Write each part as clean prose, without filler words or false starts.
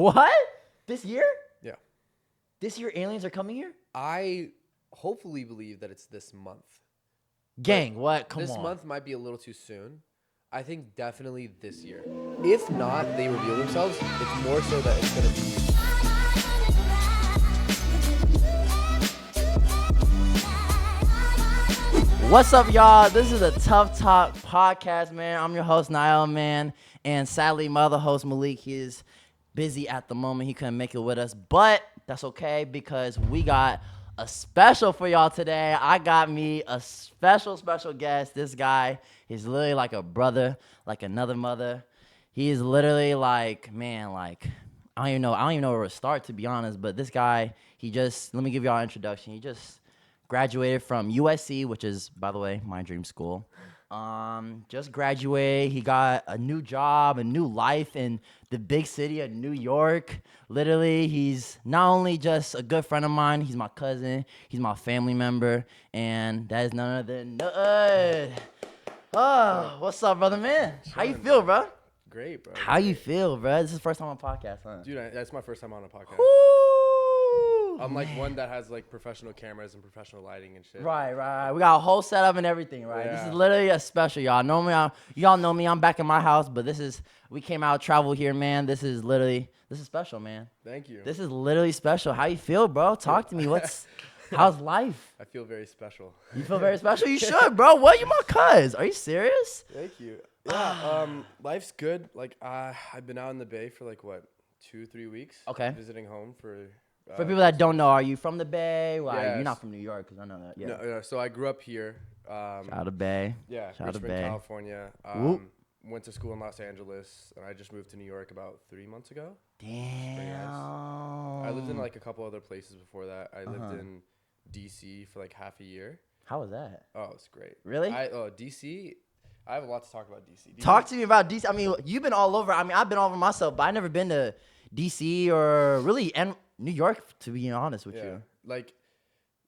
What? This year? Yeah. This year aliens are coming here? I hopefully believe that it's this month. Gang, what? Come on. This month might be a little too soon. I think definitely this year. If not, they reveal themselves. It's more so that it's going to be... What's up, y'all? This is a Tuff Talks Podcast, man. I'm your host, Naiel, man. And sadly, my other host, Malik, he is busy at the moment. He couldn't make it with us. But that's okay because we got a special for y'all today. I got me a special guest. This guy, he's literally like a brother, like another mother. He is literally like, man, like, I don't even know where to start, to be honest. But this guy, let me give y'all an introduction. He just graduated from USC, which is, by the way, my dream school. Just graduated. He got a new job, a new life in the big city of New York. Literally, he's not only just a good friend of mine, he's my cousin, he's my family member, and that is none other than Neoud. Oh, what's up, brother, man? How you feel, bro? Great, bro. How you feel, bro? This is the first time on a podcast, huh? Dude, that's my first time on a podcast. Woo! I'm like one that has like professional cameras and professional lighting and shit. Right. We got a whole setup and everything, right? Yeah. This is literally a special, y'all. Normally, y'all know me. I'm back in my house, but we came out travel here, man. This is special, man. Thank you. This is literally special. How you feel, bro? Talk to me. How's life? I feel very special. You feel very special? You should, bro. What? You my cuz. Are you serious? Thank you. Yeah, life's good. Like, I've been out in the Bay for like, 2-3 weeks? Okay. Visiting home for people that don't know, are you from the Bay? Well, yes. You're not from New York, because I know that. Yeah. No, so I grew up here. Shout out to Bay. Yeah, Shout out to Richmond, Bay. California. Whoop. Went to school in Los Angeles, and I just moved to New York about 3 months ago. Damn. I lived in like a couple other places before that. I lived in DC for like half a year. How was that? Oh, it's great. Really? DC. I have a lot to talk about DC. Talk to me about DC. I mean, you've been all over. I mean, I've been all over myself, but I've never been to DC or really New York, to be honest with you. Like,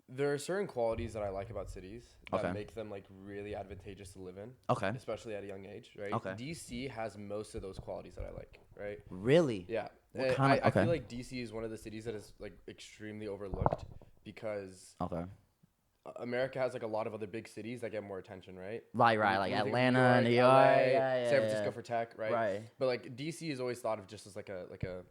there are certain qualities that I like about cities that Okay. make them like really advantageous to live in. Okay. Especially at a young age, right? Okay. DC has most of those qualities that I like, right? Really? Yeah. What kind of? I Okay. feel like DC is one of the cities that is like extremely overlooked because Okay. America has like a lot of other big cities that get more attention, right? Right. You Like think of Atlanta, New York, LA, yeah, San Francisco for tech, right? Right. But like DC is always thought of just as like a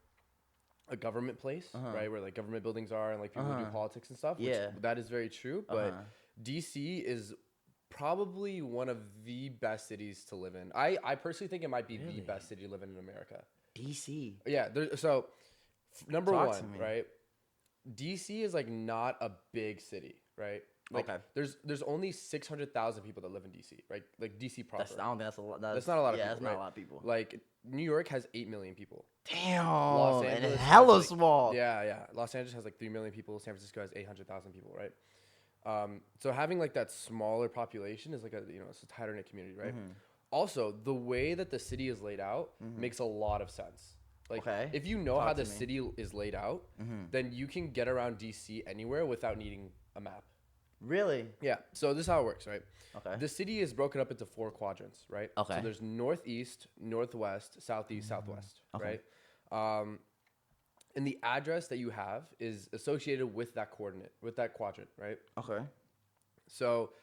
government place, right? Where like government buildings are and like people do politics and stuff. Which that is very true. But DC is probably one of the best cities to live in. I personally think it might be the best city to live in America. DC. Yeah. So number Talk to one, me. right? DC is like not a big city, right? Like, Okay. There's only 600,000 people that live in DC, right? Like DC proper. I don't think that's a lot. That's not a lot of people. Yeah, that's right? not a lot of people. Like New York has 8 million people. Damn. Los And Angeles it's has, hella like- small. Yeah. Los Angeles has like 3 million people. San Francisco has 800,000 people, right? So having like that smaller population is like it's a tighter knit community, right? Also, the way that the city is laid out makes a lot of sense. Like, if you know how the city is laid out, then you can get around DC anywhere without needing a map. Really? Yeah. So this is how it works, right? Okay. The city is broken up into 4 quadrants, right? Okay. So there's northeast, northwest, southeast, southwest, Okay. right? And the address that you have is associated with that coordinate, with that quadrant, right? Okay. So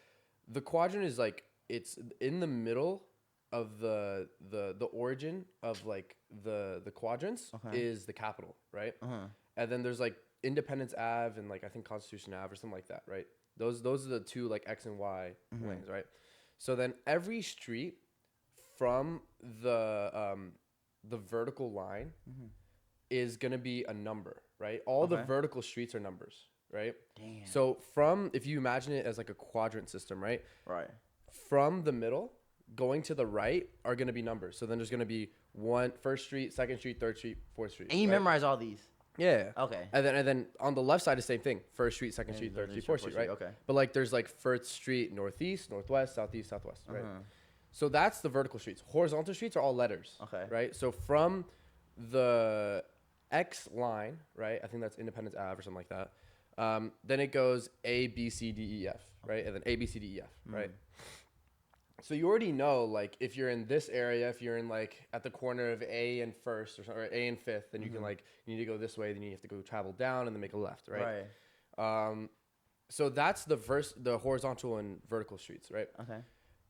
the quadrant is like it's in the middle of the origin of like the quadrants is the capital, right? And then there's like Independence Ave and like I think Constitution Ave or something like that, right? Those are the 2 like X and Y wings, right? So then every street from the vertical line is gonna be a number, right? All the vertical streets are numbers, right? Damn. So if you imagine it as like a quadrant system, right? Right. From the middle going to the right are gonna be numbers. So then there's gonna be first street, second street, third street, fourth street. And you memorize all these. Yeah. Okay. And then on the left side, the same thing. First street, second street, third street, fourth street, right? Okay. But like there's like first street, northeast, northwest, southeast, southwest, right? So that's the vertical streets. Horizontal streets are all letters. Okay. Right? So from the X line, right? I think that's Independence Ave or something like that. Then it goes A, B, C, D, E, F, right? And then A, B, C, D, E, F, right? So you already know, like, if you're in this area, if you're in like at the corner of A and First or A and Fifth, then you can like you need to go this way, then you have to go travel down and then make a left, right? So that's the horizontal and vertical streets, right? Okay.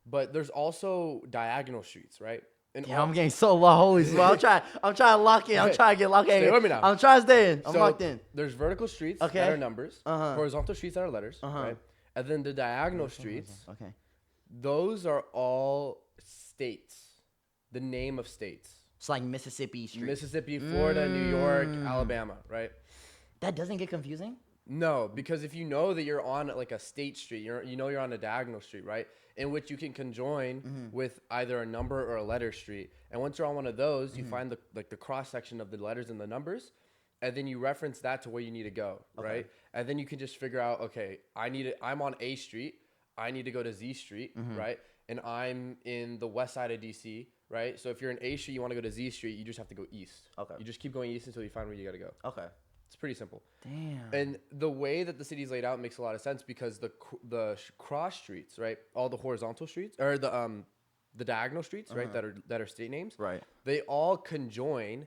But there's also diagonal streets, right? And Yeah, I'm getting so low. Holy smokes. I'm trying to lock in. I'm trying to get locked in. Stay with me now. I'm trying to stay in. I'm So locked in. there's vertical streets Okay. that are numbers, horizontal streets that are letters, Uh-huh. right? And then the diagonal streets, Okay. those are all states, the name of states. It's like Mississippi Street. Mississippi, Florida, New York, Alabama, right? That doesn't get confusing? No, because if you know that you're on like a state street, you're on a diagonal street, right? In which you can conjoin with either a number or a letter street. And once you're on one of those, you find the cross section of the letters and the numbers, and then you reference that to where you need to go, right? And then you can just figure out, okay, I'm on A street, I need to go to Z street, right? And I'm in the west side of DC, right? So if you're in A street, you want to go to Z street, you just have to go east. Okay. You just keep going east until you find where you got to go. Okay. It's pretty simple. Damn. And the way that the city's laid out makes a lot of sense because the cross streets, right? All the horizontal streets or the diagonal streets, right? That are state names. Right. They all conjoin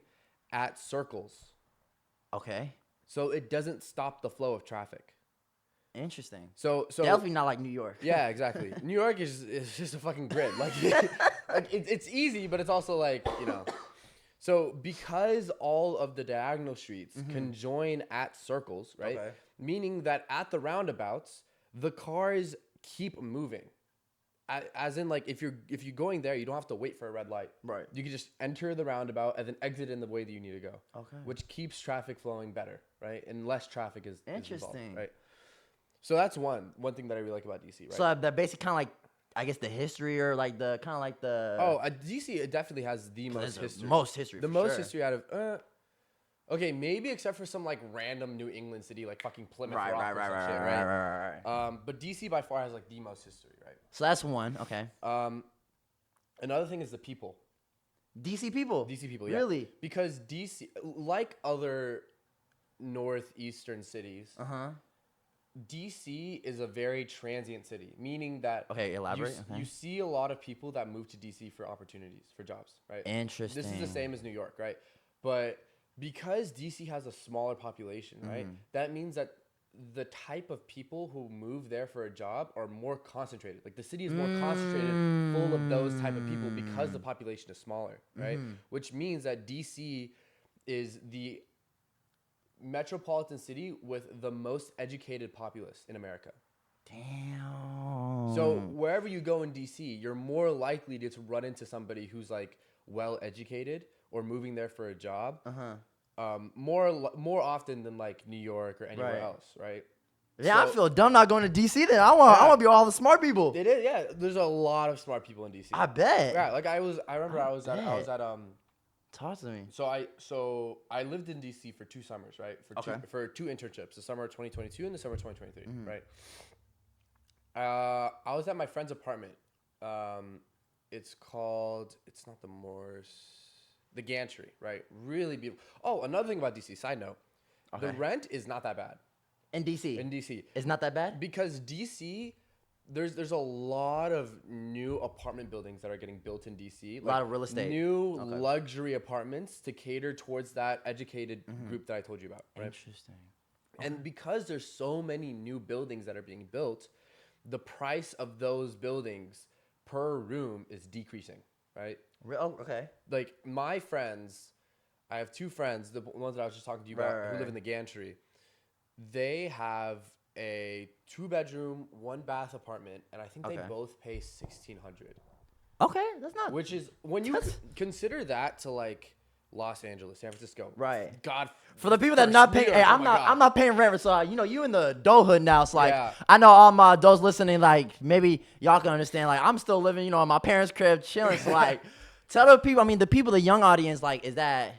at circles. Okay. So it doesn't stop the flow of traffic. Interesting. So Definitely not like New York. yeah, exactly. New York is just a fucking grid. Like, it's easy, but it's also like, you know. So because all of the diagonal streets conjoin at circles, right? Okay. Meaning that at the roundabouts, the cars keep moving. As in, like, if you're going there, you don't have to wait for a red light. Right. You can just enter the roundabout and then exit in the way that you need to go. Okay. Which keeps traffic flowing better, right? And less traffic is Interesting. involved, right? So that's one thing that I really like about DC, right? So that basically kind of like, I guess the history or like the kind of like the. DC it definitely has the most history. Most history. The for most sure. history out of. Okay, maybe except for some like random New England city like fucking Plymouth Rock or some shit, right? But DC by far has like the most history, right? So that's one. Okay. Another thing is the people. DC people. DC people, yeah. Really? Because DC, like other northeastern cities, DC is a very transient city, meaning that Okay, elaborate. you see a lot of people that move to DC for opportunities, for jobs, right? Interesting. This is the same as New York, right? But because DC has a smaller population, right? That means that the type of people who move there for a job are more concentrated. Like the city is more concentrated, full of those type of people because the population is smaller, right? Which means that DC is the metropolitan city with the most educated populace in America. Damn. So wherever you go in DC, you're more likely to run into somebody who's like well educated or moving there for a job. More often than like New York or anywhere else, right? Yeah, I feel dumb not going to DC then. I want to be all the smart people. It is, yeah. There's a lot of smart people in DC. I bet. Yeah, like I remember I was at Talk to me. So I lived in DC for 2 summers, right? For two internships, the summer of 2022 and the summer of 2023, right? I was at my friend's apartment. It's not the Morse, the Gantry, right? Really beautiful. Oh, another thing about DC, side note, the rent is not that bad. In DC? In DC. It's not that bad? Because DC, there's a lot of new apartment buildings that are getting built in DC. A lot of real estate. New luxury apartments to cater towards that educated group that I told you about, right? Interesting. And because there's so many new buildings that are being built, the price of those buildings per room is decreasing, right? Oh, okay. Like my friends, I have 2 friends, the ones that I was just talking to you about, who live in the Gantry. They have a 2-bedroom, 1-bath apartment, and I think they both pay $1,600. Okay, that's not. Which is when you consider that to like Los Angeles, San Francisco, right? God, for the people that are not paying, York, hey, I'm not paying rent, so you in the adulthood now. So like, I know all my adults listening, like maybe y'all can understand. Like I'm still living, in my parents' crib, chilling. So like, tell the people. I mean, the young audience, like, is that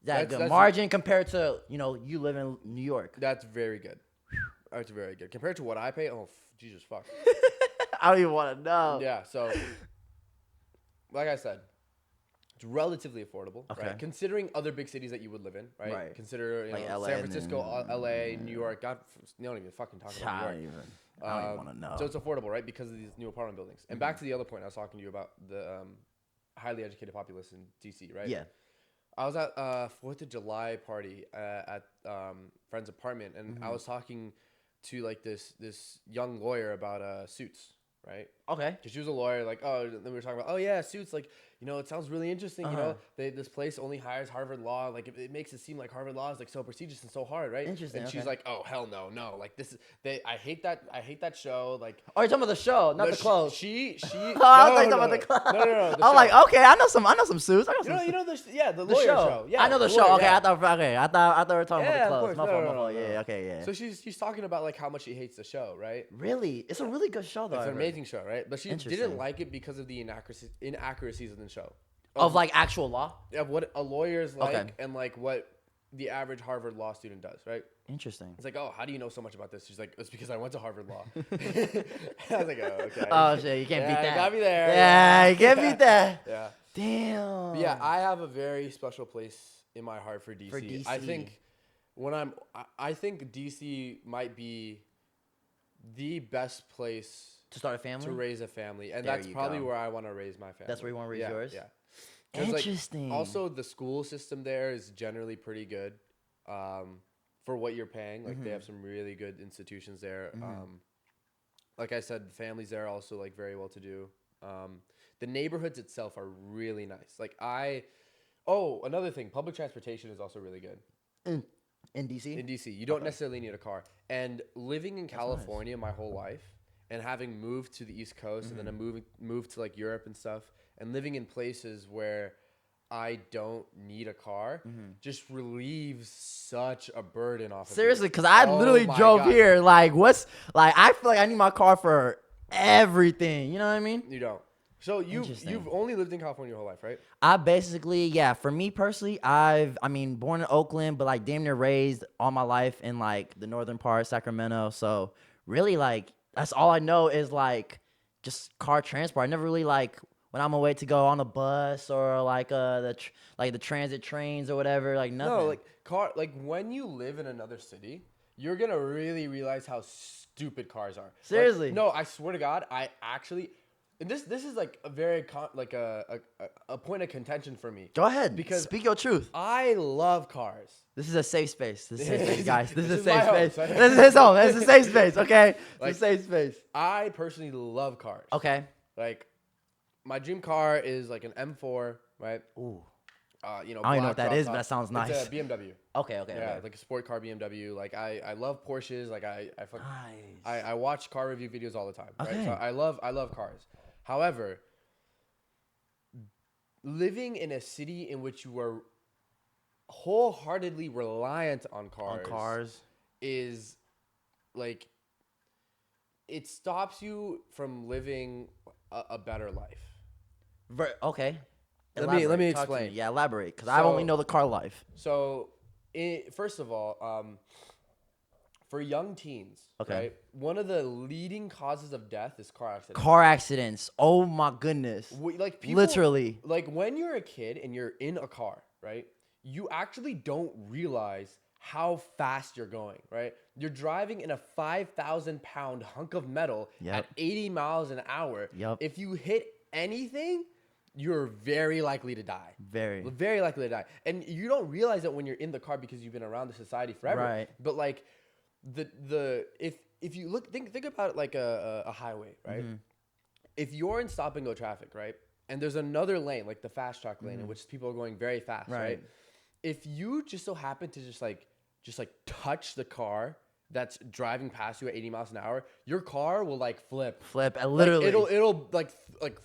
good margin compared to you live in New York? That's very good. That's very good compared to what I pay. Oh, Jesus fuck. I don't even want to know. Yeah. So, like I said, it's relatively affordable, right? Considering other big cities that you would live in, right? Consider like San Francisco, LA, New York. God, they don't even fucking talk about New York. I don't even want to know. So it's affordable, right? Because of these new apartment buildings. And back to the other point I was talking to you about, the highly educated populace in DC, right? Yeah. I was at 4th of July party at friend's apartment, and I was talking to like this young lawyer about Suits, right? Okay. Because she was a lawyer, like, then we were talking about, Suits, like, it sounds really interesting, this place only hires Harvard Law, like, it makes it seem like Harvard Law is, like, so prestigious and so hard, right? Interesting, And she's like, oh, hell no, like, I hate that show, like. Oh, you're talking about the show, not the clothes. She I was talking about the clothes. No, I'm like, okay, I know some Suits. I got some the the lawyer show. show. Yeah, I know the show. lawyer, Okay, yeah. I thought we were talking about the clothes. Of My course. fault. No. Yeah, okay, yeah. So she's talking about, like, how much she hates the show, right? Really? It's a really good show, though. It's an amazing show, right? But she Interesting. didn't like it because of the inaccuracies of the show. Of like actual law? Of what a lawyer's like, Okay. and like what the average Harvard law student does, right? Interesting. It's like, oh, how do you know so much about this? She's like, it's because I went to Harvard Law. I was like, oh, okay. Oh, shit, you can't beat that. Got me there. Yeah, you can't beat that. Yeah. Damn. But yeah, I have a very special place in my heart for DC. For DC. I think DC might be the best place To start a family? to raise a family, and There that's you probably go. where I want to raise my family. That's where you want to raise yours? Yeah. 'Cause, Interesting. Like, also, the school system there is generally pretty good for what you're paying. Like, they have some really good institutions there. Like I said, the families there are also, like, very well to do. The neighborhoods itself are really nice. Like, another thing, public transportation is also really good. In DC? In DC, you don't necessarily need a car. And living in California my whole life, and having moved to the East Coast, and then I moved to like Europe and stuff, and living in places where I don't need a car, just relieves such a burden off of Seriously, you. because I literally drove God. here. Like, I feel like I need my car for everything. You know what I mean? You don't. So Interesting. you've only lived in California your whole life, right? I basically, for me personally, born in Oakland, but like damn near raised all my life in like the northern part, Sacramento. So really, like, that's all I know is like just car transport. I never really like when I'm away to go on a bus or like the transit trains or whatever, like nothing. No, like when you live in another city, you're gonna really realize how stupid cars are. Seriously. Like, no, I swear to God, I actually. And this is like a very a point of contention for me. Go ahead, because speak your truth. I love cars. This is a safe space. This is a safe space, guys. This is a is safe my home, space. so I- This is his home. This is a safe space, okay? Like, It's a safe space. I personally love cars. Okay. Like, my dream car is like an M4, right? Ooh. I don't even know what that is, but that sounds nice. It's a BMW. Okay. Yeah, like a sport car BMW. Like I love Porsches. Like Nice. I watch car review videos all the time. Right? Okay. So I love cars. However, living in a city in which you are wholeheartedly reliant on cars is like, it stops you from living a better life. Okay. Let me Elaborate. Talk to explain. me. Yeah, elaborate, because I only know the car life. So, first of all, for young teens, Okay. right, one of the leading causes of death is car accidents. Car accidents. Oh my goodness. Like people, Literally. Like when you're a kid and you're in a car, right, you actually don't realize how fast you're going, right? You're driving in a 5,000-pound hunk of metal at 80 miles an hour. Yep. If you hit anything, you're very likely to die. Very. Very likely to die. And you don't realize it when you're in the car because you've been around the society forever. Right. But like if you think about it like a highway, right? If you're in stop and go traffic, right? And there's another lane, like the fast track lane, in which people are going very fast, right? If you just so happen to just like touch the car that's driving past you at 80 miles an hour, your car will like flip. Literally. Like, it'll like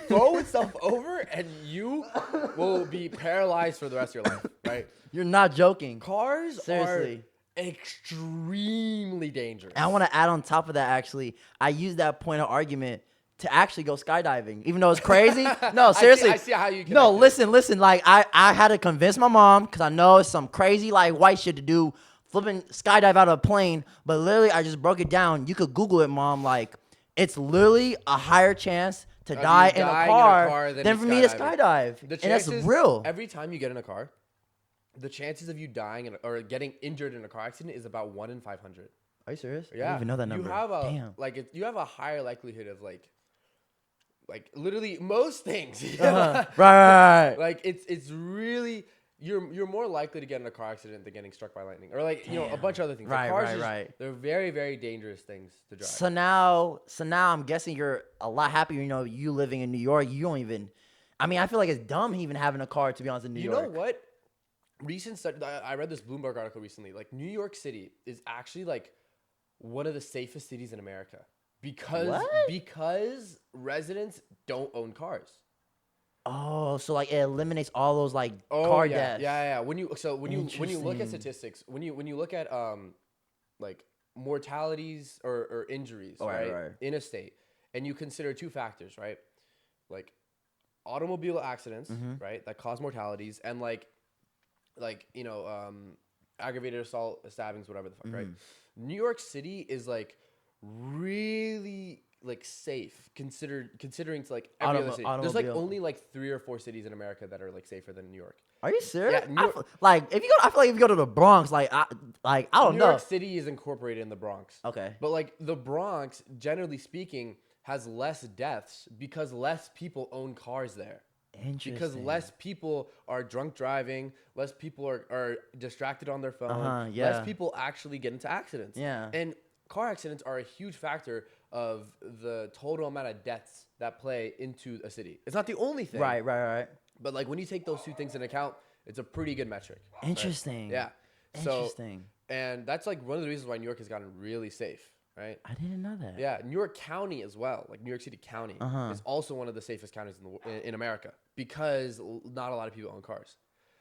throw itself over, and you will be paralyzed for the rest of your life, right? You're not joking. Cars Seriously. are extremely dangerous. And I want to add on top of that, actually, I use that point of argument to actually go skydiving, even though it's crazy. No, seriously. I see how you No, connect it. listen. Like, I had to convince my mom, because I know it's some crazy, like, white shit to do, flipping skydive out of a plane. But literally, I just broke it down. You could Google it, Mom. Like, it's literally a higher chance to die in a car than for me to skydive. And that's real. Every time you get in a car, the chances of you dying or getting injured in a car accident is about 1 in 500. Are you serious? Yeah. I didn't even know that number. You have a Damn. you have a higher likelihood of like literally most things. Right. Like it's really you're more likely to get in a car accident than getting struck by lightning or like a bunch of other things. Right, cars right. They're very, very dangerous things to drive. So now I'm guessing you're a lot happier. You know, you living in New York. You don't even. I mean, I feel like it's dumb even having a car. To be honest, in New York. You know what? Recent study. I read this Bloomberg article recently. Like New York City is actually like one of the safest cities in America because residents don't own cars. Oh, so like it eliminates all those like car deaths. Yeah. When you look at statistics, when you look at like mortalities or injuries, right, in a state, and you consider two factors, right, like automobile accidents, right, that cause mortalities, and aggravated assault, stabbings, whatever the fuck, right? New York City is like really like safe considering to like every other city. There's like only like 3 or 4 cities in America that are like safer than New York. Are you serious? Yeah, New York, I feel like if you go to the Bronx, I don't know. New York City is incorporated in the Bronx. Okay. But like the Bronx, generally speaking, has less deaths because less people own cars there. Interesting. Because less people are drunk driving, less people are distracted on their phone, less people actually get into accidents. Yeah. And car accidents are a huge factor of the total amount of deaths that play into a city. It's not the only thing. Right. But like when you take those two things into account, it's a pretty good metric. Interesting. Right? Yeah. Interesting. And that's like one of the reasons why New York has gotten really safe. Right. I didn't know that. Yeah, New York County as well, like New York City County, is also one of the safest counties in America because not a lot of people own cars.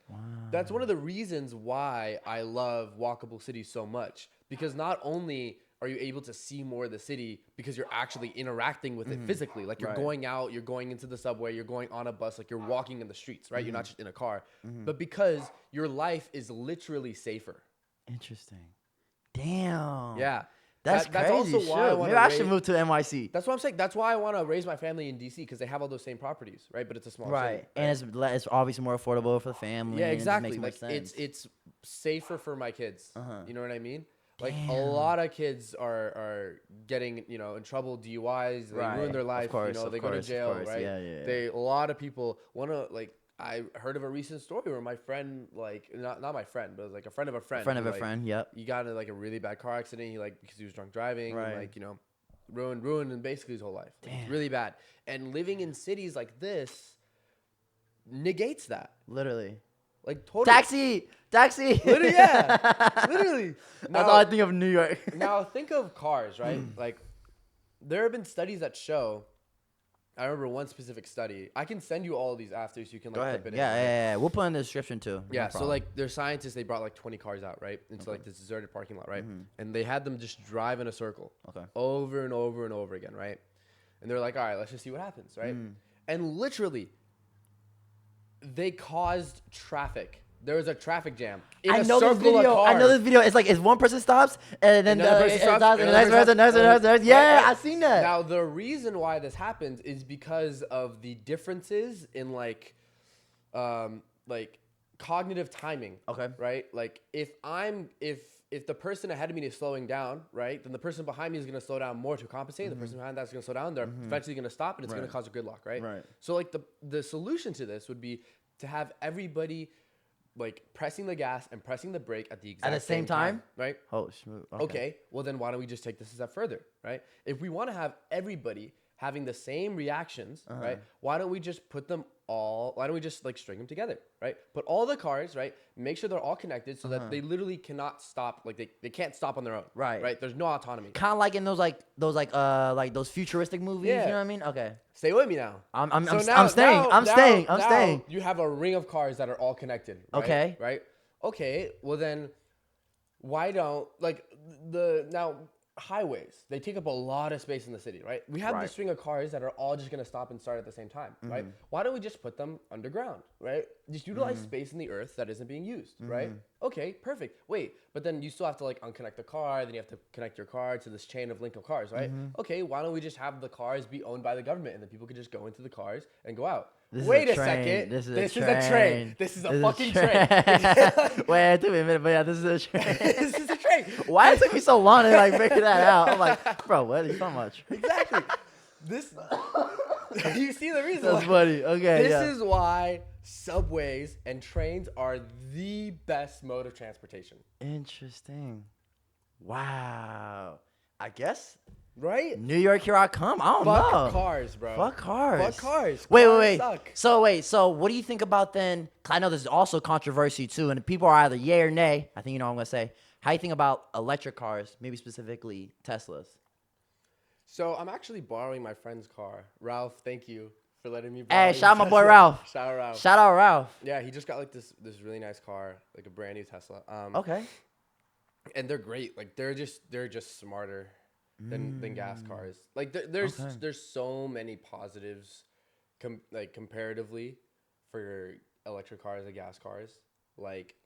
Wow. That's one of the reasons why I love walkable cities so much, because not only are you able to see more of the city because you're actually interacting with it physically, like you're going out, you're going into the subway, you're going on a bus, like you're walking in the streets, right? You're not just in a car, but because your life is literally safer. Interesting. Damn. Yeah. That's crazy. Also why maybe I should move to NYC. That's what I'm saying. That's why I want to raise my family in DC because they have all those same properties, right? But it's a small city. Right. And it's obviously more affordable for the family. Yeah, exactly. And it makes more sense. It's safer for my kids. You know what I mean? Like a lot of kids are getting in trouble, DUIs. They ruin their life. They go to jail, right? Yeah. A lot of people want to like. I heard of a recent story where my friend, like, not my friend, but it was like a friend of a friend. Yep. He got in like a really bad car accident. He because he was drunk driving, and, ruined and basically his whole life. Like, it's really bad. And living in cities like this negates that. Literally. Like totally. Taxi. Literally, yeah. Literally. That's all I think of New York. Now think of cars, right? Like there have been studies that show. I remember one specific study. I can send you all of these after so you can like clip it in. Yeah. We'll put it in the description too. Yeah, so like their scientists, they brought like 20 cars out, right? Into like this deserted parking lot, right? And they had them just drive in a circle. Okay. Over and over and over again, right? And they're like, all right, let's just see what happens, right? And literally, they caused traffic. There was a traffic jam. I know this video. It's like one person stops and then another person stops, and the next person. Yeah, I've seen that. Now the reason why this happens is because of the differences in like cognitive timing. Okay. Right? Like if the person ahead of me is slowing down, right, then the person behind me is going to slow down more to compensate. The person behind that is going to slow down. They're eventually going to stop, and it's going to cause a gridlock, right? Right. So like the solution to this would be to have everybody like pressing the gas and pressing the brake at the same time, right? Oh, smooth. Okay. Well, then why don't we just take this a step further, right? If we want to have everybody having the same reactions, right? Why don't we just like string them together, right? Put all the cars, right? Make sure they're all connected so that they literally cannot stop. Like they can't stop on their own, right? There's no autonomy. Kind of like in those futuristic movies. Yeah. You know what I mean? Okay. Stay with me now. I'm staying. You have a ring of cars that are all connected. Right? Okay. Right. Okay. Well then, why don't highways, they take up a lot of space in the city, right? We have this string of cars that are all just going to stop and start at the same time, right? Why don't we just put them underground, right? Just utilize space in the earth that isn't being used, right? Okay, perfect. Wait, but then you still have to like unconnect the car, then you have to connect your car to this chain of link of cars, right? Okay, why don't we just have the cars be owned by the government and then people could just go into the cars and go out? Wait a second. This is a train. This is a fucking train. Wait, it took me a minute, but yeah, this is a train. This is a train. Right. Why it took me so long to like figure that out? I'm like, bro, what are you talking about? Exactly. This. You see the reason. That's funny. Okay. This is why subways and trains are the best mode of transportation. Interesting. Wow. I guess. Right? New York, here I come. I don't Fuck know. cars, bro. Fuck cars. Fuck cars. Wait. Cars suck. So what do you think about then? 'Cause I know there's also controversy too, and people are either yay or nay. I think you know what I'm gonna say. How do you think about electric cars, maybe specifically Teslas? So I'm actually borrowing my friend's car. Ralph, thank you for letting me borrow. Hey, shout out my boy Tesla. Ralph. Shout out Ralph. Shout out Ralph. Yeah, he just got like this really nice car, like a brand new Tesla. Okay. And they're great. Like they're just smarter than gas cars. Like there's so many positives, comparatively, for electric cars and gas cars. Like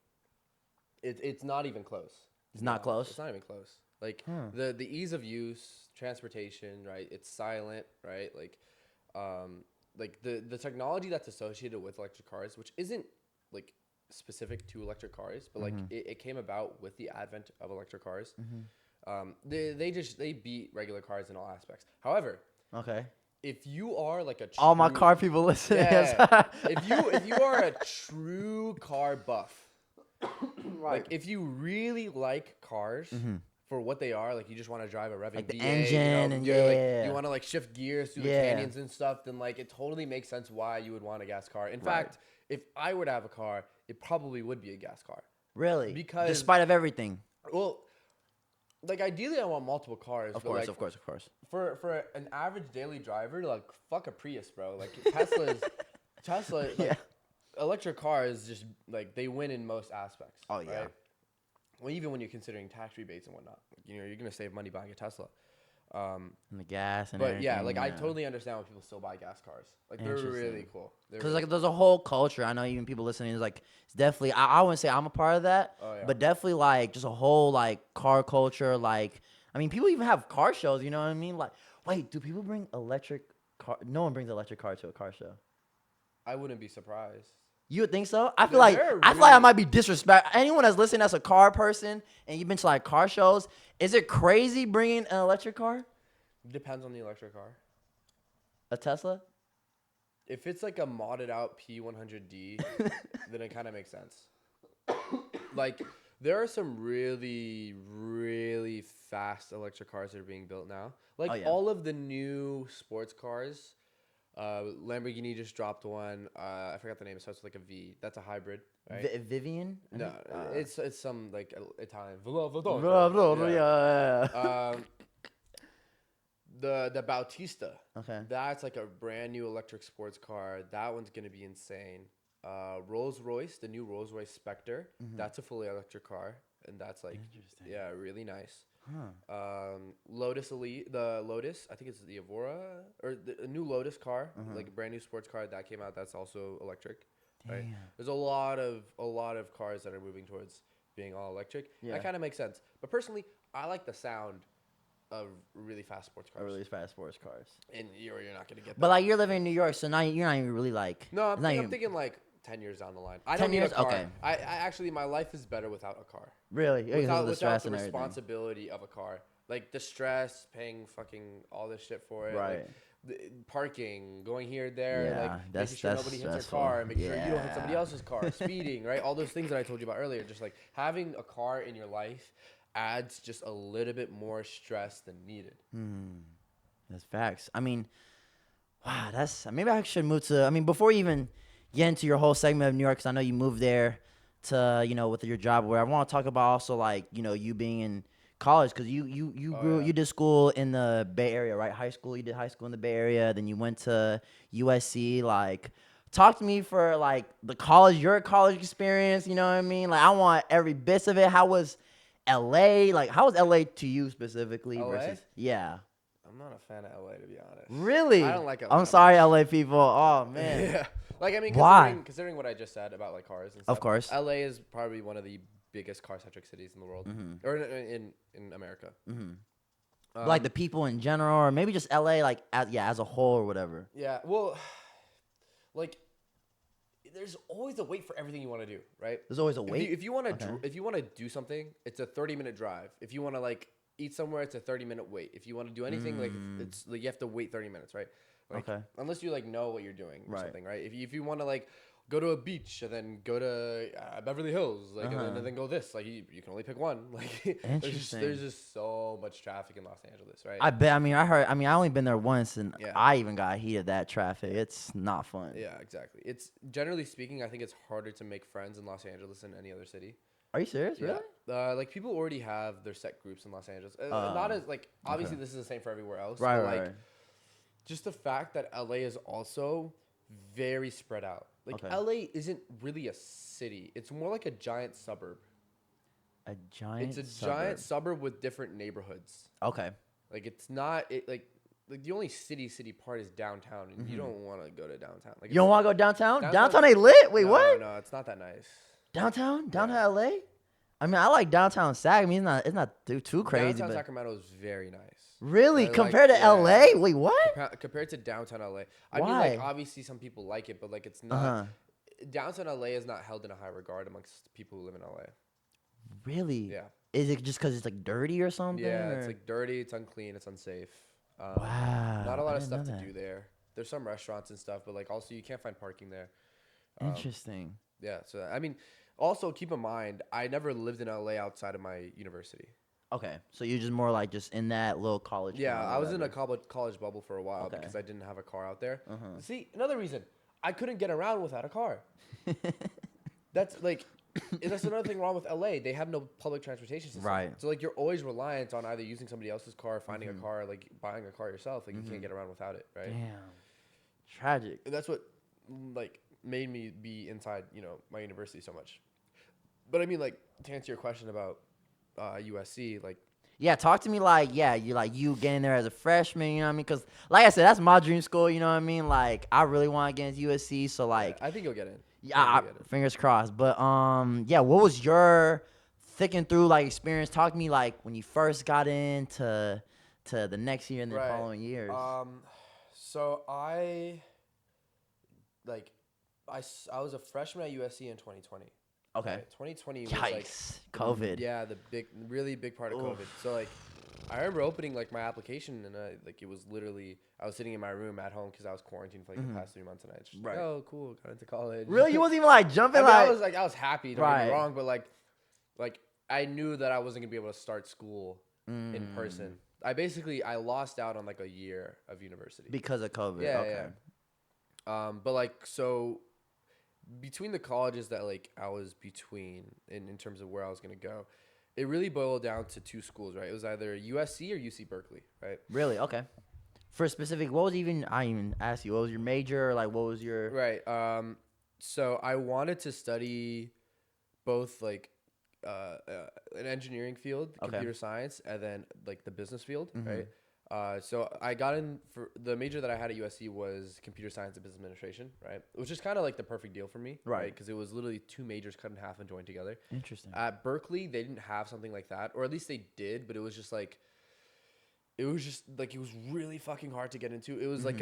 it's not even close. It's not close. It's not even close. Like the ease of use, transportation, right? It's silent, right? Like the technology that's associated with electric cars, which isn't like specific to electric cars, but like it came about with the advent of electric cars. They beat regular cars in all aspects. However, Okay. if you are like All my car people listening. yeah, if you are a true car buff, Right. like if you really like cars for what they are, like you just want to drive a revving Like the V8, engine and like, yeah. you want to like shift gears through the Yeah. canyons and stuff, then like it totally makes sense why you would want a gas car. In fact, if I were to have a car, it probably would be a gas car. Really? Because- despite of everything. Well, like ideally I want multiple cars. Of but, course, like, of course. For an average daily driver, like fuck a Prius, bro. Like Tesla, like, Yeah. electric cars just like they win in most aspects. Oh, yeah. Right? Well, even when you're considering tax rebates and whatnot, like, you're gonna save money buying a Tesla. And the gas and But everything. yeah, like I totally understand why people still buy gas cars. Like they're really cool. Because like there's a whole culture. I know even people listening is like it's definitely. I wouldn't say I'm a part of that, but definitely like just a whole like car culture. Like I mean, people even have car shows. You know what I mean? Like, wait, do people bring electric car? No one brings an electric car to a car show. I wouldn't be surprised. You would think so? I feel like I might be disrespect. Anyone that's listening that's a car person and you've been to like car shows, is it crazy bringing an electric car? Depends on the electric car. A Tesla? If it's like a modded out P100D, then it kind of makes sense. Like there are some really, really fast electric cars that are being built now. Like all of the new sports cars. Lamborghini just dropped one. I forgot the name. It starts with like a V. That's a hybrid, right? Vivian? No, it's some like Italian. Yeah. The Bautista. Okay. That's like a brand new electric sports car. That one's gonna be insane. Rolls Royce, the new Rolls Royce Spectre. That's a fully electric car, and that's like really nice. Lotus Elite, the Lotus, I think it's the Evora or a new Lotus car, like a brand new sports car that came out. That's also electric. Right? There's a lot of cars that are moving towards being all electric. Yeah. That kind of makes sense. But personally, I like the sound of really fast sports cars. Really fast sports cars. And you're not gonna get that. But like you're living in New York, so now you're not even really like. No, I'm thinking like 10 years down the line. I 10 don't need years? a car. Okay. I actually, my life is better without a car. Really? Yeah, Without the stress the and everything. responsibility of a car. Like the stress, paying fucking all this shit for it. Right. Like, the parking, going here, there. Yeah, like that's making sure nobody hits stressful. your car. Making sure you don't hit Yeah. somebody else's car. Speeding, right? All those things that I told you about earlier. Just like having a car in your life adds just a little bit more stress than needed. That's facts. I mean, wow, maybe I should move to. I mean, before you even get into your whole segment of New York, because I know you moved there to, with your job. Where I want to talk about also like, you being in college, because you did school in the Bay Area, right? High school. You did high school in the Bay Area. Then you went to USC. Like, talk to me for like your college experience. You know what I mean? Like, I want every bit of it. How was LA? Like, how was LA to you specifically? LA? Versus yeah. I'm not a fan of LA, to be honest. Really? I don't like LA. I'm sorry, LA people. Oh man. Yeah. Like, I mean, Why? Considering what I just said about like cars and stuff. Of course. LA is probably one of the biggest car-centric cities in the world, or in America. Like the people in general, or maybe just LA, like as a whole or whatever. Yeah. Well, like there's always a wait for everything you want to do, right? There's always a wait. If you want to do something, it's a 30-minute drive. If you want to like eat somewhere, it's a 30-minute wait. If you want to do anything, like it's like you have to wait 30 minutes, right? Like, unless you like know what you're doing or something, right? If you want to like go to a beach and then go to Beverly Hills, like and then go this, like you can only pick one. Like there's just so much traffic in Los Angeles, right? I bet. I mean, I only been there once, and I even got heat of that traffic. It's not fun. Yeah, exactly. It's generally speaking, I think it's harder to make friends in Los Angeles than any other city. Are you serious? Really? Like people already have their set groups in Los Angeles. Not as like obviously this is the same for everywhere else. Right. Just the fact that LA is also very spread out. Like LA isn't really a city. It's more like a giant suburb. It's a giant suburb with different neighborhoods. Okay. Like it's not like the only city part is downtown, and you don't want to go to downtown. Like you don't want to go downtown? Downtown ain't lit. Wait, what? No, it's not that nice. Downtown LA? I mean, I like downtown Sac. I mean, it's not too crazy. Downtown Sacramento is very nice. Really? Compared to LA? Wait, what? Compared to downtown LA. I mean, like, obviously some people like it, but, like, it's not. Downtown LA is not held in a high regard amongst people who live in LA. Really? Yeah. Is it just because it's, like, dirty or something? Yeah, it's, like, dirty, it's unclean, it's unsafe. Wow. Not a lot of stuff to do there. There's some restaurants and stuff, but, like, also you can't find parking there. Interesting. Yeah, so, I mean, also keep in mind, I never lived in LA outside of my university. Okay, so you're just more like just in that little college. Yeah, I was in a college bubble for a while because I didn't have a car out there. See, another reason, I couldn't get around without a car. That's another thing wrong with LA. They have no public transportation system. Right. So like you're always reliant on either using somebody else's car, finding a car, like buying a car yourself. Like you can't get around without it, right? Damn. Tragic. And that's what like made me be inside, my university so much. But I mean, like to answer your question about USC, like. Yeah, talk to me you getting there as a freshman, you know what I mean? Because, like I said, that's my dream school, you know what I mean? Like, I really want to get into USC, so, like... Yeah, I think you'll get in. Yeah, fingers crossed. But, what was your thinking through, like, experience? Talk to me, like, when you first got into the next year and the following years. So, I was a freshman at USC in 2020. Okay. Right? 2020 was Yikes. COVID. Yeah, really big part of COVID. So like, I remember opening like my application and it was literally I was sitting in my room at home because I was quarantined for like the past 3 months and I just like, oh cool, got into college. Really, you wasn't even like jumping I was happy. Don't get me wrong, but like I knew that I wasn't gonna be able to start school in person. I lost out on like a year of university because of COVID. Yeah. But like so. Between the colleges that like I was between in terms of where I was gonna go, it really boiled down to two schools, right? It was either USC or UC Berkeley, right? Really? Okay. For specific, I even asked you, what was your major? Like, what was your right? So I wanted to study both like an engineering field, computer science, and then like the business field, right? So I got in for the major that I had at USC was computer science and business administration, right? Which is kind of like the perfect deal for me, right? Because it was literally two majors cut in half and joined together. Interesting. At Berkeley, they didn't have something like that, or at least they did, but it was really fucking hard to get into. It was like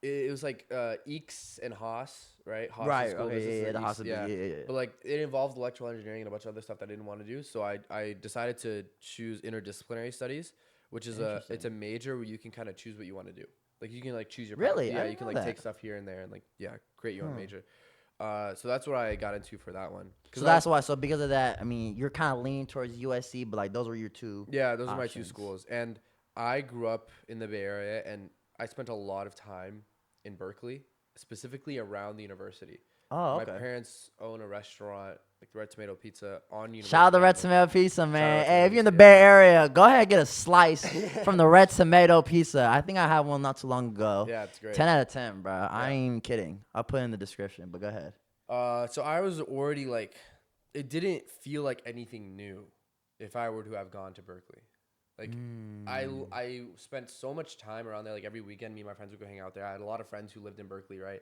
Eeks and Haas, right? Haas right. School Okay. The Haas. Yeah. But like it involved electrical engineering and a bunch of other stuff that I didn't want to do, so I decided to choose interdisciplinary studies. Which is it's a major where you can kind of choose what you want to do. Like you can like choose your really path. Yeah, you can like take stuff here and there and like create your own major. So that's what I got into for that one. So that's why. So because of that, I mean, you're kind of leaning towards USC, but like those were your two. Yeah, those are my two schools, and I grew up in the Bay Area, and I spent a lot of time in Berkeley, specifically around the university. Oh, okay. My parents own a restaurant, like the Red Tomato Pizza on University. Shout out the Red Tomato Pizza, man. Hey, if you're in the Bay Area, go ahead and get a slice from the Red Tomato Pizza. I think I had one not too long ago. Yeah, it's great. 10 out of 10, bro. Yeah. I ain't kidding. I'll put it in the description, but go ahead. So I was already like, it didn't feel like anything new if I were to have gone to Berkeley. Like, I spent so much time around there. Like, every weekend, me and my friends would go hang out there. I had a lot of friends who lived in Berkeley, right?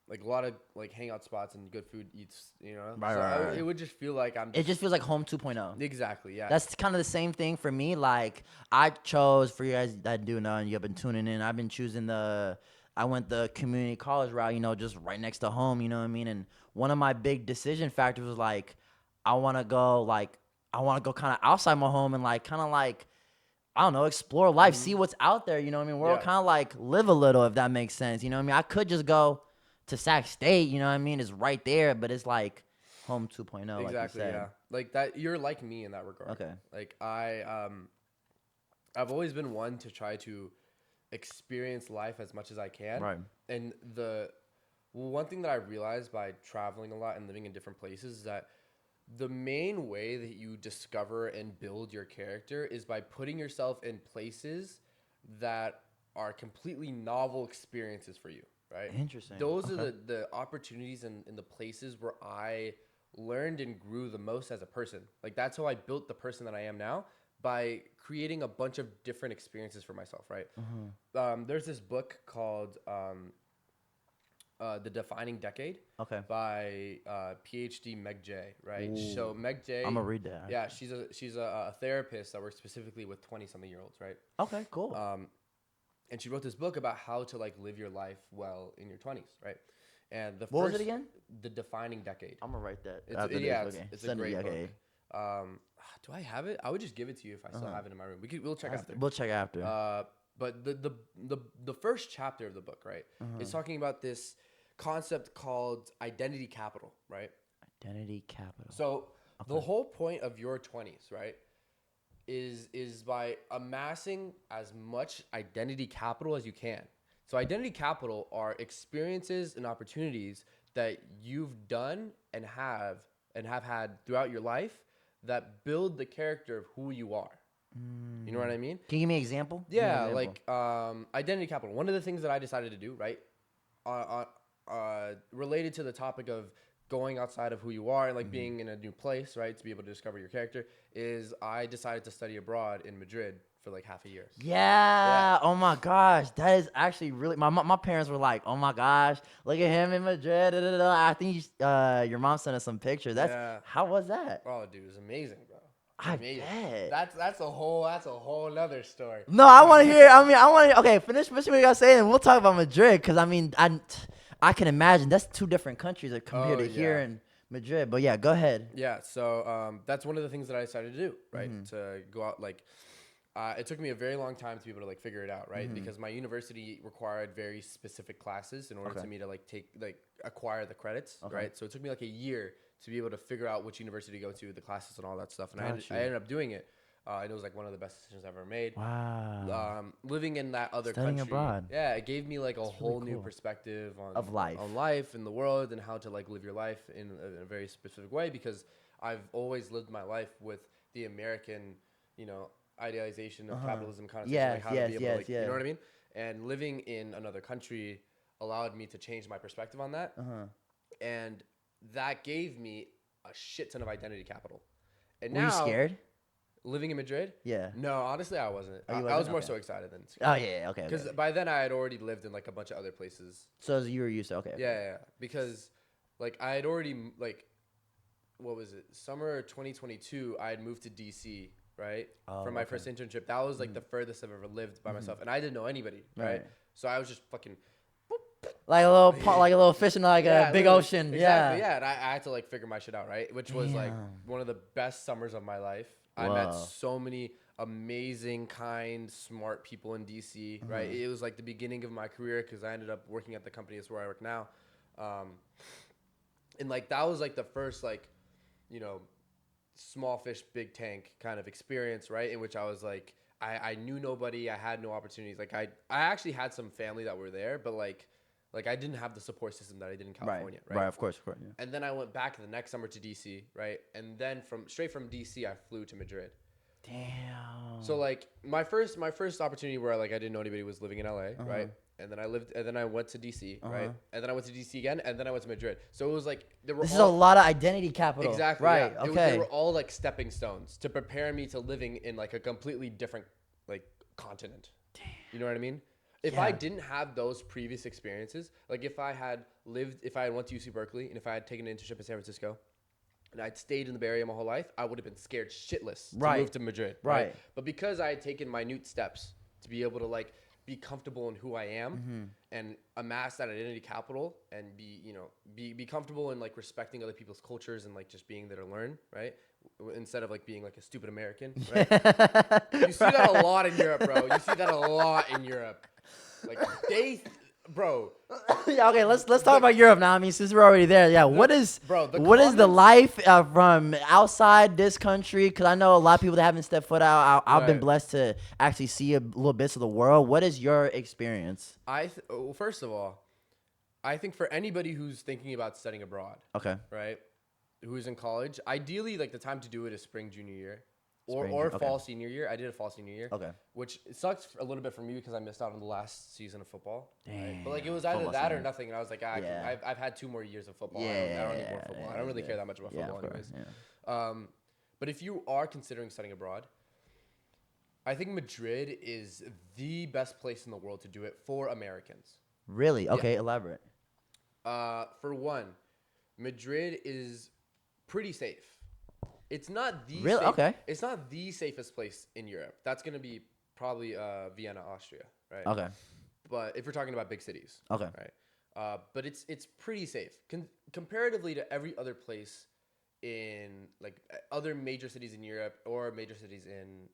Like a lot of like hangout spots and good food eats, Right. It would just feel like it just feels like home 2.0. Exactly, yeah. That's kind of the same thing for me. Like I chose, for you guys that do know and you have been tuning in, I've been choosing the I went the community college route, you know, just right next to home, you know what I mean? And one of my big decision factors was like, I want to go kind of outside my home and like kind of like, I don't know, explore life, see what's out there, you know what I mean? World, kind of like live a little, if that makes sense, you know what I mean? I could just go to Sac State, you know what I mean? It's right there, but it's like home 2.0, Exactly, like you said. yeah. Like that, you're like me in that regard. Okay. Like I've always been one to try to experience life as much as I can. Right. And one thing that I realized by traveling a lot and living in different places is that the main way that you discover and build your character is by putting yourself in places that are completely novel experiences for you, right? Interesting. Those are the opportunities and the places where I learned and grew the most as a person. Like that's how I built the person that I am now, by creating a bunch of different experiences for myself, right? There's this book called The Defining Decade by PhD Meg J, right? Ooh. So Meg J, I'm gonna read that. Yeah, she's a therapist that works specifically with 20-something-year-olds, right? Okay, cool. And she wrote this book about how to like live your life well in your 20s, right? And what was it again? The Defining Decade. I'm gonna write that. It's a great book. Do I have it? I would just give it to you if I still have it in my room. We'll check after. We'll check after. But the first chapter of the book, right, is talking about this concept called identity capital, right? Identity capital. So the whole point of your 20s, right, is by amassing as much identity capital as you can. So identity capital are experiences and opportunities that you've done and have had throughout your life that build the character of who you are. You know what I mean? Can you give me an example? Yeah, like identity capital. One of the things that I decided to do, right, related to the topic of going outside of who you are and like being in a new place, right, to be able to discover your character, is I decided to study abroad in Madrid for like half a year. Yeah. Oh my gosh, that is actually really. My parents were like, "Oh my gosh, look at him in Madrid." Da, da, da. I think your mom sent us some pictures. How was that? Oh, dude, it was amazing, bro. I bet. That's a whole nother story. No, I want to hear. Okay, finish what you gotta say, and we'll talk about Madrid. Cause I mean, I can imagine that's two different countries compared to here in Madrid. But yeah, go ahead. Yeah, so that's one of the things that I decided to do, right? To go out, like, it took me a very long time to be able to like figure it out, right? Because my university required very specific classes in order to me to acquire the credits, right? So it took me like a year to be able to figure out which university to go to, the classes and all that stuff. And I ended up doing it. And it was like one of the best decisions I've ever made. Wow. Living in that other Studying country. abroad. Yeah, it gave me like a whole new perspective on life in the world and how to like live your life in a very specific way, because I've always lived my life with the American, idealization of capitalism kind of thing, like how to be able to, like, you know what I mean? And living in another country allowed me to change my perspective on that. And that gave me a shit ton of identity capital. And were you scared? Living in Madrid? Yeah. No, honestly, I wasn't. Oh, I was more so excited than scared. Oh, yeah, okay. Because by then I had already lived in like a bunch of other places. So you were used to, okay. Yeah. Because like I had already, like, what was it? Summer 2022, I had moved to DC, right? For my first internship. That was like the furthest I've ever lived by myself. And I didn't know anybody, right? So I was just fucking... Like a little fish in like a big ocean. Exactly, yeah. And I had to like figure my shit out, right? Which was like one of the best summers of my life. I met so many amazing, kind, smart people in DC, right? It was like the beginning of my career because I ended up working at the company that's where I work now. And like that was like the first like, small fish, big tank kind of experience, right? In which I was like, I knew nobody, I had no opportunities. Like I actually had some family that were there, but like I didn't have the support system that I did in California, right? Right, of course. Yeah. And then I went back the next summer to DC, right? And then straight from DC, I flew to Madrid. Damn. So like my first opportunity where like I didn't know anybody was living in LA, right? And then I went to DC, right? And then I went to DC again, and then I went to Madrid. So it was like this is a lot of identity capital. Exactly. Right. Yeah. Okay. They were all like stepping stones to prepare me to living in like a completely different like continent. Damn. You know what I mean? If I didn't have those previous experiences, like if I had went to UC Berkeley and if I had taken an internship in San Francisco and I'd stayed in the Bay Area my whole life, I would have been scared shitless to move to Madrid. Right. But because I had taken minute steps to be able to like be comfortable in who I am and amass that identity capital and be comfortable in like respecting other people's cultures and like just being there to learn, right? Instead of like being like a stupid American, right? You see that a lot in Europe, bro. You see that a lot in Europe. Like bro. Yeah, okay, let's talk about Europe now. I mean, since we're already there, yeah. What is the life from outside this country? Because I know a lot of people that haven't stepped foot out. I've been blessed to actually see a little bits of the world. What is your experience? Well, first of all, I think for anybody who's thinking about studying abroad, okay, right, who's in college, ideally like the time to do it is spring junior year. Or fall senior year. I did a fall senior year. Okay. Which it sucks a little bit for me because I missed out on the last season of football. Damn. Right? But like it was either that or nothing. And I was like, I've had 2 more years of football. I don't need more football. I don't really care that much about football anyways. Yeah. But if you are considering studying abroad, I think Madrid is the best place in the world to do it for Americans. Really? Okay, elaborate. For one, Madrid is pretty safe. It's not the It's not the safest place in Europe. That's gonna be probably Vienna, Austria, right? Okay. But if we're talking about big cities, okay, right? But it's pretty safe comparatively to every other place in like other major cities in Europe or major cities in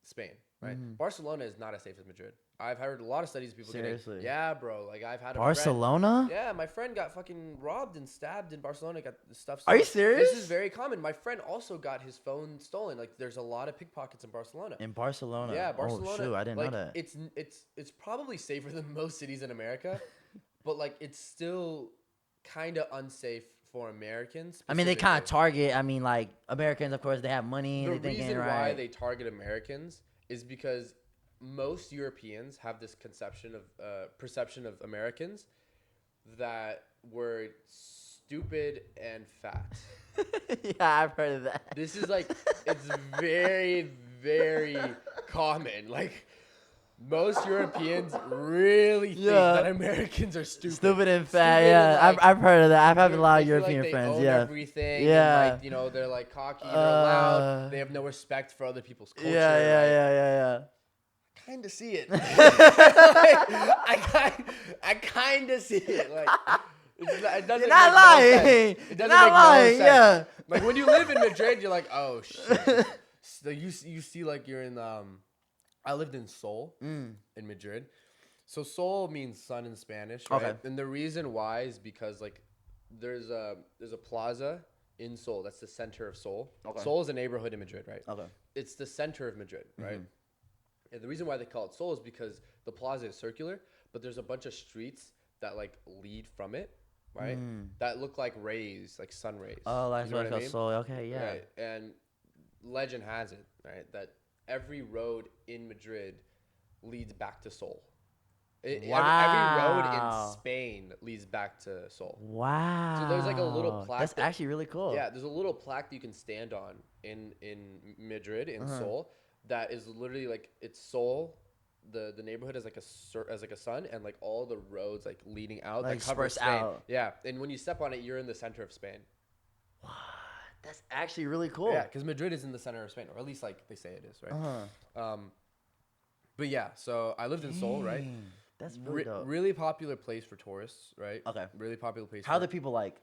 Spain, right? Barcelona is not as safe as Madrid. I've heard a lot of studies of people Seriously? yeah, bro. Like I've had Barcelona? Yeah, my friend got fucking robbed and stabbed in Barcelona. Got the stuff stolen. Are you serious? This is very common. My friend also got his phone stolen. Like there's a lot of pickpockets in Barcelona. In Barcelona? Yeah, Barcelona. Oh, shoot, I didn't know that. It's probably safer than most cities in America, but like it's still kind of unsafe for Americans. I mean, they kind of target. I mean, like Americans, of course, they have money. The reason why they target Americans is because most Europeans have this perception of Americans that we're stupid and fat. Yeah, I've heard of that. This is like, it's very, very common. Like, most Europeans really think that Americans are stupid. Stupid and fat, I've heard of that. I've had a lot of European like friends, own everything. And like, they're like cocky, they're loud, they have no respect for other people's culture. Yeah. Kind of see it. Like, I kind of see it. Like, it doesn't. You're not lying. No sense. It doesn't make no sense. Yeah. Like when you live in Madrid, you're like, oh shit. So you see like you're in. I lived in Seoul in Madrid. So Seoul means sun in Spanish, right? Okay. And the reason why is because like there's a plaza in Seoul that's the center of Seoul. Okay. Seoul is a neighborhood in Madrid, right? Okay. It's the center of Madrid, right? And the reason why they call it Seoul is because the plaza is circular, but there's a bunch of streets that like lead from it, right? That look like rays, like sun rays. Oh, that's what I call Seoul. Okay, yeah. Right. And legend has it, right, that every road in Madrid leads back to Seoul. Every road in Spain leads back to Seoul. Wow. So there's like a little plaque. That's actually really cool. Yeah, there's a little plaque that you can stand on in Madrid, in Seoul. That is literally like it's Seoul, the neighborhood is like a sun, and like all the roads like leading out like that cover Spain. Out. Yeah, and when you step on it, you're in the center of Spain. What? That's actually really cool. Yeah, because Madrid is in the center of Spain, or at least like they say it is, right? But yeah, so I lived in Seoul, right? That's really dope. Really popular place for tourists, right? Okay. Really popular place. How do people like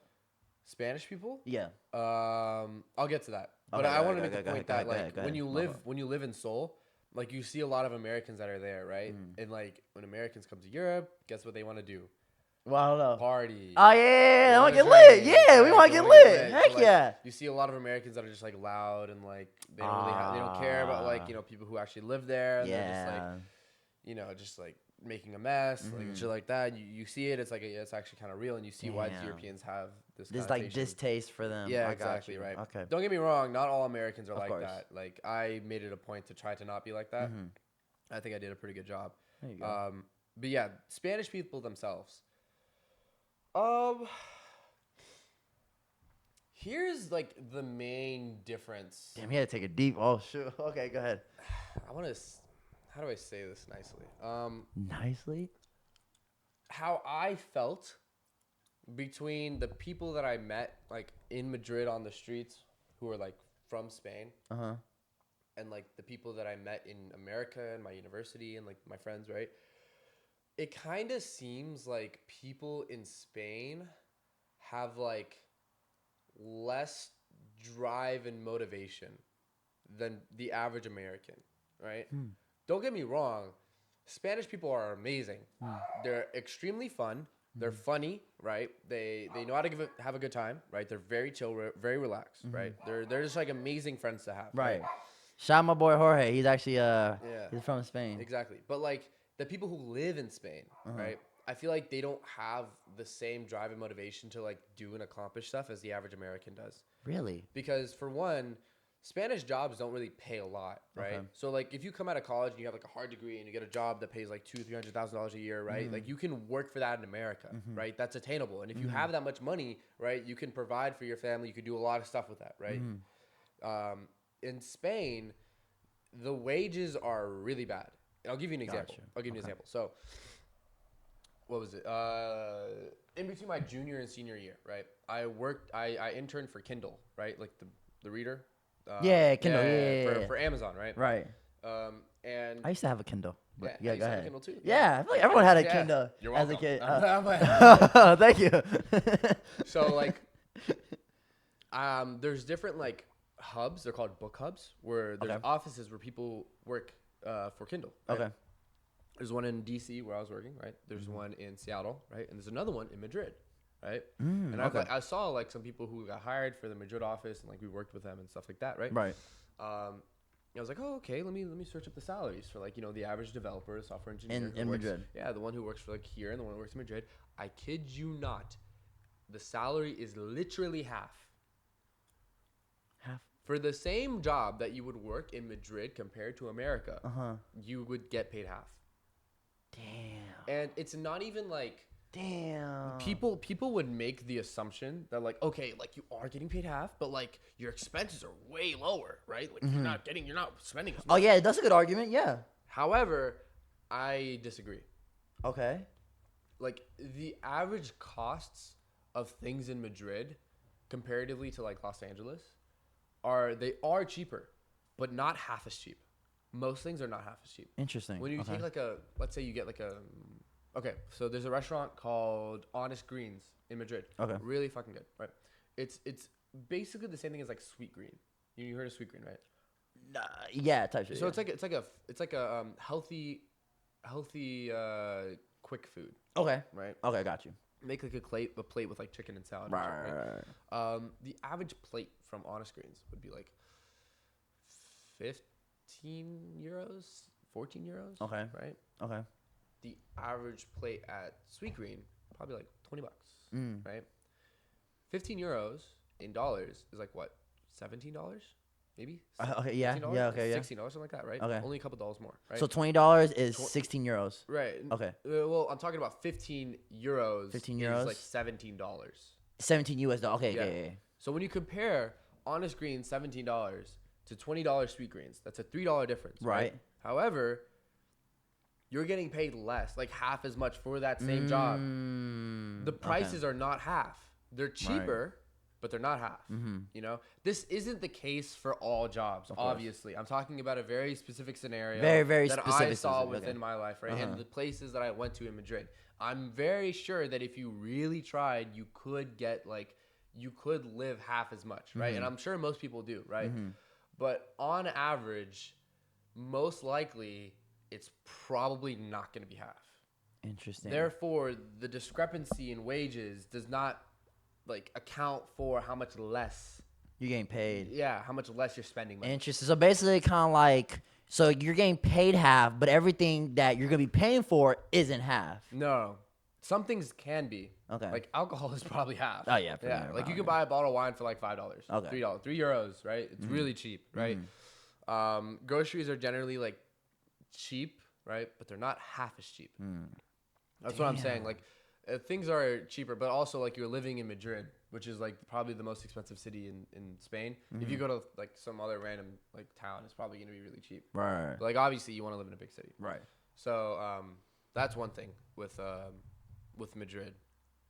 Spanish people? Yeah. I'll get to that. But I want to make the point that like when you live in Seoul, like you see a lot of Americans that are there, right? And like when Americans come to Europe, guess what they want to do? Well, I don't know. Party. Oh yeah, I want to get lit. Yeah, we want to get lit. Heck yeah. You see a lot of Americans that are just like loud and like they don't really they don't care about like people who actually live there. And they're just like just like making a mess, like shit like that. You see it. It's like it's actually kind of real, and you see why the Europeans have this like distaste for them. Yeah, exactly right. Okay. Don't get me wrong. Not all Americans are like that. Like I made it a point to try to not be like that. I think I did a pretty good job. There you go. But yeah, Spanish people themselves. Here's like the main difference. Damn, he had to take a deep. Oh shoot. Okay, go ahead. I want to. How do I say this nicely? Nicely? How I felt between the people that I met, like in Madrid on the streets, who were like from Spain, and like the people that I met in America and my university and like my friends, right? It kind of seems like people in Spain have like less drive and motivation than the average American, right? Don't get me wrong, Spanish people are amazing. They're extremely fun. They're funny, right? They know how to have a good time, right? They're very chill, very relaxed, right? They're just like amazing friends to have, Right. Shout out my boy Jorge. He's actually he's from Spain. Exactly. But like the people who live in Spain, right? I feel like they don't have the same drive and motivation to like do and accomplish stuff as the average American does. Really? Because for one, Spanish jobs don't really pay a lot, right? Okay. So like if you come out of college and you have like a hard degree and you get a job that pays like $200,000-$300,000 a year, right? Like you can work for that in America, right? That's attainable. And if you have that much money, right, you can provide for your family. You can do a lot of stuff with that, right? In Spain, the wages are really bad. I'll give you an example. So what was it? In between my junior and senior year, right? I interned for Kindle, right? Like the reader. Kindle. For Amazon, right? Right. And I used to have a Kindle. But I go used to have a ahead. Kindle too. Yeah, I feel like everyone had a Kindle You're as a welcome. kid. Thank you. So like, there's different like hubs. They're called book hubs, where there's offices where people work for Kindle. Right? Okay. There's one in DC where I was working, right? There's one in Seattle, right? And there's another one in Madrid, right? And I saw like some people who got hired for the Madrid office, and like we worked with them and stuff like that, right? Right. I was like, oh, okay, let me search up the salaries for like, the average developer, software engineer in Madrid. Yeah, the one who works for like here and the one who works in Madrid. I kid you not, the salary is literally half. Half. For the same job that you would work in Madrid compared to America, you would get paid half. Damn. And it's not even like Damn. people would make the assumption that like, okay, like you are getting paid half, but like your expenses are way lower, right? Like you're not spending as much. Oh yeah, that's a good argument. Yeah. However, I disagree. Okay. Like the average costs of things in Madrid comparatively to like Los Angeles are cheaper, but not half as cheap. Most things are not half as cheap. Interesting. When you take like let's say you get like okay, so there's a restaurant called Honest Greens in Madrid. Okay. Really fucking good, right? It's basically the same thing as like Sweet Green. You heard of Sweet Green, right? Yeah, type shit. So it's like a healthy quick food. Okay. Right. Okay, got you. Make like a plate with like chicken and salad. Right. The average plate from Honest Greens would be like 15 euros, 14 euros. Okay. Right. Okay. The average plate at Sweet Green probably like $20. Right. 15 euros in dollars is like what? $17? Maybe. Okay. Yeah. $16? Yeah. Okay. Yeah. $16, something like that, right? Okay. Only a couple dollars more, right? So $20 is 16 euros. Right. Okay. Well, I'm talking about 15 euros. 15 euros is like $17. 17 US dollars. Okay. Yeah. So when you compare Honest Greens $17 to $20 Sweet Greens, that's a $3 difference. Right. However, you're getting paid less, like half as much for that same job. The prices are not half. They're cheaper, but they're not half. This isn't the case for all jobs, obviously. I'm talking about a very specific scenario very that specific I saw within my life, right? And the places that I went to in Madrid. I'm very sure that if you really tried, you could live half as much, right? And I'm sure most people do, right? But on average, most likely, it's probably not going to be half. Interesting. Therefore, the discrepancy in wages does not account for how much less you're getting paid. Yeah, how much less you're spending money. Interesting. So basically, kind of like, so you're getting paid half, but everything that you're gonna be paying for isn't half. No, some things can be. Okay. Like alcohol is probably half. Oh yeah. Yeah. Like you can buy a bottle of wine for like $5. Okay. $3. €3, right? It's really cheap, right? Groceries are generally like cheap, right? But they're not half as cheap. That's what I'm saying. Like things are cheaper, but also like you're living in Madrid, which is like probably the most expensive city in Spain. If you go to like some other random like town, it's probably gonna be really cheap. Right. But, like obviously you want to live in a big city. Right. So that's one thing with Madrid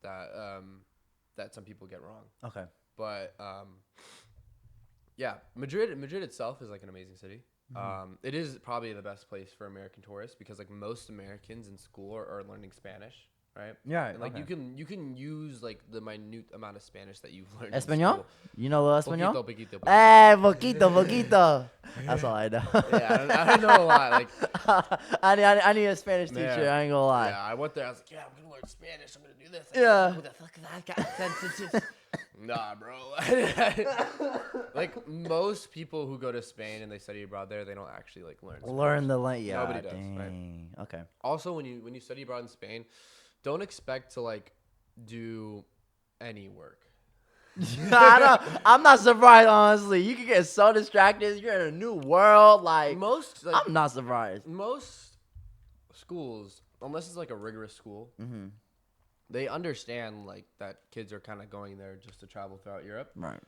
that some people get wrong. Okay. But yeah, Madrid itself is like an amazing city. It is probably the best place for American tourists because like most Americans in school are learning Spanish, right? Yeah, And like okay. you can use like the minute amount of Spanish that you've learned. Espanol? In school. You know Espanol? Poquito. Hey, poquito. That's all I know. Yeah, I don't know a lot. Like, I need a Spanish teacher. Yeah. I ain't gonna lie. yeah, I went there. I was like, yeah, I'm gonna learn Spanish. I'm gonna do this. Yeah. Who the fuck is that guy? Nah, bro. Like most people who go to Spain and they study abroad there, they don't actually like learn. Learn the language. Yeah, Nobody does, right? Okay. Also, when you study abroad in Spain, don't expect to like do any work. I'm not surprised, honestly. You can get so distracted. You're in a new world. Like, I'm not surprised. Most schools, unless it's like a rigorous school, they understand like that kids are kind of going there just to travel throughout Europe, Right.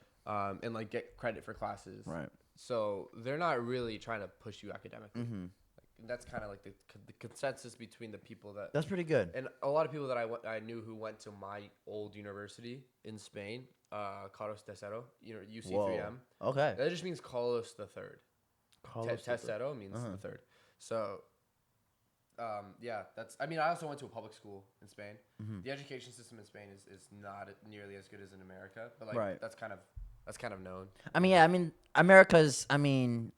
And like get credit for classes, Right. So they're not really trying to push you academically. Like, that's kind of like the consensus between the people that. That's pretty good. And a lot of people that I knew who went to my old university in Spain, Carlos Tercero, UC3M. Okay. That just means Carlos the Third. Carlos Tercero means the third. So, yeah, I mean, I also went to a public school in Spain. The education system in Spain is not nearly as good as in America, but like Right. that's kind of known. I mean, yeah. I mean, America's. I mean,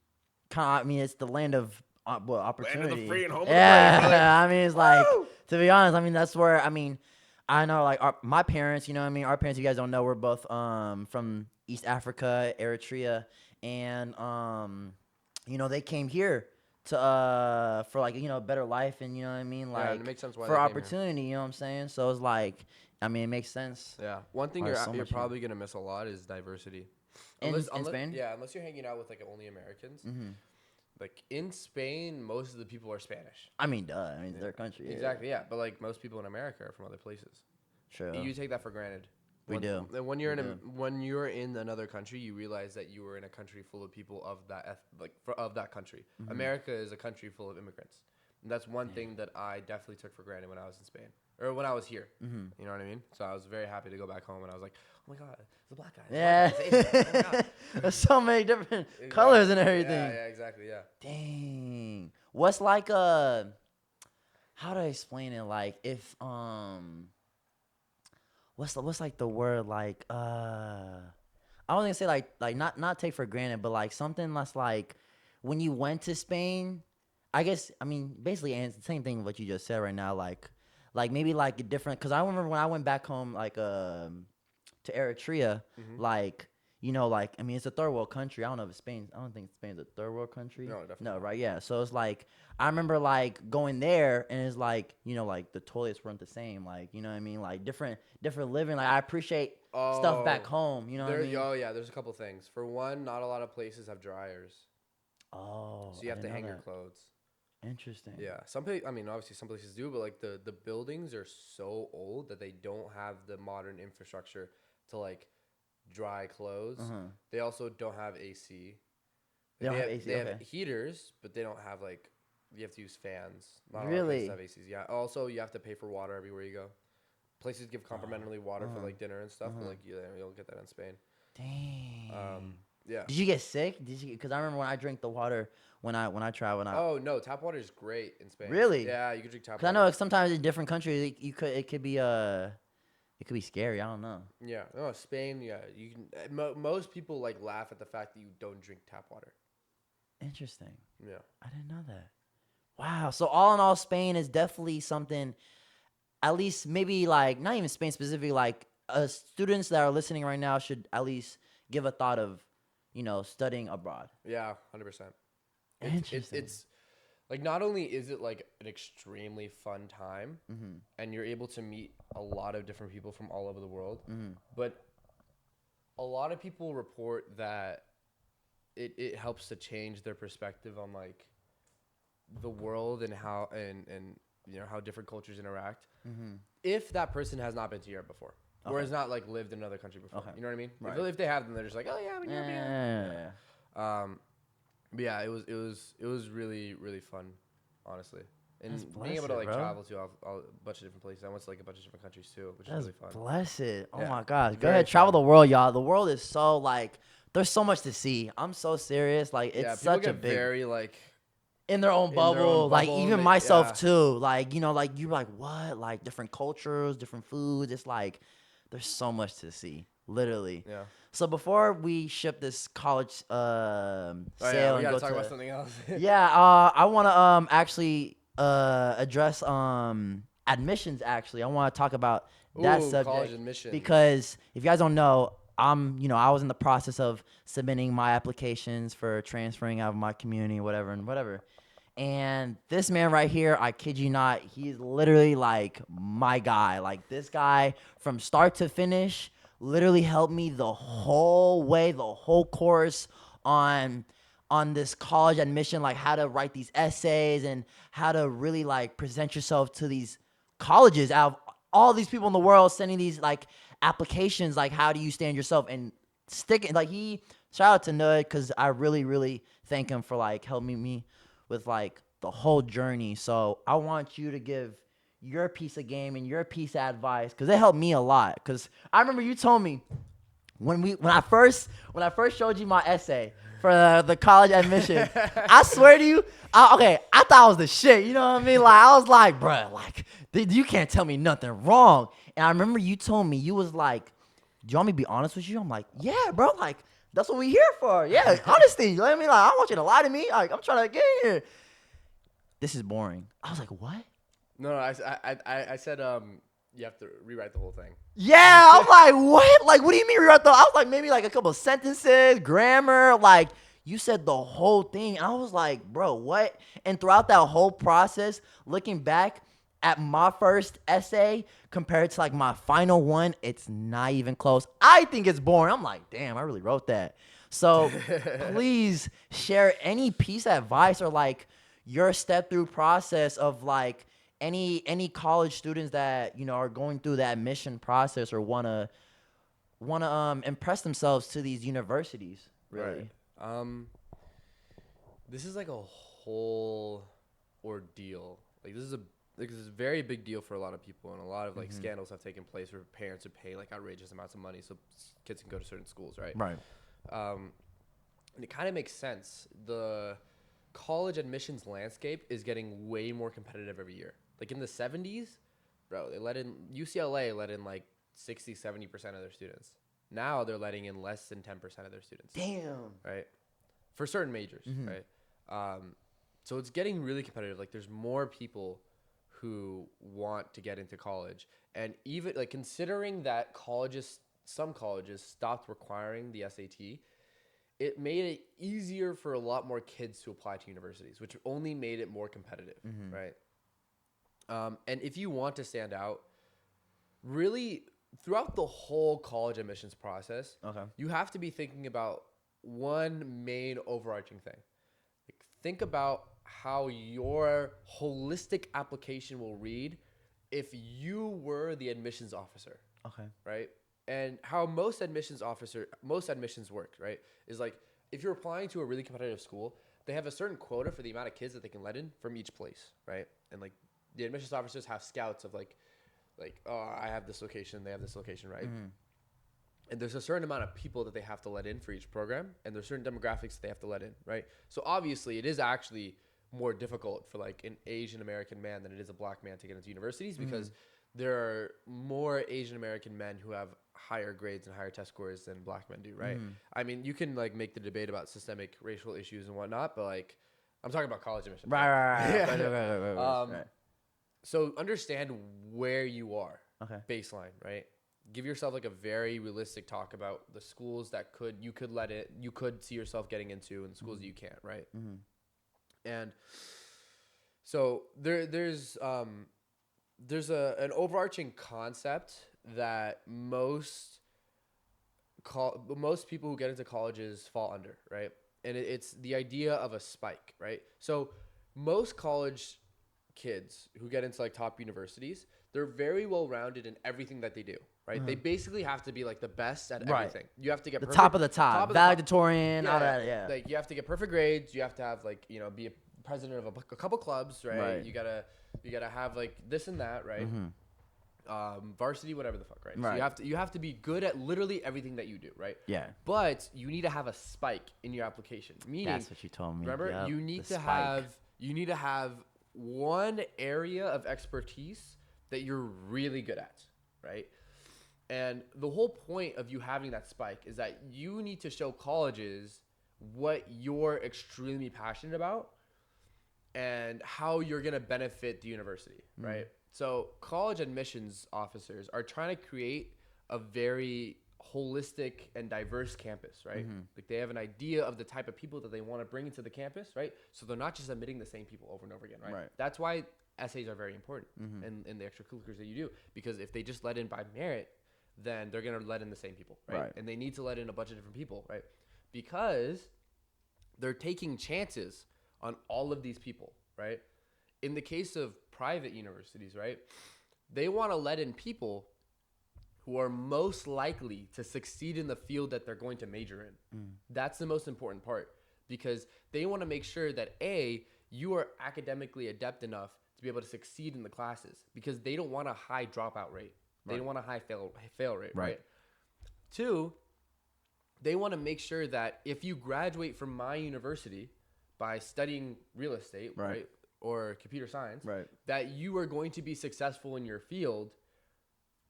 it's the land of opportunity. Land of the free and home of the yeah. brave, brother. I mean, it's like, to be honest. I mean, that's where. I mean, I know like my parents. You know what I mean? Our parents. You guys don't know. We're both from East Africa, Eritrea, and they came here to for like a better life, and you know what I mean, like it makes sense why for they came opportunity. You know what I'm saying? So it's like, I mean, it makes sense. Yeah. One thing There's so you're much probably gonna miss a lot is diversity. In Spain? Yeah, unless you're hanging out with like only Americans. Like in Spain, most of the people are Spanish. I mean, duh. I mean, it's their country. Exactly. Yeah, but like most people in America are from other places. True. You take that for granted. We do. And when you're in another country, you realize that you were in a country full of people of that of that country. America is a country full of immigrants. And that's one thing that I definitely took for granted when I was in Spain or when I was here. You know what I mean? So I was very happy to go back home and I was like, oh my God, it's a black guy. Yeah. Oh my God. There's so many different colors and everything. Yeah, exactly. Yeah. Dang. What's like how do I explain it? Like if what's like the word like I was gonna say like not take for granted, but like something that's like when you went to Spain, I guess I mean basically and it's the same thing what you just said right now, like maybe like a different, because I remember when I went back home like to Eritrea, like like I mean it's a third world country. I don't know if Spain. I don't think Spain's a third world country. No, definitely. No, right? Yeah. So it's like I remember like going there and it's like like the toilets weren't the same. Like what I mean, like different living. Like I appreciate stuff back home. You know what I mean? Oh yeah, there's a couple things. For one, not a lot of places have dryers. Oh. So you have to hang your clothes. Interesting. Yeah, I mean, obviously some places do, but like the buildings are so old that they don't have the modern infrastructure to like dry clothes. They also don't have AC. They don't have AC. They have heaters, but they don't have like you have to use fans. Not really? All places have ACs. Yeah. Also, you have to pay for water everywhere you go. Places give complimentary water for like dinner and stuff, but like you'll get that in Spain. Dang. Yeah. Did you get sick? Because I remember when I drank the water when I traveled. Oh no, tap water is great in Spain. Really? Yeah, you can drink tap water. Because I know sometimes in different countries it could be scary. I don't know. Yeah. No, Spain. Yeah, you can. Most people like laugh at the fact that you don't drink tap water. Interesting. Yeah. I didn't know that. Wow. So all in all, Spain is definitely something. At least maybe like not even Spain specifically. Like students that are listening right now should at least give a thought of studying abroad. Yeah, 100%. Interesting. It's like not only is it like an extremely fun time, and you're able to meet a lot of different people from all over the world, but a lot of people report that it helps to change their perspective on like the world and how and how different cultures interact. If that person has not been to Europe before. Or has not like lived in another country before. Okay. You know what I mean? Right. If they have, then they're just like, oh yeah, I'm in Europe. Yeah. But yeah, it was really really fun, honestly. And That's being able to like blessed, bro. travel to a bunch of different places. I went to like a bunch of different countries too, which is really fun. Blessed. Oh Yeah. my gosh. Go Very ahead, travel the world, y'all. The world is so like there's so much to see. I'm so serious. Like, it's people such get a big very like in their own in their own bubble. Like, bubble, even they- myself yeah. too. Like, you know, like you're like, what? Like different cultures, different foods. It's like there's so much to see. Literally. Yeah. So before we ship this college Oh, sale yeah, we and gotta go talk to about something else. yeah, I want to actually address admissions. Actually, I want to talk about that Ooh, subject college admissions. because if you guys don't know, I was in the process of submitting my applications for transferring out of my community, whatever. And this man right here, I kid you not, he's literally like my guy. Like, this guy from start to finish literally helped me the whole way, the whole course on this college admission, like how to write these essays and how to really like present yourself to these colleges out of all these people in the world sending these like applications. Like, how do you stand yourself and stick it? Like, shout out to Neoud, because I really thank him for like helping me with like the whole journey. So I want you to give your piece of game and your piece of advice, because it helped me a lot. Because I remember you told me when I first showed you my essay for the college admission, I swear to you, I thought I was the shit. You know what I mean? Like, I was like, bruh, like, you can't tell me nothing wrong. And I remember you told me, you was like, do you want me to be honest with you? I'm like, yeah, bro, like, that's what we here for. Yeah, honesty. You know what I mean? Like, I don't want you to lie to me. Like, I'm trying to get in here. This is boring. I was like, what? No, I said you have to rewrite the whole thing. Yeah, I'm like, what? Like, what do you mean rewrite the? I was like, maybe like a couple of sentences, grammar. Like, you said the whole thing. And I was like, bro, what? And throughout that whole process, looking back at my first essay compared to like my final one, it's not even close. I think it's boring. I'm like, damn, I really wrote that. So please share any piece of advice or like your step through process of like any college students that, you know, are going through that admission process or wanna impress themselves to these universities. Really. Right. This is like a whole ordeal. Like, this is a very big deal for a lot of people, and a lot of like scandals have taken place where parents would pay like outrageous amounts of money so kids can go to certain schools, right? Right. And it kind of makes sense. The college admissions landscape is getting way more competitive every year. Like, in the 70s, bro, UCLA let in like 60-70% of their students. Now they're letting in less than 10% of their students. Damn. Right? For certain majors, right? So it's getting really competitive. Like, there's more people who want to get into college. And even, like, considering that some colleges stopped requiring the SAT, it made it easier for a lot more kids to apply to universities, which only made it more competitive, right? And if you want to stand out, really, throughout the whole college admissions process, you have to be thinking about one main overarching thing. Like, think about how your holistic application will read if you were the admissions officer. Right? And how most admissions work, right, is like, if you're applying to a really competitive school, they have a certain quota for the amount of kids that they can let in from each place, right? And like, the admissions officers have scouts of like, oh, I have this location, they have this location, right? And there's a certain amount of people that they have to let in for each program, and there's certain demographics they have to let in, right? So obviously, it is actually more difficult for like an Asian American man than it is a black man to get into universities, because there are more Asian American men who have higher grades and higher test scores than black men do, right? I mean, you can like make the debate about systemic racial issues and whatnot, but like, I'm talking about college admission. Right. So understand where you are, baseline, right? Give yourself like a very realistic talk about the schools that you could see yourself getting into, and the schools that you can't, right? And so there's an overarching concept that most people who get into colleges fall under, right? And it's the idea of a spike, right? So most college kids who get into like top universities, they're very well rounded in everything that they do, right? They basically have to be like the best at everything. You have to get the top of the top, valedictorian, all that. Yeah, like you have to get perfect grades. You have to have like, you know, be a president of a couple clubs, right? You gotta have like this and that, right? varsity, whatever the fuck, right? So you have to be good at literally everything that you do, right? Yeah. But you need to have a spike in your application. Meaning, that's what you told me. Remember, yep, you need to have one area of expertise that you're really good at, right? And the whole point of you having that spike is that you need to show colleges what you're extremely passionate about and how you're going to benefit the university, right? So college admissions officers are trying to create a very holistic and diverse campus, right? Like they have an idea of the type of people that they want to bring into the campus, right? So they're not just admitting the same people over and over again, right? That's why essays are very important in the extracurriculars that you do, because if they just let in by merit, then they're going to let in the same people, right? And they need to let in a bunch of different people, right? Because they're taking chances on all of these people, right? In the case of private universities, right, they want to let in people who are most likely to succeed in the field that they're going to major in. That's the most important part, because they want to make sure that you are academically adept enough to be able to succeed in the classes, because they don't want a high dropout rate. They don't want a high fail rate, right? 2, they want to make sure that if you graduate from my university by studying real estate, right, or computer science, that you are going to be successful in your field.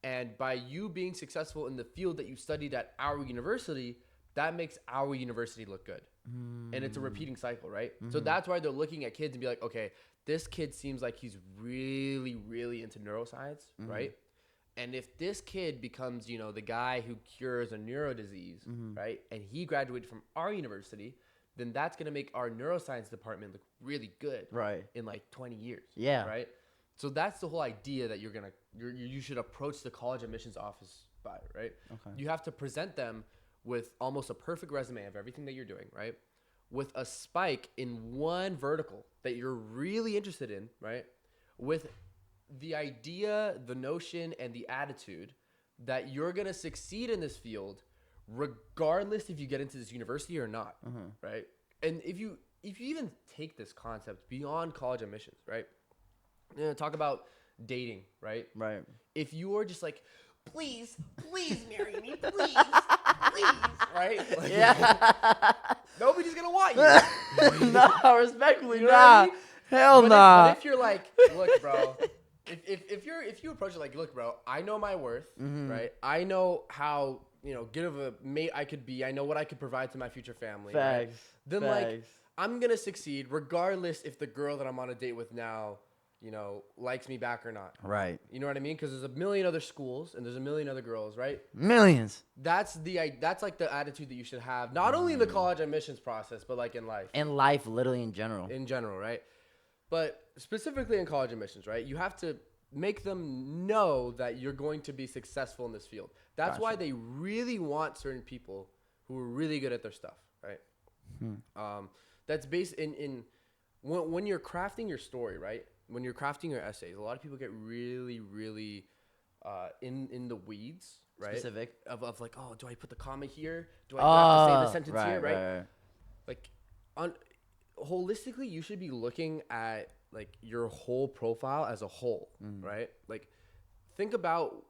And by you being successful in the field that you studied at our university, that makes our university look good. And it's a repeating cycle, right? So that's why they're looking at kids and be like, okay, this kid seems like he's really, really into neuroscience, right? And if this kid becomes, the guy who cures a neuro disease, right, and he graduated from our university, then that's going to make our neuroscience department look really good, in like 20 years, right? So that's the whole idea that you should approach the college admissions office by, right? You have to present them with almost a perfect resume of everything that you're doing, right? With a spike in one vertical that you're really interested in, right? With the idea, the notion, and the attitude that you're going to succeed in this field regardless if you get into this university or not, right? And if you even take this concept beyond college admissions, right? Talk about dating, right? If you are just like, please marry me, please, right? Like, nobody's going to want you. No, respectfully, you know what I mean? Hell but nah. But if you're like, look, bro, if you approach it like, look, bro, I know my worth, right? I know how good of a mate I could be. I know what I could provide to my future family. Right? Then like, I'm gonna succeed regardless if the girl that I'm on a date with now, likes me back or not. Right. You know what I mean? Because there's a million other schools and there's a million other girls, right? Millions. That's like the attitude that you should have, not only in the college admissions process, but like in life. In life, literally in general. In general, right? But specifically in college admissions, right? You have to make them know that you're going to be successful in this field. That's why they really want certain people who are really good at their stuff, right? That's based in when you're crafting your story, right? When you're crafting your essays, a lot of people get really, really in the weeds, right? Specific. Of like, oh, do I put the comma here? Do I have to say the sentence here, right? Like, holistically, you should be looking at like your whole profile as a whole, right? Like, think about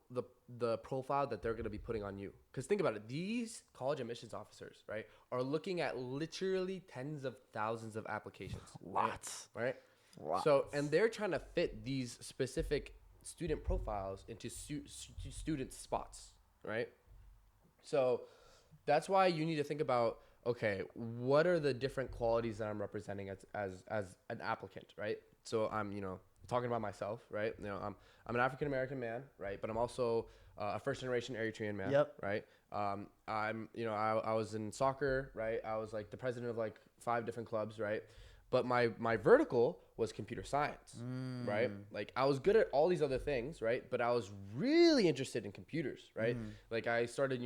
the profile that they're going to be putting on you. Because think about it. These college admissions officers, right, are looking at literally tens of thousands of applications. Lots. Right? So, and they're trying to fit these specific student profiles into student spots, right? So that's why you need to think about, okay, what are the different qualities that I'm representing as an applicant, right? So I'm, talking about myself, right? I'm an African American man, right? But I'm also a first generation Eritrean man, right? I'm, I was in soccer, right? I was like the president of like 5 different clubs, right? But my vertical was computer science, right? Like I was good at all these other things, right? But I was really interested in computers, right? Like I started,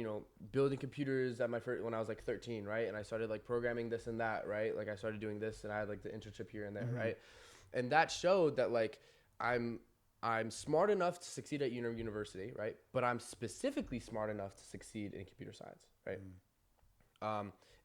building computers when I was like 13, right? And I started like programming this and that, right? Like I started doing this and I had like the internship here and there, right? And that showed that like I'm smart enough to succeed at university, right? But I'm specifically smart enough to succeed in computer science, right?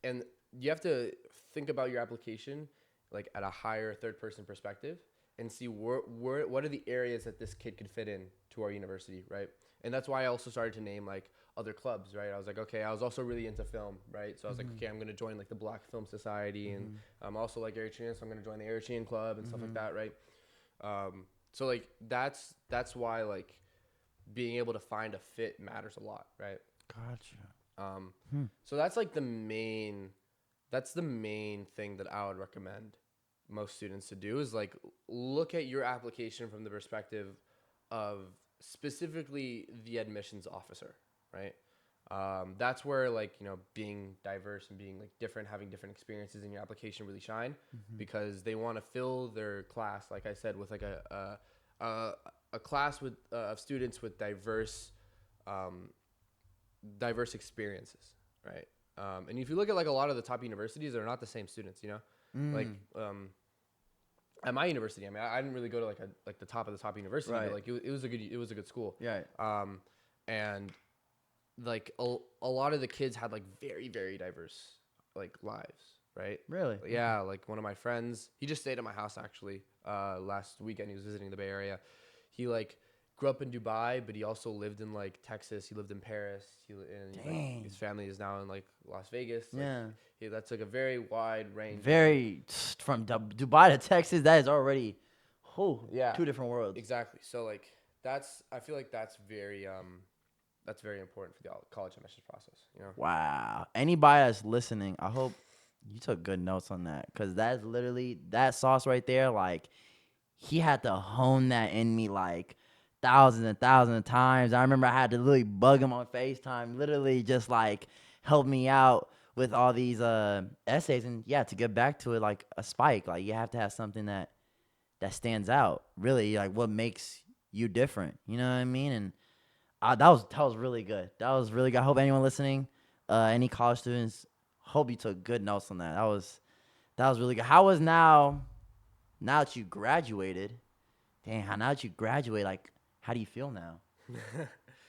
And you have to think about your application like at a higher third person perspective and see what are the areas that this kid could fit in to our university, right? And that's why I also started to name like other clubs, right? I was like, okay, I was also really into film, right? So I was like, okay, I'm gonna join like the Black Film Society, and I'm also like Eritrean, so I'm gonna join the Eritrean Club and stuff like that, right? So like that's why like being able to find a fit matters a lot, right? Gotcha. So that's like the main thing that I would recommend most students to do is like look at your application from the perspective of specifically the admissions officer, right? That's where like, you know, being diverse and being like different, having different experiences in your application really shine, because they want to fill their class, like I said, with like a class with of students with diverse experiences, right? And if you look at like a lot of the top universities, they're not the same students, you know, like at my university, I mean, I didn't really go to like the top of the top university, Right. but like it was a good school. Yeah. And like a lot of the kids had like very, very diverse like lives, right? Really? Yeah. Like one of my friends, he just stayed at my house actually last weekend. He was visiting the Bay Area. He like grew up in Dubai, but he also lived in like Texas. He lived in Paris. Like, his family is now in like Las Vegas. Like, Yeah. That's like a very wide range. From Dubai to Texas, that is already, Yeah, 2 different worlds. Exactly. So like I feel like that's very important for the college admissions process, you know? Wow. Anybody that's listening, I hope you took good notes on that, because that's literally that sauce right there. Like, he had to hone that in me like thousands and thousands of times. I remember I had to literally bug him on FaceTime, literally just like help me out with all these essays. And yeah, to get back to it, like a spike, like you have to have something that stands out, really, like what makes you different, you know what I mean? And that was really good. That was really good. I hope anyone listening, any college students, hope you took good notes on that. That was really good. How was now that you graduated? Now that you graduate, like, how do you feel now?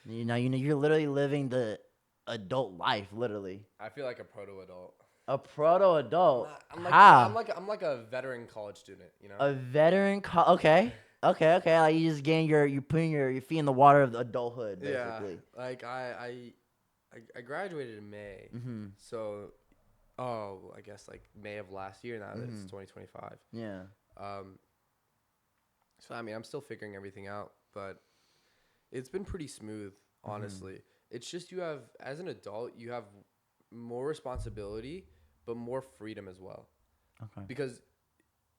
You're literally living the adult life, literally. I feel like a proto-adult. A proto-adult. How? I'm like a veteran college student, you know? A veteran okay. Like you just you're putting your feet in the water of adulthood, basically. Yeah. Like I graduated in May. So I guess like May of last year now that it's 2025. Yeah. So I mean, I'm still figuring everything out, but it's been pretty smooth, honestly. It's just as an adult, you have more responsibility, but more freedom as well. Okay. Because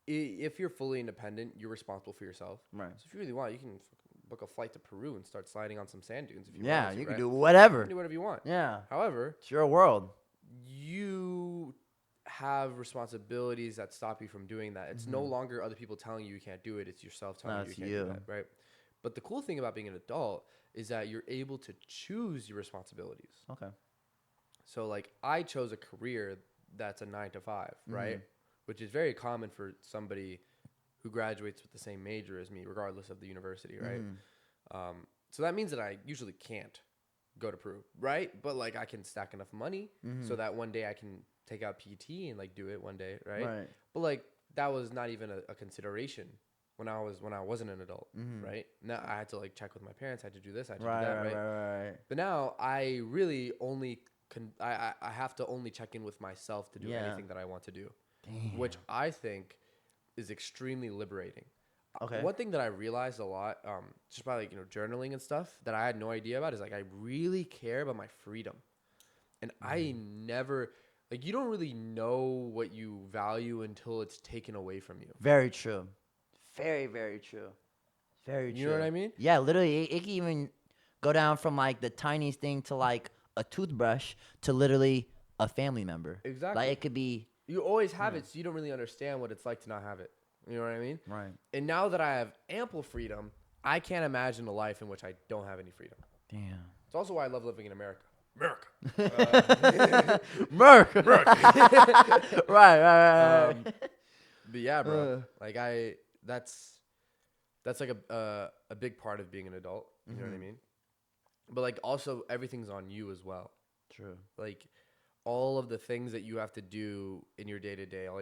if you're fully independent, you're responsible for yourself. Right. So if you really want, you can book a flight to Peru and start sliding on some sand dunes. If you yeah, want to, you can right? do whatever. You can do whatever you want. Yeah. However, It's your world. you have responsibilities that stop you from doing that. It's no longer other people telling you can't do it. It's yourself telling you can't do that, right? But the cool thing about being an adult is that you're able to choose your responsibilities. Okay. So like I chose a career that's a 9 to 5, right? Which is very common for somebody who graduates with the same major as me, regardless of the university, right? So that means that I usually can't go to Peru, right? But like I can stack enough money so that one day I can take out PT and like do it one day, right? But like that was not even a consideration when I wasn't an adult, right? Now I had to like check with my parents, I had to do this, I had to do that, right? But now I really only I have to only check in with myself to do anything that I want to do. Damn. Which I think is extremely liberating. Okay. One thing that I realized a lot, just by like, you know, journaling and stuff that I had no idea about is like I really care about my freedom. And I never, like, you don't really know what you value until it's taken away from you. Very true. Very, very true. Very true. You know what I mean? Yeah, literally, it can even go down from like the tiniest thing to like a toothbrush to literally a family member. Exactly. Like it could be. You always have it, so you don't really understand what it's like to not have it. You know what I mean? Right. And now that I have ample freedom, I can't imagine a life in which I don't have any freedom. Damn. It's also why I love living in America. Merc. Right. But yeah, bro. Like that's like a big part of being an adult. You know what I mean? But like also everything's on you as well. True. Like all of the things that you have to do in your day to day, all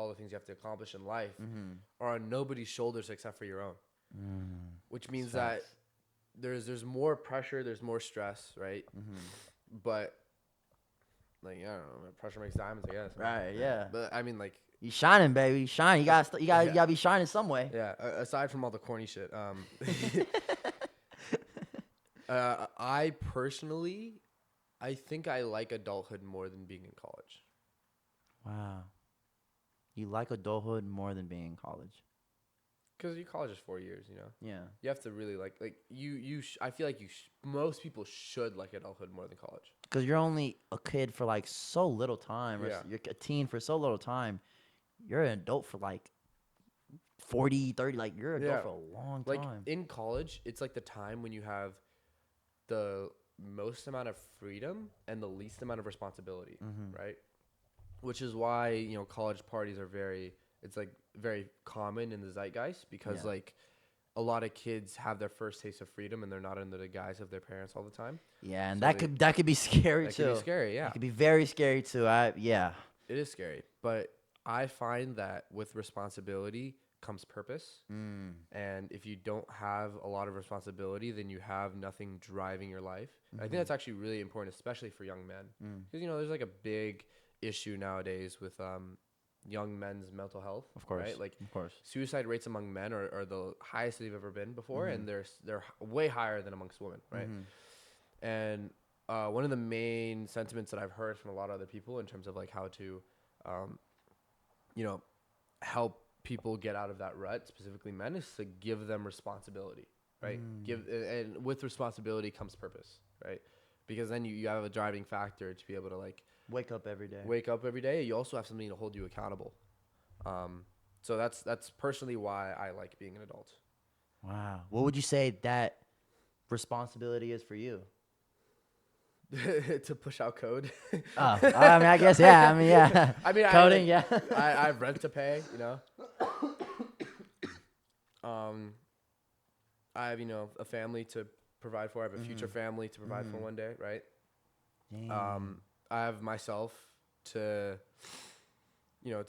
the things you have to accomplish in life are on nobody's shoulders except for your own. Which means that there's more pressure, there's more stress, right? But like, I don't know, pressure makes diamonds, I guess. Right, yeah. But I mean, like, you shining, baby. You shine. You gotta be shining some way. Yeah. Aside from all the corny shit, I personally, I think I like adulthood more than being in college. Wow. You like adulthood more than being in college? Because your college is 4 years, you know. Yeah. You have to really like I feel like most people should like adulthood more than college. Because you're only a kid for like so little time. Or Yeah. You're a teen for so little time. You're an adult for like 40, 30. Like, you're an adult for a long time. Like, in college, it's like the time when you have the most amount of freedom and the least amount of responsibility, right? Which is why, you know, college parties are very common in the zeitgeist, because like a lot of kids have their first taste of freedom and they're not under the guise of their parents all the time. Yeah, and so that could be scary too. That could be scary, yeah. It could be very scary too. It is scary, but I find that with responsibility comes purpose. And if you don't have a lot of responsibility, then you have nothing driving your life. I think that's actually really important, especially for young men, because you know there's like a big issue nowadays with young men's mental health. Of course, right? Like, of course, suicide rates among men are the highest they've ever been before, and they're way higher than amongst women, right? And one of the main sentiments that I've heard from a lot of other people in terms of like how to, you know, help people get out of that rut, specifically men, is to give them responsibility, right? And with responsibility comes purpose, right? Because then you have a driving factor to be able to like wake up every day. You also have something to hold you accountable. So that's personally why I like being an adult. Wow. What would you say that responsibility is for you? To push out code. I mean, I guess, yeah. I mean, yeah. I mean, coding, yeah. I have rent to pay, you know. I have, you know, a family to provide for. I have a future family to provide for one day, right? Damn. I have myself to, you know,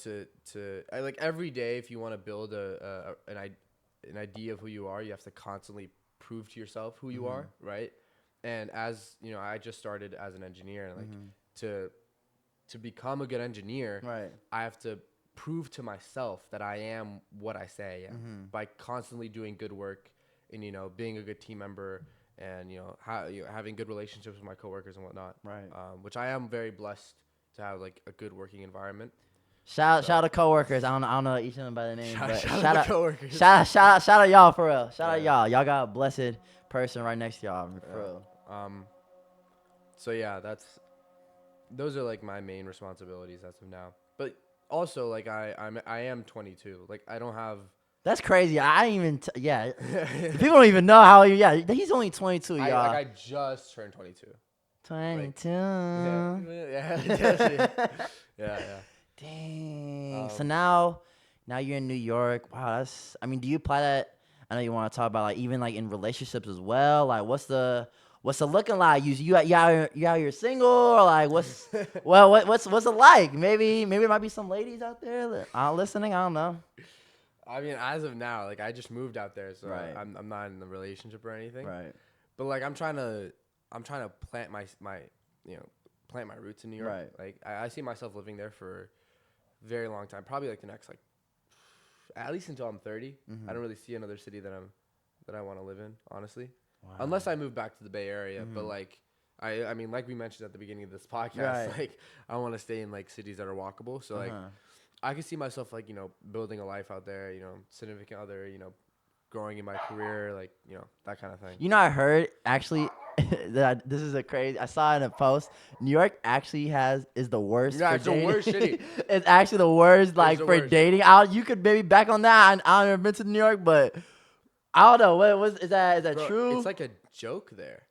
I like every day. If you want to build an idea of who you are, you have to constantly prove to yourself who you are, right? And as you know, I just started as an engineer, and like to become a good engineer, right, I have to prove to myself that I am what I say I am by constantly doing good work and, you know, being a good team member, and you know, having good relationships with my coworkers and whatnot. Right. Which I am very blessed to have, like a good working environment. Shout out to coworkers. I don't know each of them by the name, but shout out coworkers. Shout out y'all for real. Shout out y'all. Y'all got a blessed person right next to y'all for real. So yeah, those are like my main responsibilities as of now. But also, like I am 22. Like I don't have. That's crazy. I didn't even. People don't even know how old you. Yeah, he's only 22, y'all. I just turned 22. 22. Yeah. Dang. So now you're in New York. Wow, that's. I mean, do you apply that? I know you want to talk about like even like in relationships as well. Like, what's the looking like? You out here single, or like what's it like? Maybe there might be some ladies out there that aren't listening. I don't know. I mean, as of now, like I just moved out there, so right. I'm not in a relationship or anything. Right. But like I'm trying to plant my plant my roots in New York. Right. Like I see myself living there for a very long time, probably like the next like at least until I'm 30. I don't really see another city that I want to live in, honestly. Wow. Unless I move back to the Bay Area. But like I mean, like we mentioned at the beginning of this podcast, like I want to stay in like cities that are walkable. So like I could see myself like, you know, building a life out there, you know, significant other, you know, growing in my career, like, you know, that kind of thing. You know, I heard actually that this is I saw in a post, New York actually is the worst. Yeah, for it's dating. the worst city. It's actually the worst, like for dating. You could maybe back on that. I've never been to New York, but I don't know. Is that Bro, true? It's like a joke there.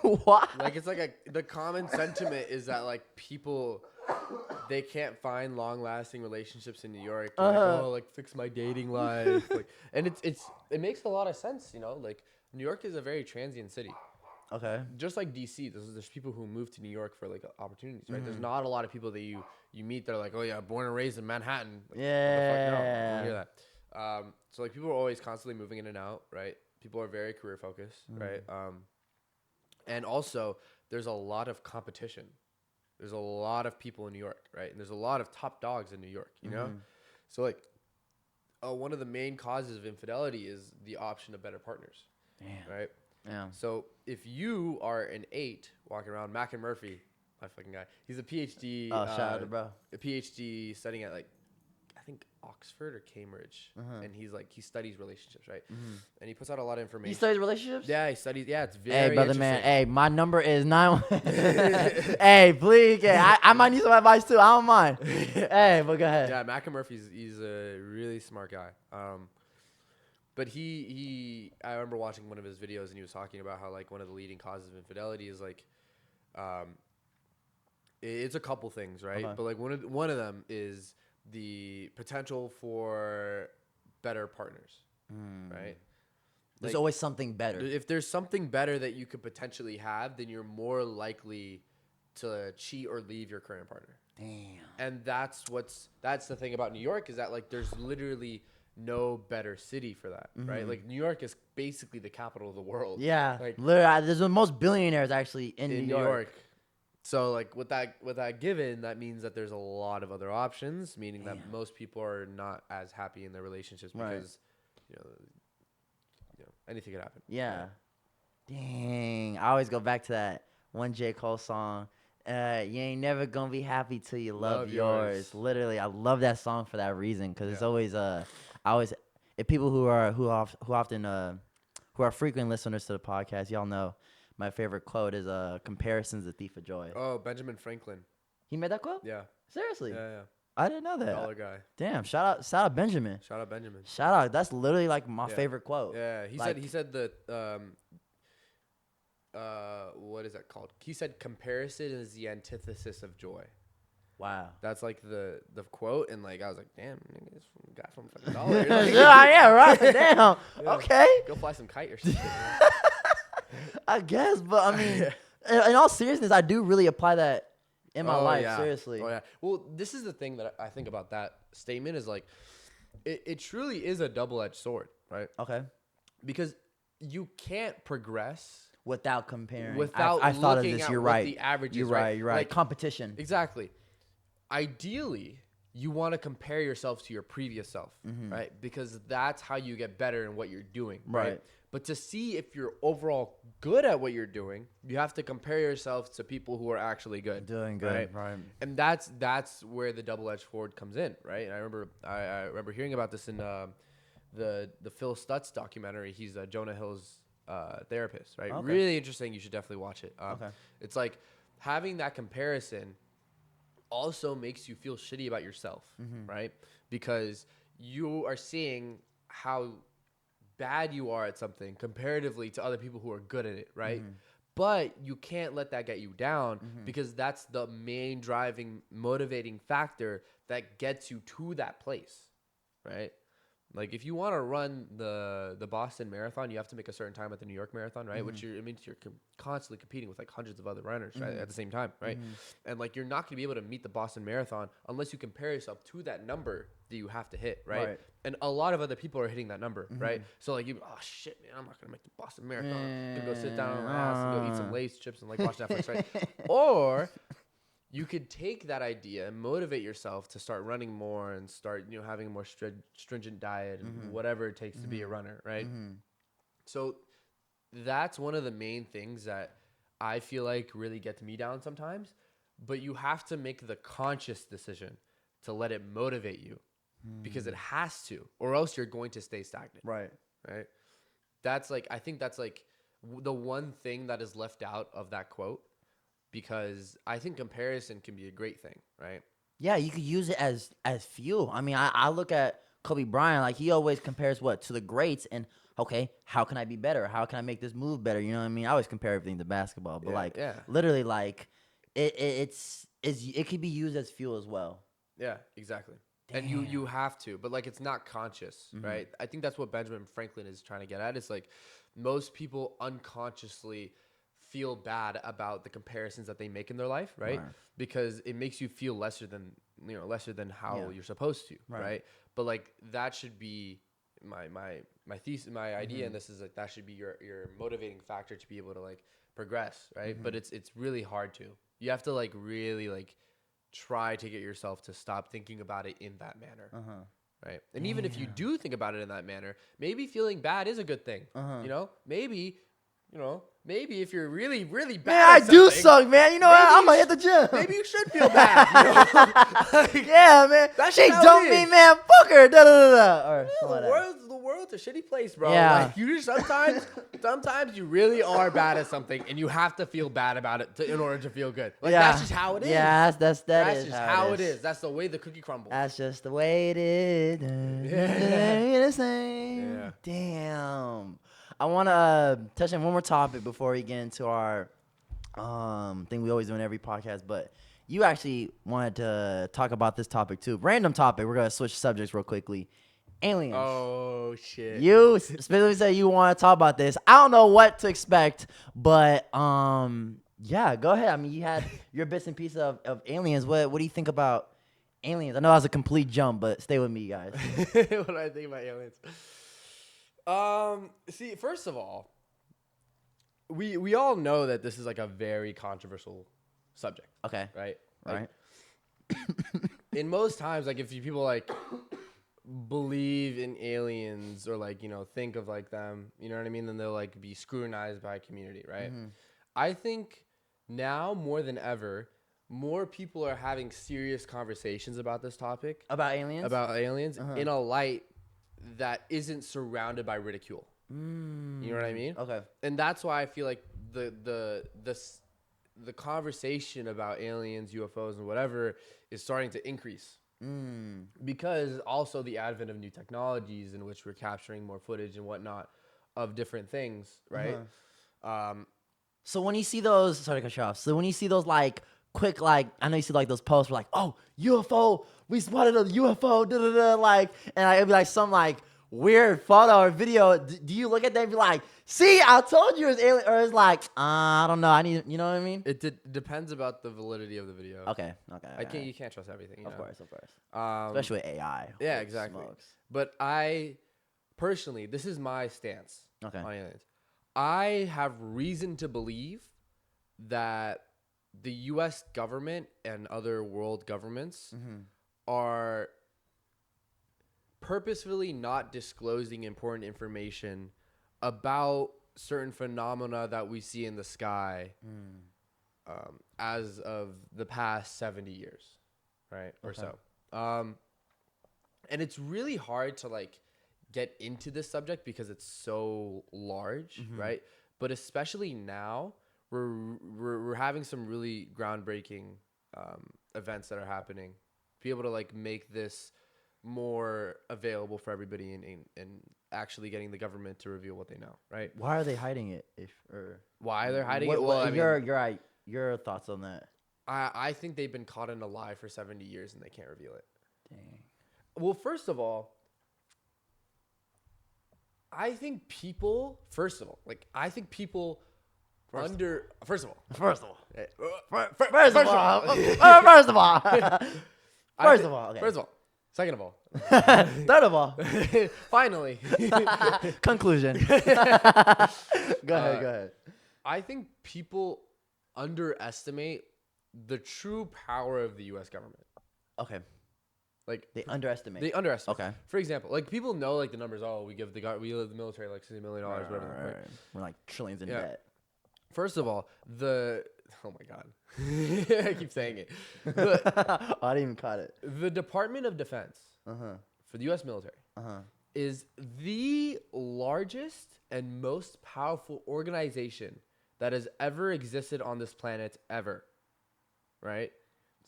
Why? Like it's like the common sentiment is that like people, they can't find long-lasting relationships in New York. Like, like fix my dating life. Like, and it makes a lot of sense, you know. Like New York is a very transient city. Okay. Just like DC, there's people who move to New York for like opportunities, right? There's not a lot of people that you meet that are like, oh yeah, born and raised in Manhattan. Like, what the fuck? No, I don't hear that. So like people are always constantly moving in and out, right? People are very career focused, right? And also there's a lot of competition. There's a lot of people in New York, right? And there's a lot of top dogs in New York, you know? So like one of the main causes of infidelity is the option of better partners. Damn. Right? Yeah. So if you are an 8 walking around, Mac and Murphy, my fucking guy, he's a PhD. Oh, shout out to bro. A PhD studying at like, I think Oxford or Cambridge, and he studies relationships, right? And he puts out a lot of information. He studies relationships? Yeah, he studies. Yeah, it's very. Hey, brother, man. Hey, my number is 9. Hey, please. Yeah, I might need some advice too. I don't mind. Hey, but go ahead. Yeah, Mac and Murphy's he's a really smart guy. But I remember watching one of his videos and he was talking about how like one of the leading causes of infidelity is like, it's a couple things, right? But like one of them is the potential for better partners, right? There's like, always something better. If there's something better that you could potentially have, then you're more likely to cheat or leave your current partner. Damn. And that's the thing about New York is that like there's literally no better city for that, right? Like New York is basically the capital of the world. Yeah, like literally, there's the most billionaires actually in New York. So like with that given, that means that there's a lot of other options, meaning that most people are not as happy in their relationships because you know anything could happen. Yeah. Dang, I always go back to that one J. Cole song. You ain't never gonna be happy till you love yours. Literally, I love that song for that reason because it's always if people who are frequent listeners to the podcast, y'all know my favorite quote is "Comparison's the thief of joy." Oh, Benjamin Franklin. He made that quote? Yeah. Seriously? Yeah. I didn't know that. Dollar guy. Damn! Shout out Benjamin. Shout out Benjamin. Shout out. That's literally like my favorite quote. Yeah. He said that. What is that called? He said comparison is the antithesis of joy. Wow. That's like the quote, and like I was like, damn, nigga, this guy from fucking Dollar. Like, yeah, right. Damn. Okay. Go fly some kite or something. I guess, but I mean, in all seriousness, I do really apply that in my life. Yeah. Seriously. Oh yeah. Well, this is the thing that I think about that statement is like, it truly is a double-edged sword, right? Okay. Because you can't progress without comparing. Without I thought of looking this. at You're what right. the average is. You're right. You're right. Like, competition. Exactly. Ideally, you want to compare yourself to your previous self, right? Because that's how you get better in what you're doing, right? But to see if you're overall good at what you're doing, you have to compare yourself to people who are actually good. Doing good, right? And that's where the double-edged sword comes in, right? And I remember hearing about this in the Phil Stutz documentary. He's Jonah Hill's therapist, right? Okay. Really interesting. You should definitely watch it. Okay. It's like having that comparison also makes you feel shitty about yourself, right? Because you are seeing how bad you are at something comparatively to other people who are good at it, right? But you can't let that get you down because that's the main driving, motivating factor that gets you to that place, right? Like if you want to run the Boston Marathon, you have to make a certain time at the New York Marathon, right? Which you're constantly competing with like hundreds of other runners, right? At the same time, right? And like you're not going to be able to meet the Boston Marathon unless you compare yourself to that number that you have to hit, right? And a lot of other people are hitting that number, right? So like oh shit, man, I'm not going to make the Boston Marathon. I'm going to go sit down on my ass and go eat some Lay's chips and like watch Netflix, right? Or you could take that idea and motivate yourself to start running more and start, having a more stringent diet and whatever it takes to be a runner, right? So that's one of the main things that I feel like really gets me down sometimes. But you have to make the conscious decision to let it motivate you because it has to, or else you're going to stay stagnant. Right. That's like, I think that's like the one thing that is left out of that quote. Because I think comparison can be a great thing, right? Yeah, you could use it as fuel. I mean, I look at Kobe Bryant, like he always compares to the greats, and okay, how can I be better? How can I make this move better? You know what I mean? I always compare everything to basketball, but literally, like it could be used as fuel as well. Yeah, exactly. Damn. And you have to, but like it's not conscious, right? I think that's what Benjamin Franklin is trying to get at. It's like most people unconsciously feel bad about the comparisons that they make in their life, right? Because it makes you feel lesser than how you're supposed to, right? But like that should be my thesis, my idea in this is like that should be your motivating factor to be able to like progress, right? But it's really hard to. You have to like really like try to get yourself to stop thinking about it in that manner. Right. And even if you do think about it in that manner, maybe feeling bad is a good thing. You know, maybe if you're really, really bad. Man, I do suck, man. You know what? I'm gonna hit the gym. Maybe you should feel bad. You know? Like, yeah, man. She dumped me, man. Fuck her. Da, da, da, da. Or the world's a shitty place, bro. Yeah. Like, you just sometimes you really are bad at something, and you have to feel bad about it in order to feel good. Like that's just how it is. Yeah, that's just how it is. That's the way the cookie crumbles. That's just the way it is. The same. Yeah. Damn. I want to touch on one more topic before we get into our thing we always do in every podcast. But you actually wanted to talk about this topic too. Random topic. We're gonna switch subjects real quickly. Aliens. Oh shit. You specifically said you want to talk about this. I don't know what to expect, but yeah, go ahead. I mean, you had your bits and pieces of aliens. What do you think about aliens? I know that was a complete jump, but stay with me, guys. What do I think about aliens? See, first of all, we all know that this is like a very controversial subject. Okay. Right? Right. In most times, like if people like believe in aliens or like, think of like them, you know what I mean? Then they'll like be scrutinized by a community, right? I think now more than ever, more people are having serious conversations about this topic. About aliens? In a light that isn't surrounded by ridicule. You know what I mean? Okay. And that's why I feel like the conversation about aliens, UFOs, and whatever is starting to increase. Because also the advent of new technologies in which we're capturing more footage and whatnot of different things, right? So when you see those, sorry to cut you off. So when you see those like quick, like I know you see like those posts where like, oh, UFO, we spotted a UFO, da da da, like, and it'd be like some like weird photo or video. Do you look at that and be like, see, I told you it's alien, or it's like, I don't know, I need, you know what I mean? It depends about the validity of the video. Okay. You can't trust everything. Of course. Especially with AI. Yeah, exactly. Smokes. But I personally, this is my stance on aliens. I have reason to believe that the U.S. government and other world governments are purposefully not disclosing important information about certain phenomena that we see in the sky as of the past 70 years, right? Or so. And it's really hard to like get into this subject because it's so large, right? But especially now, we're having some really groundbreaking events that are happening. Be able to like make this more available for everybody and actually getting the government to reveal what they know, right? Why are they hiding it? Why they're hiding it? Well, your thoughts on that? I think they've been caught in a lie for 70 years and they can't reveal it. Dang. Well, first of all, I think people. First of all, First of all. First of all, okay. Second of all. Third of all. Finally. Conclusion. Go ahead. I think people underestimate the true power of the U.S. government. Okay. Like they underestimate. Okay. For example, like people know like the numbers. Oh, we give the military like $60 million, whatever. Right. We're like trillions in debt. First of all, oh my God, I keep saying it. I didn't even caught it. The Department of Defense for the U.S. military is the largest and most powerful organization that has ever existed on this planet ever. Right?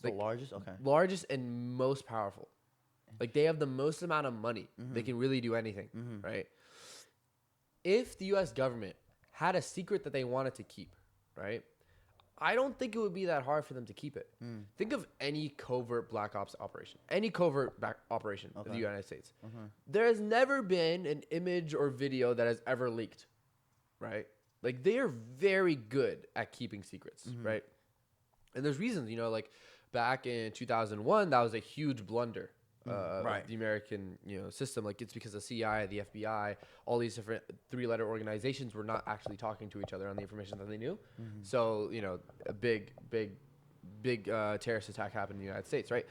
The largest? Okay. Largest and most powerful. Like they have the most amount of money. They can really do anything, right? If the U.S. government had a secret that they wanted to keep, right? I don't think it would be that hard for them to keep it. Think of any covert black ops operation, operation of the United States. There has never been an image or video that has ever leaked, right? Like they are very good at keeping secrets, right? And there's reasons, you know, like back in 2001, that was a huge blunder of the American, you know, system. Like it's because the CIA, the FBI, all these different 3-letter organizations were not actually talking to each other on the information that they knew. So, you know, a big terrorist attack happened in the United States, right?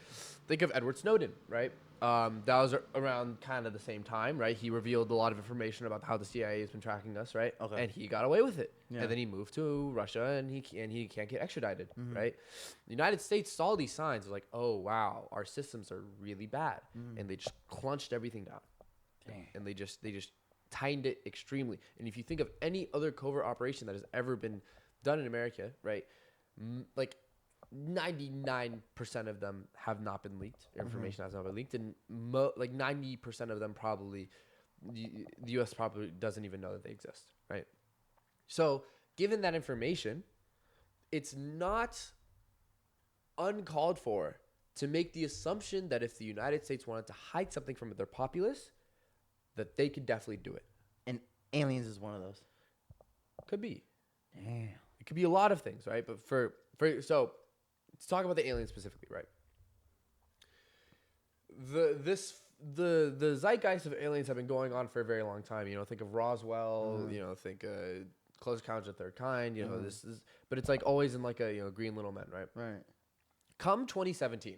Think of Edward Snowden, right? That was around kind of the same time, right? He revealed a lot of information about how the CIA has been tracking us, right? Okay. And he got away with it. Yeah. And then he moved to Russia, and he can't get extradited, right? The United States saw these signs, like, oh wow, our systems are really bad, and they just clunched everything down. Dang. And they just tightened it extremely. And if you think of any other covert operation that has ever been done in America, right? Like 99% of them have not been leaked. Information has not been leaked, and like 90% of them probably the U.S. probably doesn't even know that they exist, right? So, given that information, it's not uncalled for to make the assumption that if the United States wanted to hide something from their populace, that they could definitely do it. And aliens is one of those. Could be. Damn. It could be a lot of things, right? But so let's talk about the aliens specifically, right? The zeitgeist of aliens have been going on for a very long time. You know, think of Roswell. You know, think Close Encounters of the Third Kind. You know, but it's like always in like a Green Little Men, right? Right. Come 2017,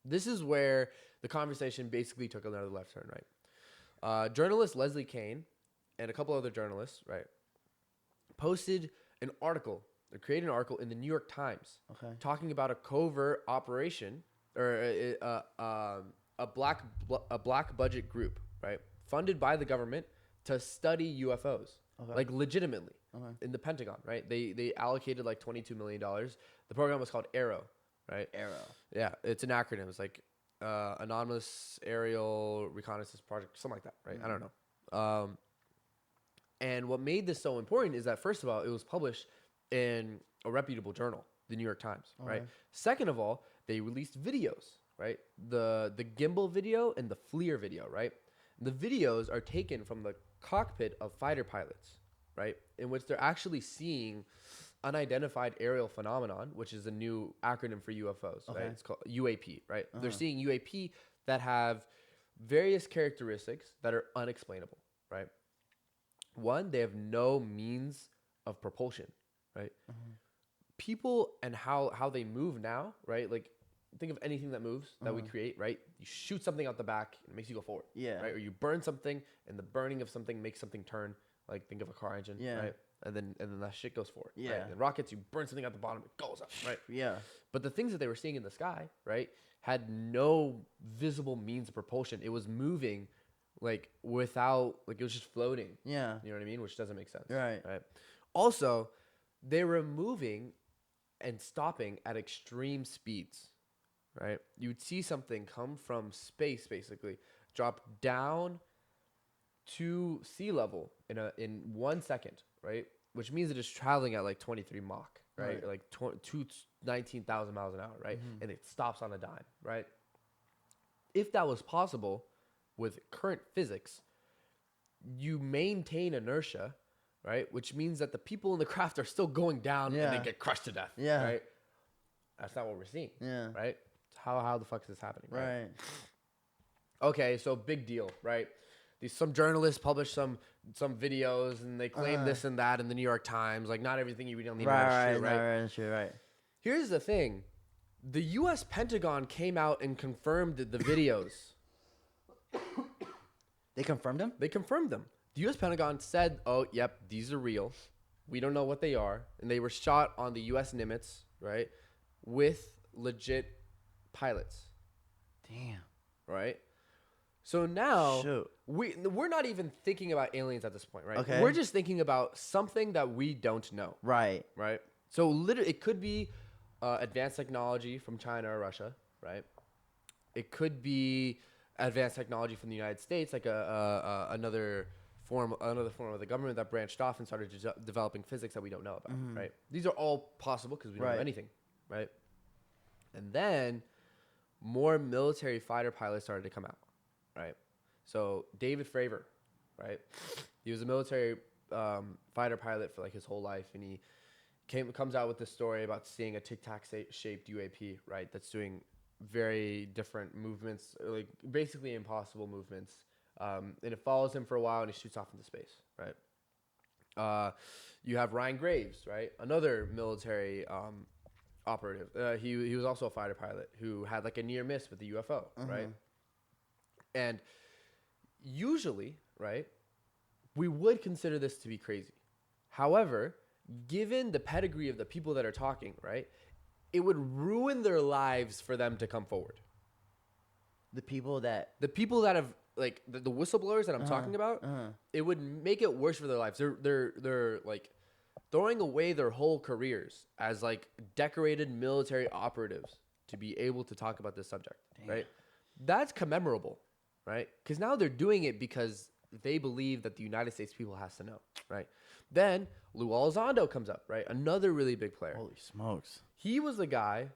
this is where the conversation basically took another left turn, right? Journalist Leslie Kean and a couple other journalists, right, posted an article. They created an article in the New York Times talking about a covert operation or a black budget group, right, funded by the government to study UFOs, like legitimately in the Pentagon, right? They allocated like $22 million. The program was called ARROW, right? ARROW. Yeah, it's an acronym. It's like Anonymous Aerial Reconnaissance Project, something like that, right? I don't know. And what made this so important is that, first of all, it was published in a reputable journal, the New York Times, right? Second of all, they released videos, right? The gimbal video and the FLIR video, right? The videos are taken from the cockpit of fighter pilots, right? In which they're actually seeing unidentified aerial phenomenon, which is a new acronym for UFOs, right? It's called UAP, right? They're seeing UAP that have various characteristics that are unexplainable, right? One, they have no means of propulsion, right? People and how they move now, right? Like, think of anything that moves that we create, right? You shoot something out the back, and it makes you go forward, right? Or you burn something, and the burning of something makes something turn. Like, think of a car engine, right? And then that shit goes forward, right? And rockets, you burn something at the bottom, it goes up, right? But the things that they were seeing in the sky, right, had no visible means of propulsion. It was moving, like, without, like, it was just floating. Yeah. You know what I mean? Which doesn't make sense. Right. Also, they were moving and stopping at extreme speeds, right? You would see something come from space, basically, drop down to sea level in 1 second, right? Which means it is traveling at like 23 Mach, right? Or like 19,000 miles an hour, right? And it stops on a dime, right? If that was possible with current physics, you maintain inertia, right? Which means that the people in the craft are still going down and they get crushed to death, right? That's not what we're seeing, right? How the fuck is this happening, right? Okay, so big deal, right? Some journalists publish some videos and they claim this and that in the New York Times. Like, not everything you read on the internet is true, right? Here's the thing. The U.S. Pentagon came out and confirmed the videos. They confirmed them? They confirmed them. The U.S. Pentagon said, oh, yep, these are real. We don't know what they are. And they were shot on the U.S. Nimitz, right, with legit pilots. Damn. Right? So now, we're not even thinking about aliens at this point, right? We're just thinking about something that we don't know. Right. So literally, it could be advanced technology from China or Russia, right? It could be advanced technology from the United States, like another form of the government that branched off and started developing physics that we don't know about, right? These are all possible because we don't know anything, right? And then more military fighter pilots started to come out, right? So David Fravor, right? He was a military fighter pilot for like his whole life, and he comes out with this story about seeing a Tic Tac shaped UAP, right? That's doing very different movements, like basically impossible movements. And it follows him for a while, and he shoots off into space, right? You have Ryan Graves, right? Another military operative. He was also a fighter pilot who had like a near miss with the UFO, right? And usually, right, we would consider this to be crazy. However, given the pedigree of the people that are talking, right, it would ruin their lives for them to come forward. The people that have like the whistleblowers that I'm talking about, it would make it worse for their lives. They're like throwing away their whole careers as like decorated military operatives to be able to talk about this subject, right? That's commemorable, right? Because now they're doing it because they believe that the United States people has to know, right? Then Lou Elizondo comes up, right? Another really big player. Holy smokes. He was the guy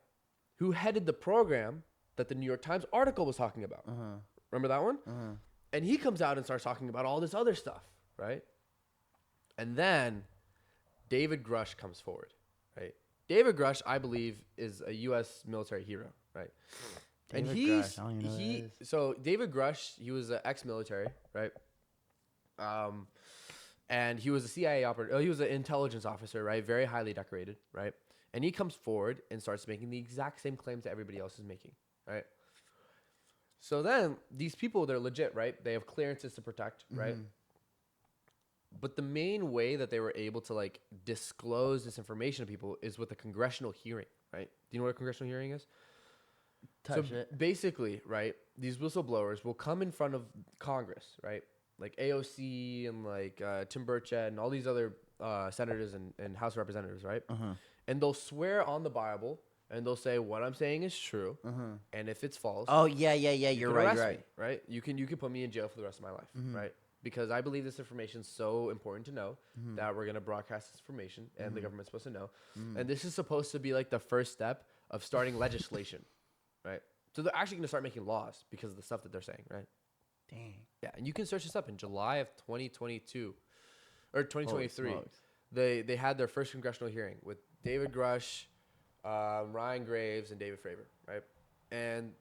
who headed the program that the New York Times article was talking about. Remember that one? And he comes out and starts talking about all this other stuff, right? And then David Grush comes forward, right? David Grush, I believe, is a U.S. military hero, right? David and Grush, I don't even know who that is. So David Grush, he was an ex-military, right? And he was a CIA operative. He was an intelligence officer, right? Very highly decorated, right? And he comes forward and starts making the exact same claims that everybody else is making, right? So then these people, they're legit, right? They have clearances to protect, right? But the main way that they were able to like disclose this information to people is with a congressional hearing, right? Do you know what a congressional hearing is? Touch it. Basically, right, these whistleblowers will come in front of Congress, right? Like AOC and like Tim Burchett and all these other senators and House Representatives, right? And they'll swear on the Bible and they'll say what I'm saying is true, and if it's false, Oh yeah. You're right. arrest You're right. me, right? You can put me in jail for the rest of my life, right? Because I believe this information is so important to know that we're gonna broadcast this information, and the government's supposed to know, and this is supposed to be like the first step of starting legislation, right? So they're actually gonna start making laws because of the stuff that they're saying, right? Dang. Yeah, and you can search this up in July of 2022 or 2023. Holy smokes. They had their first congressional hearing with David Grush, Ryan Graves, and David Fravor, right? And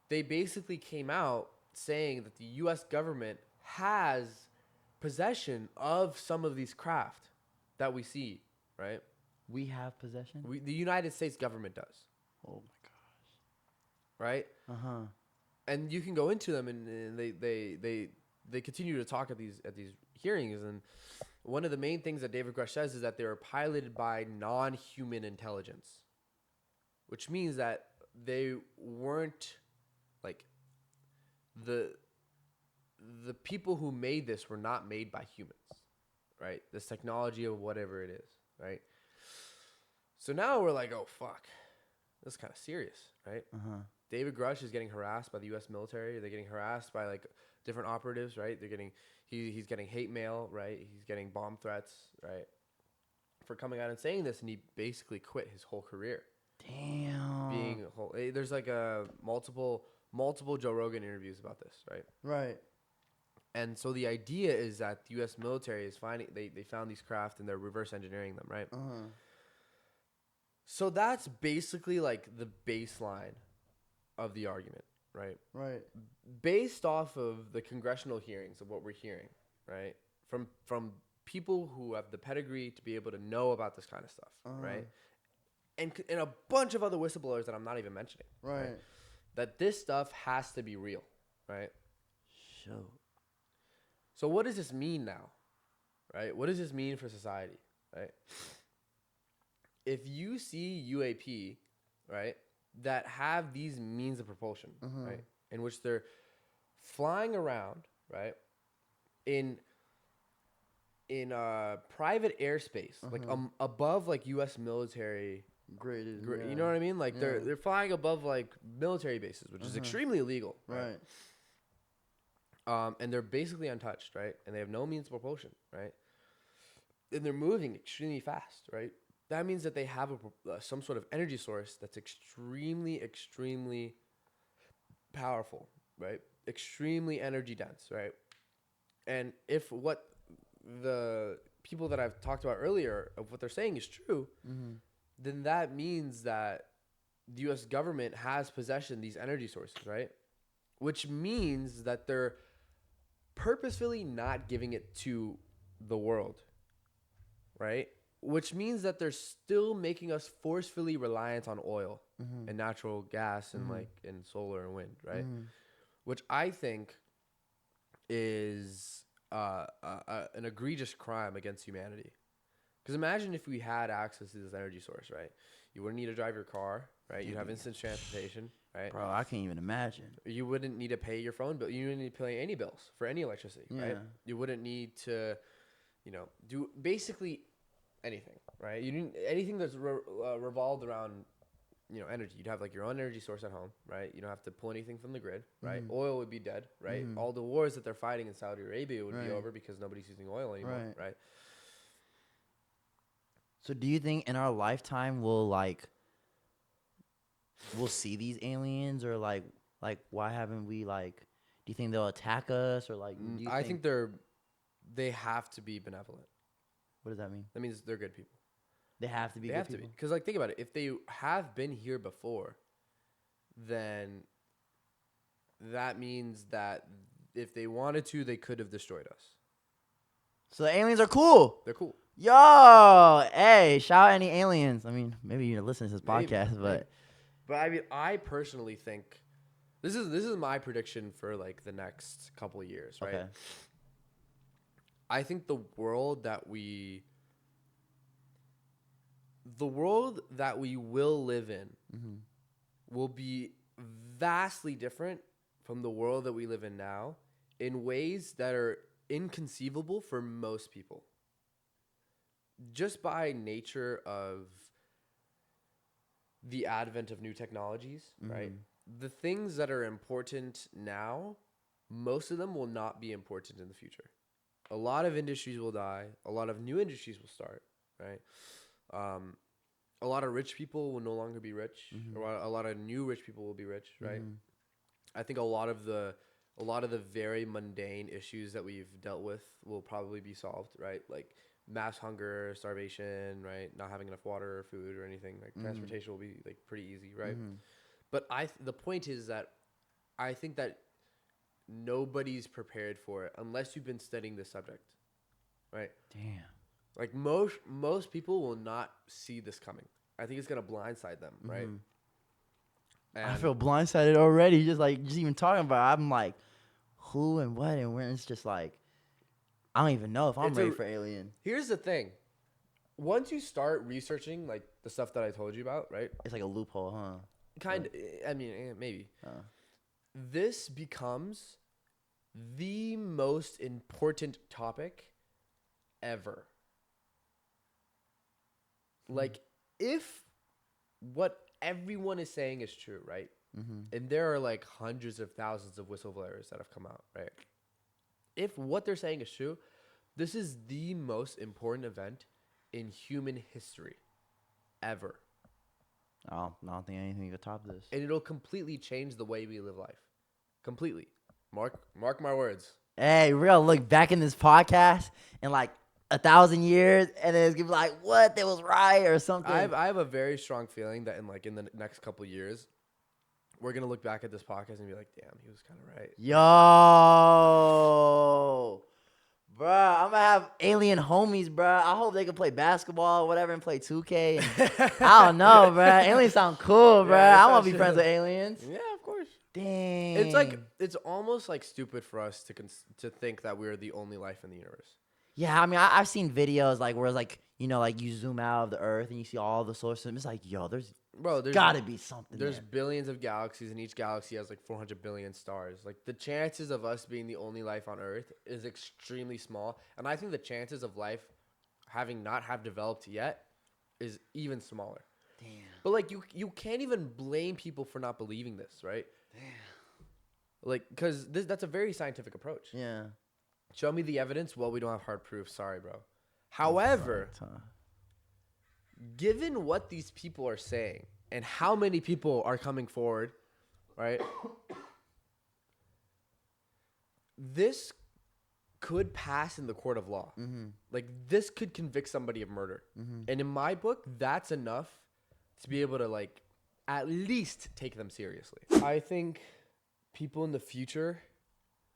they basically came out saying that the U.S. government has possession of some of these craft that we see, right? We have possession. The United States government does, Oh right? my gosh. And you can go into them, and they continue to talk at these hearings. And one of the main things that David Grush says is that they were piloted by non-human intelligence, which means that they weren't like the people who made this were not made by humans, right? This technology of whatever it is, right? So now we're like, oh fuck, this is kind of serious, right? David Grush is getting harassed by the U.S. military. They're getting harassed by like different operatives, right? They're getting he's getting hate mail, right? He's getting bomb threats, right? For coming out and saying this, and he basically quit his whole career. Damn. There's like a multiple Joe Rogan interviews about this, right? Right. And so the idea is that the U.S. military is finding they found these craft and they're reverse engineering them, right? So that's basically like the baseline of the argument, right? Right. Based off of the congressional hearings of what we're hearing, right? From people who have the pedigree to be able to know about this kind of stuff, right? And a bunch of other whistleblowers that I'm not even mentioning, Right. That this stuff has to be real, right? Show. So what does this mean now, right? What does this mean for society, right? If you see UAP, right, that have these means of propulsion, right, in which they're flying around, right, in private airspace, like above like U.S. military Graded. you know what I mean? Like they're flying above like military bases, which is extremely illegal, Right. and they're basically untouched, right, and they have no means of propulsion, right, and they're moving extremely fast, right. That means that they have some sort of energy source that's extremely, extremely powerful, right? Extremely energy dense, right? And if what the people that I've talked about earlier of what they're saying is true, then that means that the U.S. government has possession of these energy sources, right? Which means that they're purposefully not giving it to the world, right? Which means that they're still making us forcefully reliant on oil and natural gas and and solar and wind, right? Which I think is an egregious crime against humanity. Because imagine if we had access to this energy source, right? You wouldn't need to drive your car, right? You'd have instant transportation, right? Bro, I can't even imagine. You wouldn't need to pay your phone bill. You wouldn't need to pay any bills for any electricity, right? You wouldn't need to, do basically anything, right? You didn't anything that's revolved around, energy. You'd have like your own energy source at home, right? You don't have to pull anything from the grid, right? Oil would be dead, right? All the wars that they're fighting in Saudi Arabia would be over because nobody's using oil anymore, right? So do you think in our lifetime we'll see these aliens, or like why haven't we do you think they'll attack us, or I think they have to be benevolent. What does that mean? That means they're good people. They have to be. They have to be, because think about it. If they have been here before, then that means that if they wanted to, they could have destroyed us. So the aliens are cool. They're cool. Yo, hey, shout out any aliens. I mean, maybe you listen to this podcast, but I mean, I personally think this is my prediction for the next couple of years, right? Okay. I think the world that we will live in will be vastly different from the world that we live in now in ways that are inconceivable for most people. Just by nature of the advent of new technologies, right? The things that are important now, most of them will not be important in the future. A lot of industries will die. A lot of new industries will start, right? A lot of rich people will no longer be rich. Or a lot of new rich people will be rich, right? I think a lot of the very mundane issues that we've dealt with will probably be solved, right? Like mass hunger, starvation, right? Not having enough water or food or anything. Transportation will be pretty easy, right? But the point is that I think that nobody's prepared for it unless you've been studying this subject, right? Damn. Most people will not see this coming. I think it's gonna blindside them, right? And I feel blindsided already. Just even talking about it, I'm like, who and what and when. It's just I don't even know if I'm ready for alien. Here's the thing. Once you start researching the stuff that I told you about, right? It's like a loophole, huh? Kind of. I mean, maybe. This becomes the most important topic ever. If what everyone is saying is true, right? And there are hundreds of thousands of whistleblowers that have come out, right? If what they're saying is true, this is the most important event in human history ever. I don't think anything could top this. And it'll completely change the way we live life. Completely. Mark my words. Hey, we're gonna look back in this podcast in 1,000 years, and then it's gonna be what? That was right or something. I have a very strong feeling that in the next couple of years, we're gonna look back at this podcast and be like, damn, he was kind of right. Yo, bruh, I'm gonna have alien homies, bruh. I hope they can play basketball or whatever and play 2K. I don't know, bruh. Aliens sound cool, bruh. I want to be friends with aliens. Yeah, of course. Dang. It's almost stupid for us to think that we're the only life in the universe. Yeah, I mean, I've seen videos where it's you zoom out of the Earth and you see all the solar systems. It's yo, there's gotta be something. There's billions of galaxies, and each galaxy has 400 billion stars. The chances of us being the only life on Earth is extremely small, and I think the chances of life having not have developed yet is even smaller. Damn. But you can't even blame people for not believing this, right? Damn. Because that's a very scientific approach. Yeah. Show me the evidence. Well, we don't have hard proof. Sorry, bro. However, given what these people are saying and how many people are coming forward, right? This could pass in the court of law. Like this could convict somebody of murder. And in my book, that's enough to be able to like at least take them seriously. I think people in the future,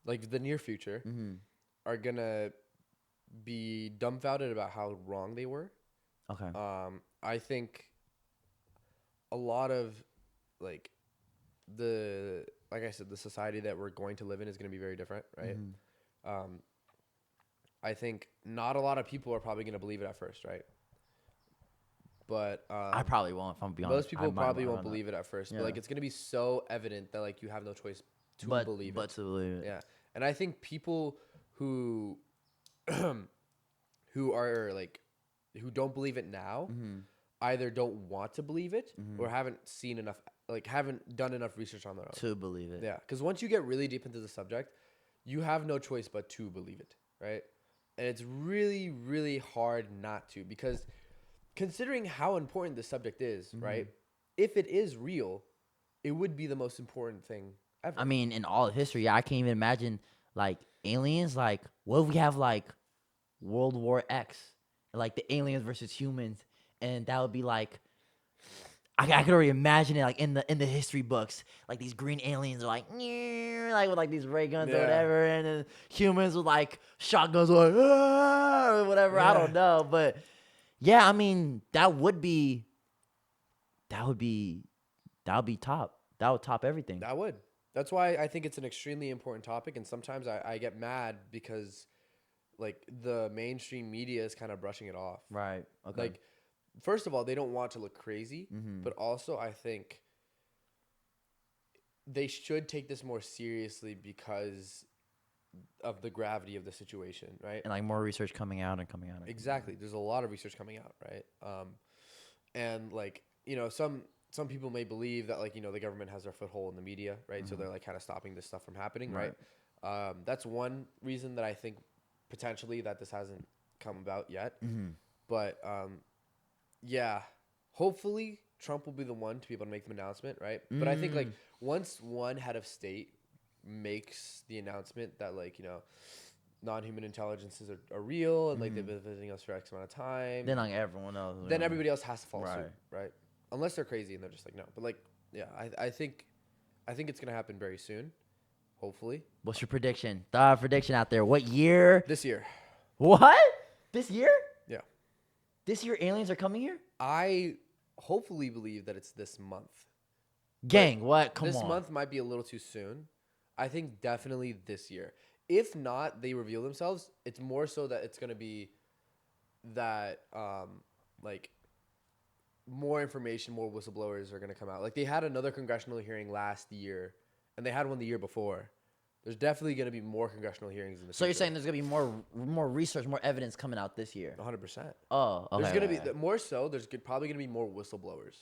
like the near future, are gonna be dumbfounded about how wrong they were. Okay. I think a lot of like I said, the society that we're going to live in is going to be very different, right? I think not a lot of people are probably going to believe it at first, right? But I probably won't, if I'm being honest. Most people probably won't believe it at first, but like it's going to be so evident that like you have no choice to believe it. To believe it. Yeah. And I think people who who are like who don't believe it now either don't want to believe it or haven't seen enough, like haven't done enough research on their own to believe it. Yeah, because once you get really deep into the subject, you have no choice but to believe it, right? And it's really, really hard not to, because considering how important the subject is, right? If it is real, it would be the most important thing ever. I mean, in all of history, I can't even imagine like aliens. Like, what if we have like World War X, like the aliens versus humans, and that would be like, I could already imagine it like in the history books, like these green aliens are like with like these ray guns or whatever, and then humans with like shotguns or or whatever. I don't know, but yeah, I mean that would be top. That would top everything. That would. That's why I think it's an extremely important topic, and sometimes I get mad because like the mainstream media is kind of brushing it off. Right. Okay. Like, first of all, they don't want to look crazy, but also I think they should take this more seriously because of the gravity of the situation, right? And like more research coming out. Exactly. There's a lot of research coming out, right? And like, you know, some people may believe that like, you know, the government has their foothold in the media, right? So they're like kind of stopping this stuff from happening, right? That's one reason that I think potentially that this hasn't come about yet. But yeah, hopefully Trump will be the one to be able to make the announcement, right? But I think like once one head of state makes the announcement that like, you know, non-human intelligences are real and like they've been visiting us for X amount of time, then like everyone else, then everybody else has to follow suit, right? Unless they're crazy and they're just like no. But like, yeah, I think it's gonna happen very soon, hopefully. What's your prediction? The prediction out there. What year? This year. What? This year? Yeah. This year aliens are coming here? I hopefully believe that it's this month. Gang, what? Come on. This month might be a little too soon. I think definitely this year. If not, they reveal themselves. It's more so that it's going to be that, like, more information, more whistleblowers are going to come out. Like, they had another congressional hearing last year, and they had one the year before. There's definitely going to be more congressional hearings in the future. So you're saying there's going to be more research, more evidence coming out this year? 100%. Oh, okay. There's going to be, more so, there's probably going to be more whistleblowers.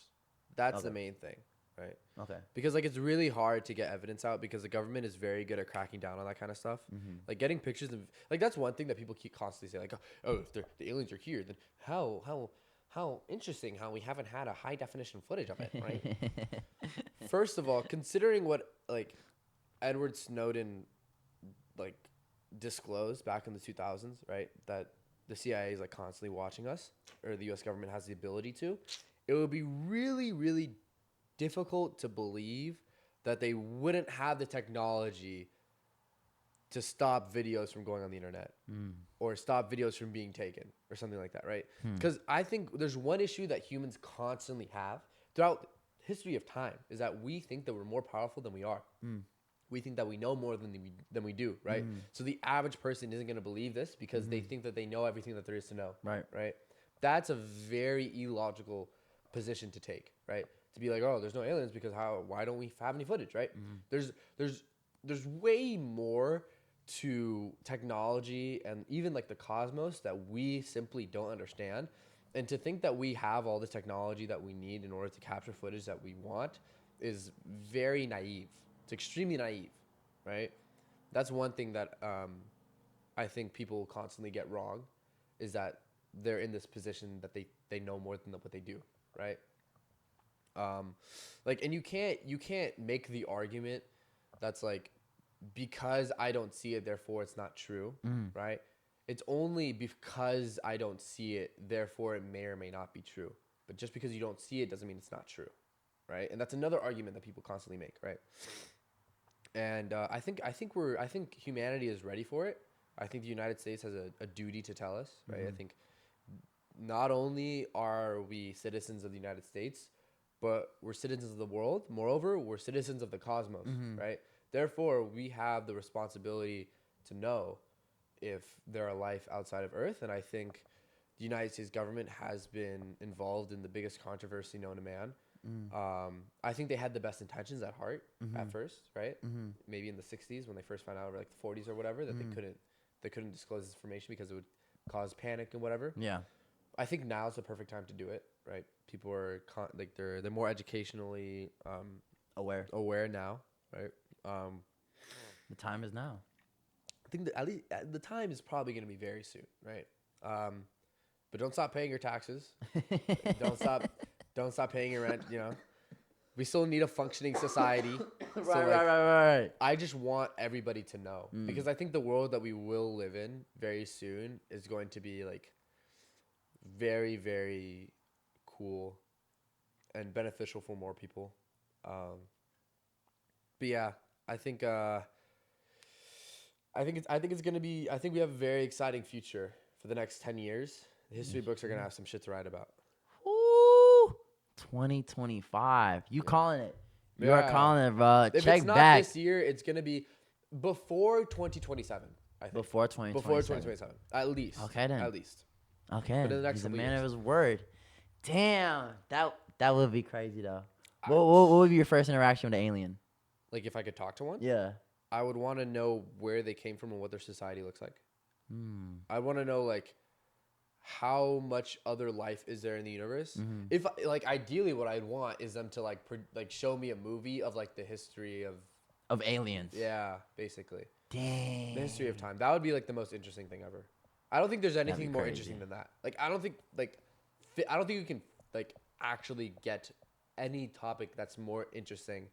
That's the main thing, right? Okay. Because, like, it's really hard to get evidence out because the government is very good at cracking down on that kind of stuff. Like, getting pictures of, like, that's one thing that people keep constantly saying, like, oh, if the aliens are here, then how interesting how we haven't had a high-definition footage of it, right? First of all, considering what, like, Edward Snowden, like, disclosed back in the 2000s, right, that the CIA is, like, constantly watching us, or the U.S. government has the ability to, it would be really, really difficult to believe that they wouldn't have the technology to stop videos from going on the internet or stop videos from being taken or something like that, right? Because I think there's one issue that humans constantly have throughout history of time is that we think that we're more powerful than we are. We think that we know more than we do, right? So the average person isn't going to believe this because they think that they know everything that there is to know, right? That's a very illogical position to take, right? To be like, oh, there's no aliens because why don't we have any footage, right? There's way more to technology and even like the cosmos that we simply don't understand. And to think that we have all the technology that we need in order to capture footage that we want is very naive. It's extremely naive, right? That's one thing that I think people constantly get wrong is that they're in this position that they know more than what they do, right? Like, and you can't make the argument that's like because I don't see it, therefore it's not true, right? It's only because I don't see it, therefore it may or may not be true. But just because you don't see it doesn't mean it's not true, right? And that's another argument that people constantly make, right? And I think humanity is ready for it. I think the United States has a duty to tell us, right? I think not only are we citizens of the United States, but we're citizens of the world. Moreover, we're citizens of the cosmos, right? Therefore, we have the responsibility to know if there are life outside of Earth. And I think the United States government has been involved in the biggest controversy known to man. I think they had the best intentions at heart at first, right? Maybe in the 60s when they first found out, or like the 40s or whatever, that they couldn't disclose this information because it would cause panic and whatever. Yeah. I think now's the perfect time to do it, right? People are they're more educationally aware now, right? The time is now. I think that at least the time is probably going to be very soon, right? But don't stop paying your taxes. Don't stop paying your rent. You know, we still need a functioning society. Right. I just want everybody to know because I think the world that we will live in very soon is going to be like very, very cool and beneficial for more people. But yeah, I think it's gonna be. I think we have a very exciting future for the next 10 years. The history books are gonna have some shit to write about. Woo! 2025. You calling it? You are calling it, bro. If Check it's not back. this year, it's gonna be before 2027. I think Before 2027. Before 2027, at least. Okay then. At least. Okay. But in the next He's a couple man years. of his word. Damn. That would be crazy though. What would be your first interaction with an alien? Like if I could talk to one, Yeah. I would want to know where they came from and what their society looks like. I want to know like how much other life is there in the universe. If like ideally, what I'd want is them to like show me a movie of like the history Of aliens. yeah, basically Dang. the history of time. That would be like the most interesting thing ever. I don't think there's anything more crazy. interesting than that. Like I don't think you can like actually get any topic that's more interesting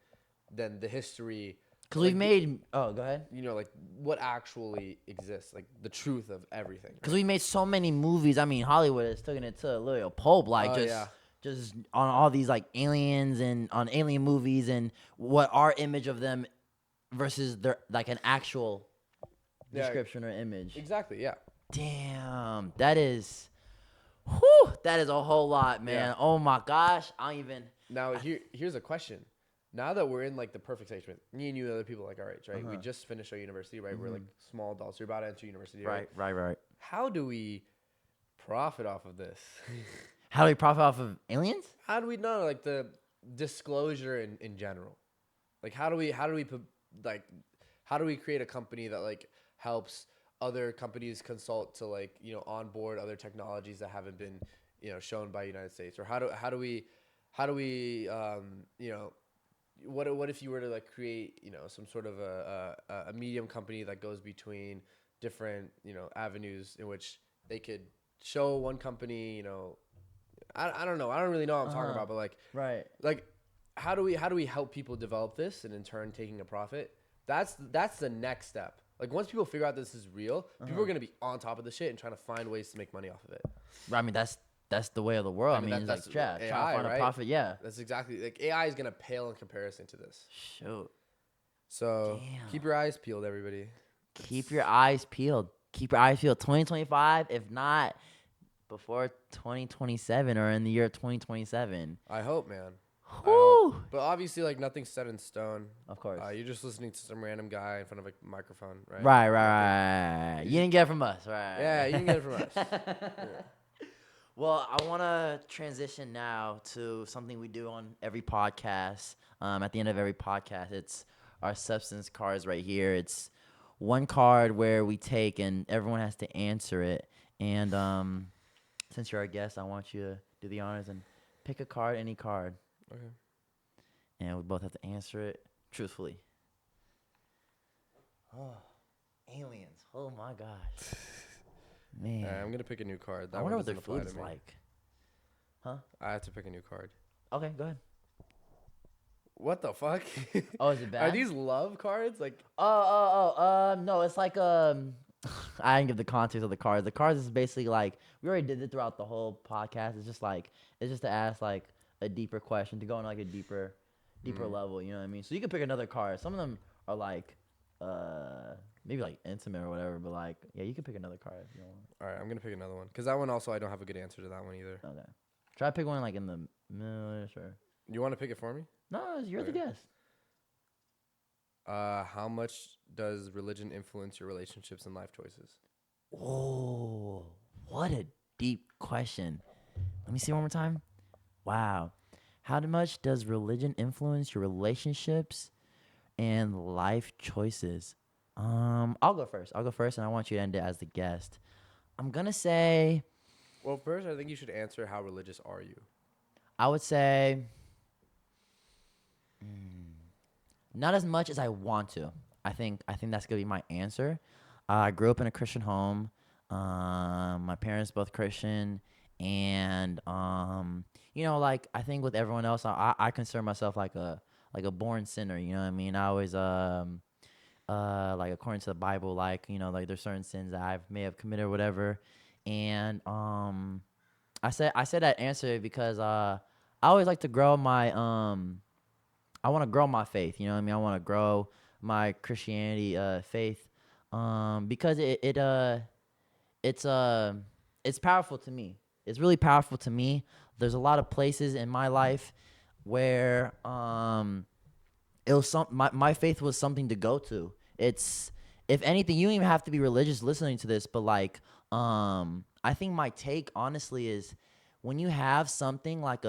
than the history. Because like, we've made. Oh, go ahead. you know, like what actually exists, like the truth of everything. Because we made so many movies. I mean, Hollywood has taken it to a little pulp, like just on all these like aliens and on alien movies and what our image of them versus their like an actual description or image. Exactly. Yeah. Damn, that is a whole lot, man. Yeah. Oh my gosh, I don't even. Now here's a question. Now that we're in like the perfect stage, me and you and other people like our age, right? We just finished our university, right? We're like small adults. You're about to enter university, right? Right. How do we profit off of this? How do we profit off of aliens? How do we know like the disclosure in general? Like how do we create a company that like helps other companies consult to like, you know, onboard other technologies that haven't been, you know, shown by the United States? Or how do we you know, what if you were to like create, you know, some sort of a medium company that goes between different, you know, avenues in which they could show one company, you know, I don't know. I don't really know what I'm talking about, but like how do we help people develop this and in turn taking a profit? That's the next step. Like once people figure out this is real, people are gonna be on top of the shit and trying to find ways to make money off of it. I mean, that's the way of the world. I mean, that's it's like, AI, trying to find right? a profit. Yeah. That's exactly like AI is gonna pale in comparison to this. Shoot. So Damn. keep your eyes peeled, everybody. Keep your eyes peeled. Keep your eyes peeled. 2025, if not before 2027 or in the year 2027. I hope, man. Whew. But obviously, like nothing's set in stone. Of course. You're just listening to some random guy in front of a microphone, right? Right. You didn't get it from us, right? Yeah, you didn't get it from us. Yeah. Well, I want to transition now to something we do on every podcast. At the end of every podcast, it's our substance cards right here. It's one card where we take and everyone has to answer it. And since you're our guest, I want you to do the honors and pick a card, any card. Okay. And we both have to answer it truthfully. Oh, aliens. Oh, my gosh. Man. I'm going to pick a new card. I wonder what their food is like. Huh? I have to pick a new card. Okay, go ahead. What the fuck? Oh, is it Are bad? these love cards? Like, No, it's like I didn't give the context of the cards. The cards is basically like we already did it throughout the whole podcast. It's just to ask like a deeper question, to go on like a deeper level. You know what I mean? So you can pick another card. Some of them are like maybe like intimate or whatever, but like yeah, you can pick another card if you want. all right, I'm gonna pick another one because that one also I don't have a good answer to that one either. Okay, try to pick one like in the middle. Sure. You want to pick it for me? No, you're the guest. How much does religion influence your relationships and life choices? Oh, what a deep question. Let me see one more time. Wow. How much does religion influence your relationships and life choices? I'll go first, and I want you to end it as the guest. I'm going to say, Well, first, I think you should answer how religious are you? I would say not as much as I want to. I think that's gonna be my answer. I grew up in a Christian home. My parents both Christian, and like I think with everyone else, I consider myself like a born sinner. You know what I mean? I always like according to the Bible, like like there's certain sins that I may have committed or whatever, and I said that answer because I always like to grow my I want to grow my faith. You know what I mean? I want to grow my Christianity faith because it's powerful to me. It's really powerful to me. There's a lot of places in my life where it was my faith was something to go to. It's, if anything, you don't even have to be religious listening to this, but like I think my take honestly is when you have something like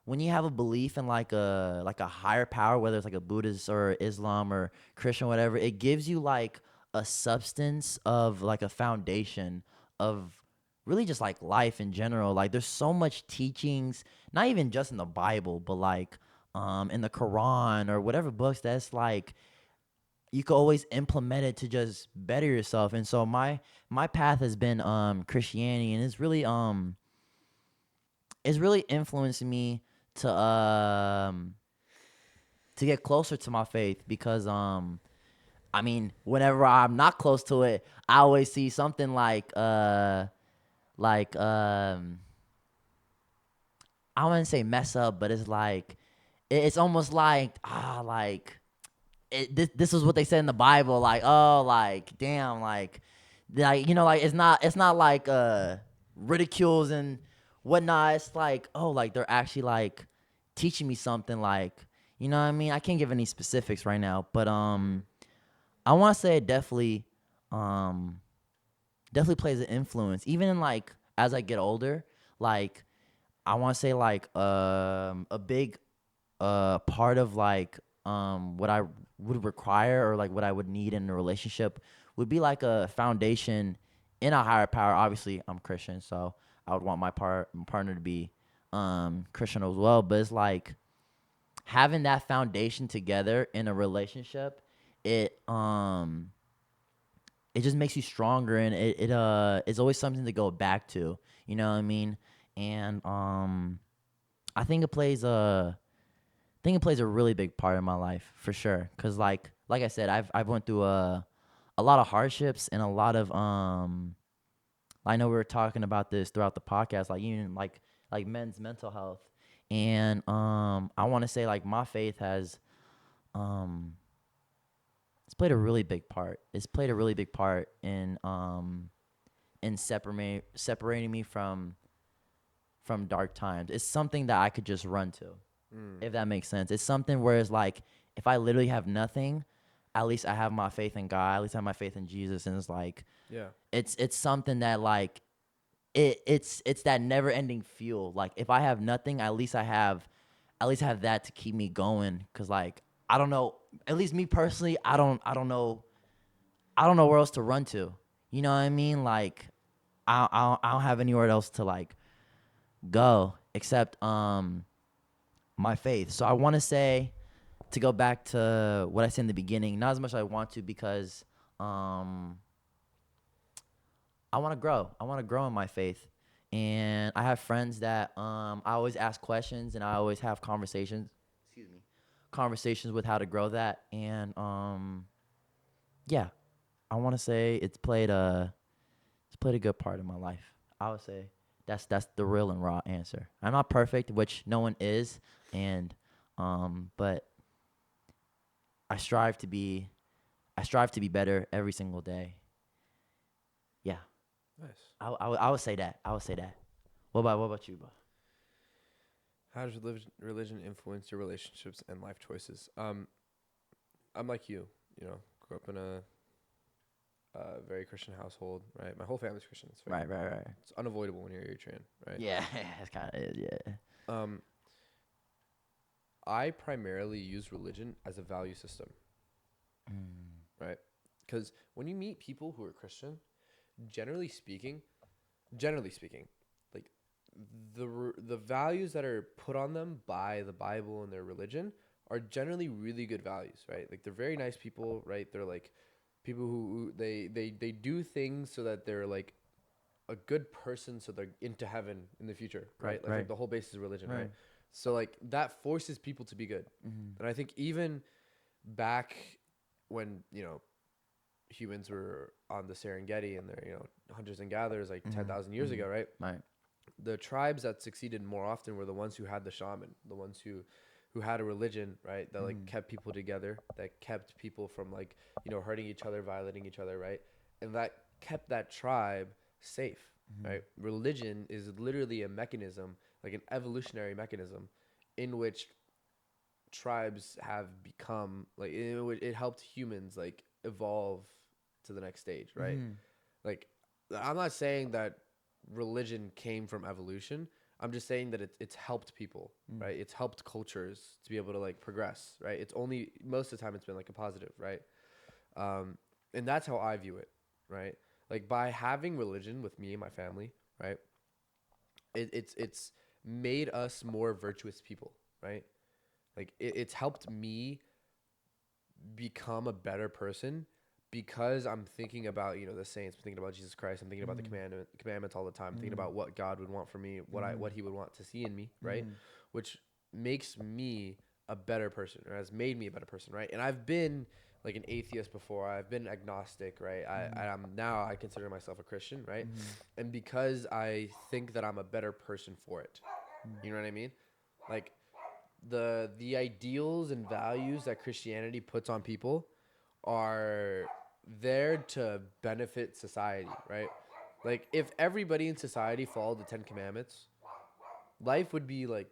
when you have a belief in like a higher power, whether it's like a Buddhist or Islam or Christian, whatever, it gives you like a substance of like a foundation of really just like life in general. Like there's so much teachings, not even just in the Bible, but like in the Quran or whatever books that's like you could always implement it to just better yourself. And so my path has been Christianity, and it's really influenced me to get closer to my faith because I mean, whenever I'm not close to it, I always see something like I wouldn't say mess up, but it's like it's almost like this is what they said in the Bible, like, oh, like damn, like like it's not like ridicules and whatnot. It's like, oh, like they're actually like teaching me something, like, you know what I mean? I can't give any specifics right now, but I want to say it definitely plays an influence, even in like as I get older. Like I want to say like a big part of like what I would require or like what I would need in a relationship would be like a foundation in a higher power. Obviously, I'm Christian, so I would want my partner to be Christian as well. But it's like having that foundation together in a relationship, it just makes you stronger, and it's always something to go back to. You know what I mean? And I think it plays a really big part in my life for sure. Cause like I said, I've went through a lot of hardships and a lot of I know we were talking about this throughout the podcast, like even like men's mental health, and I want to say like my faith has it's played a really big part. It's played a really big part in separating me from dark times. It's something that I could just run to, if that makes sense. It's something where it's like if I literally have nothing, at least I have my faith in God. At least I have my faith in Jesus, and it's like it's something that like it's that never ending fuel. Like if I have nothing, at least I have that to keep me going. Cause like I don't know, at least me personally, I don't know where else to run to. You know what I mean? Like I don't have anywhere else to like go except my faith. So I want to say, to go back to what I said in the beginning, not as much as I want to, because I want to grow. I want to grow in my faith. And I have friends that I always ask questions and I always have conversations. Excuse me. conversations with how to grow that. And yeah, I want to say it's played a good part in my life. I would say that's the real and raw answer. I'm not perfect, which no one is, and but I strive to be better every single day. Yeah. Nice. I would say that. What about you, bro? How does religion influence your relationships and life choices? I'm like you. Grew up in a very Christian household, right? My whole family's Christian. It's Right. It's unavoidable when you're Eritrean, right? Yeah, it's kind of is. Yeah. I primarily use religion as a value system, right? Because when you meet people who are Christian, generally speaking, like the values that are put on them by the Bible and their religion are generally really good values, right? Like they're very nice people, right? They're like people who they do things so that they're like a good person, so they're into heaven in the future, right? Like the whole basis of religion, right? So like that forces people to be good. And I think even back when, humans were on the Serengeti and they're, hunters and gatherers like 10,000 years ago, right? Right. The tribes that succeeded more often were the ones who had the shaman, the ones who had a religion, right? That like kept people together, that kept people from like, hurting each other, violating each other, right? And that kept that tribe safe, right? Religion is literally a mechanism, like an evolutionary mechanism in which tribes have become like it helped humans like evolve to the next stage, right? Like I'm not saying that religion came from evolution. I'm just saying that it's helped people, right? It's helped cultures to be able to like progress, right? It's only most of the time it's been like a positive, right? And that's how I view it, right? Like by having religion with me and my family, right? It's made us more virtuous people, right? Like it's helped me become a better person because I'm thinking about, the saints, I'm thinking about Jesus Christ, I'm thinking about the commandments all the time, thinking about what God would want for me, what he would want to see in me, right? Which makes me a better person, or has made me a better person, right? And I've been like an atheist before. I've been agnostic, right? I consider myself a Christian, right? And because I think that I'm a better person for it. You know what I mean? Like the ideals and values that Christianity puts on people are there to benefit society, right? Like if everybody in society followed the 10 Commandments, life would be like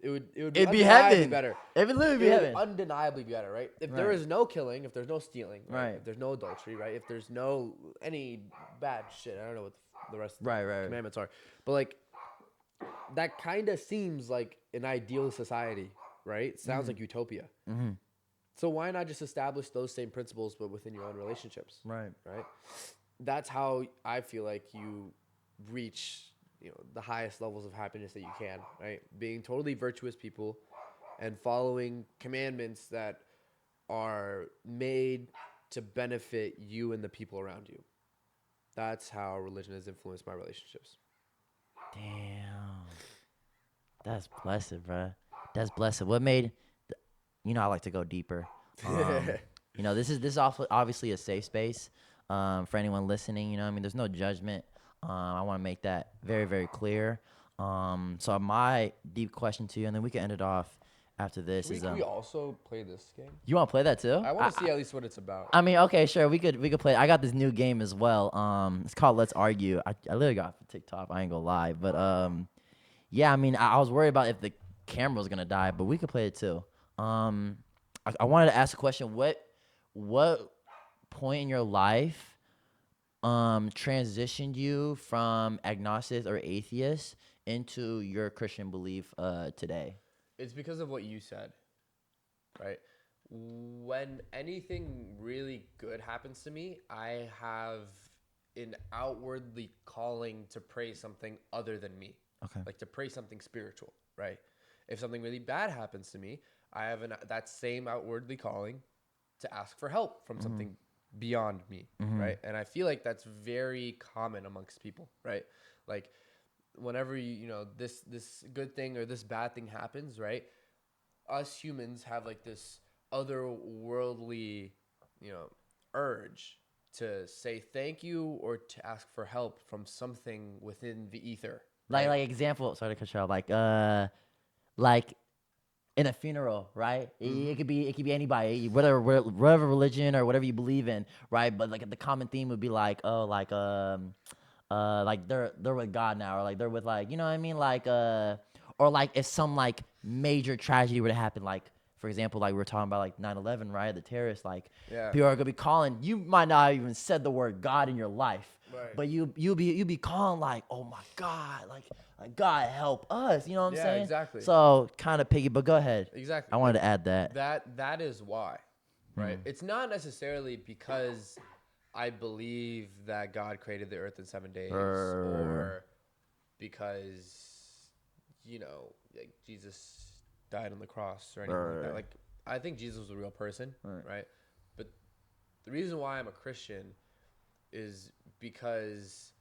it would be It'd be undeniably heaven. better. It would literally be It would heaven. undeniably be better, right? If there is no killing, if there's no stealing, right? If there's no adultery, right? If there's no any bad shit, I don't know what the rest of the commandments are, but like that kind of seems like an ideal society, right? Sounds like utopia. So why not just establish those same principles, but within your own relationships? Right. That's how I feel like you reach, the highest levels of happiness that you can, right? Being totally virtuous people and following commandments that are made to benefit you and the people around you. That's how religion has influenced my relationships. Damn. That's blessed, bro. That's blessed. What made, I like to go deeper. This is obviously a safe space for anyone listening. There's no judgment. I want to make that very, very clear. So my deep question to you, and then we can end it off after this. Can we also play this game? You want to play that too? I want to see at least what it's about. I mean, okay, sure. We could play. I got this new game as well. It's called Let's Argue. I literally got it for TikTok. I ain't gonna lie, but yeah. I mean, I was worried about if the camera was gonna die, but we could play it too. I wanted to ask a question. What point in your life transitioned you from agnostic or atheist into your Christian belief today? It's because of what you said, right? When anything really good happens to me, I have an outwardly calling to praise something other than me. Okay. Like to praise something spiritual, right? If something really bad happens to me, I have that same outwardly calling to ask for help from something beyond me, right? And I feel like that's very common amongst people, right? Like whenever this good thing or this bad thing happens, right? us humans have like this otherworldly, urge to say thank you or to ask for help from something within the ether. Right? Like example, sorry to cut you off. Like in a funeral, right? It could be anybody, whatever religion or whatever you believe in, right? But like the common theme would be like, oh, like they're with God now, or like they're with like, you know what I mean? Like or like if some like major tragedy were to happen, like for example, like we were talking about like 9/11, right? The terrorists, like people are gonna be calling. You might not have even said the word God in your life, right. but you'll be calling like, oh my God, like God help us. You know what I'm saying? Exactly. So kind of piggy, but go ahead. Exactly. I wanted to add that. That is why, right? It's not necessarily because I believe that God created the earth in 7 days, or because like Jesus died on the cross or anything like that. Like I think Jesus was a real person, right? But the reason why I'm a Christian is because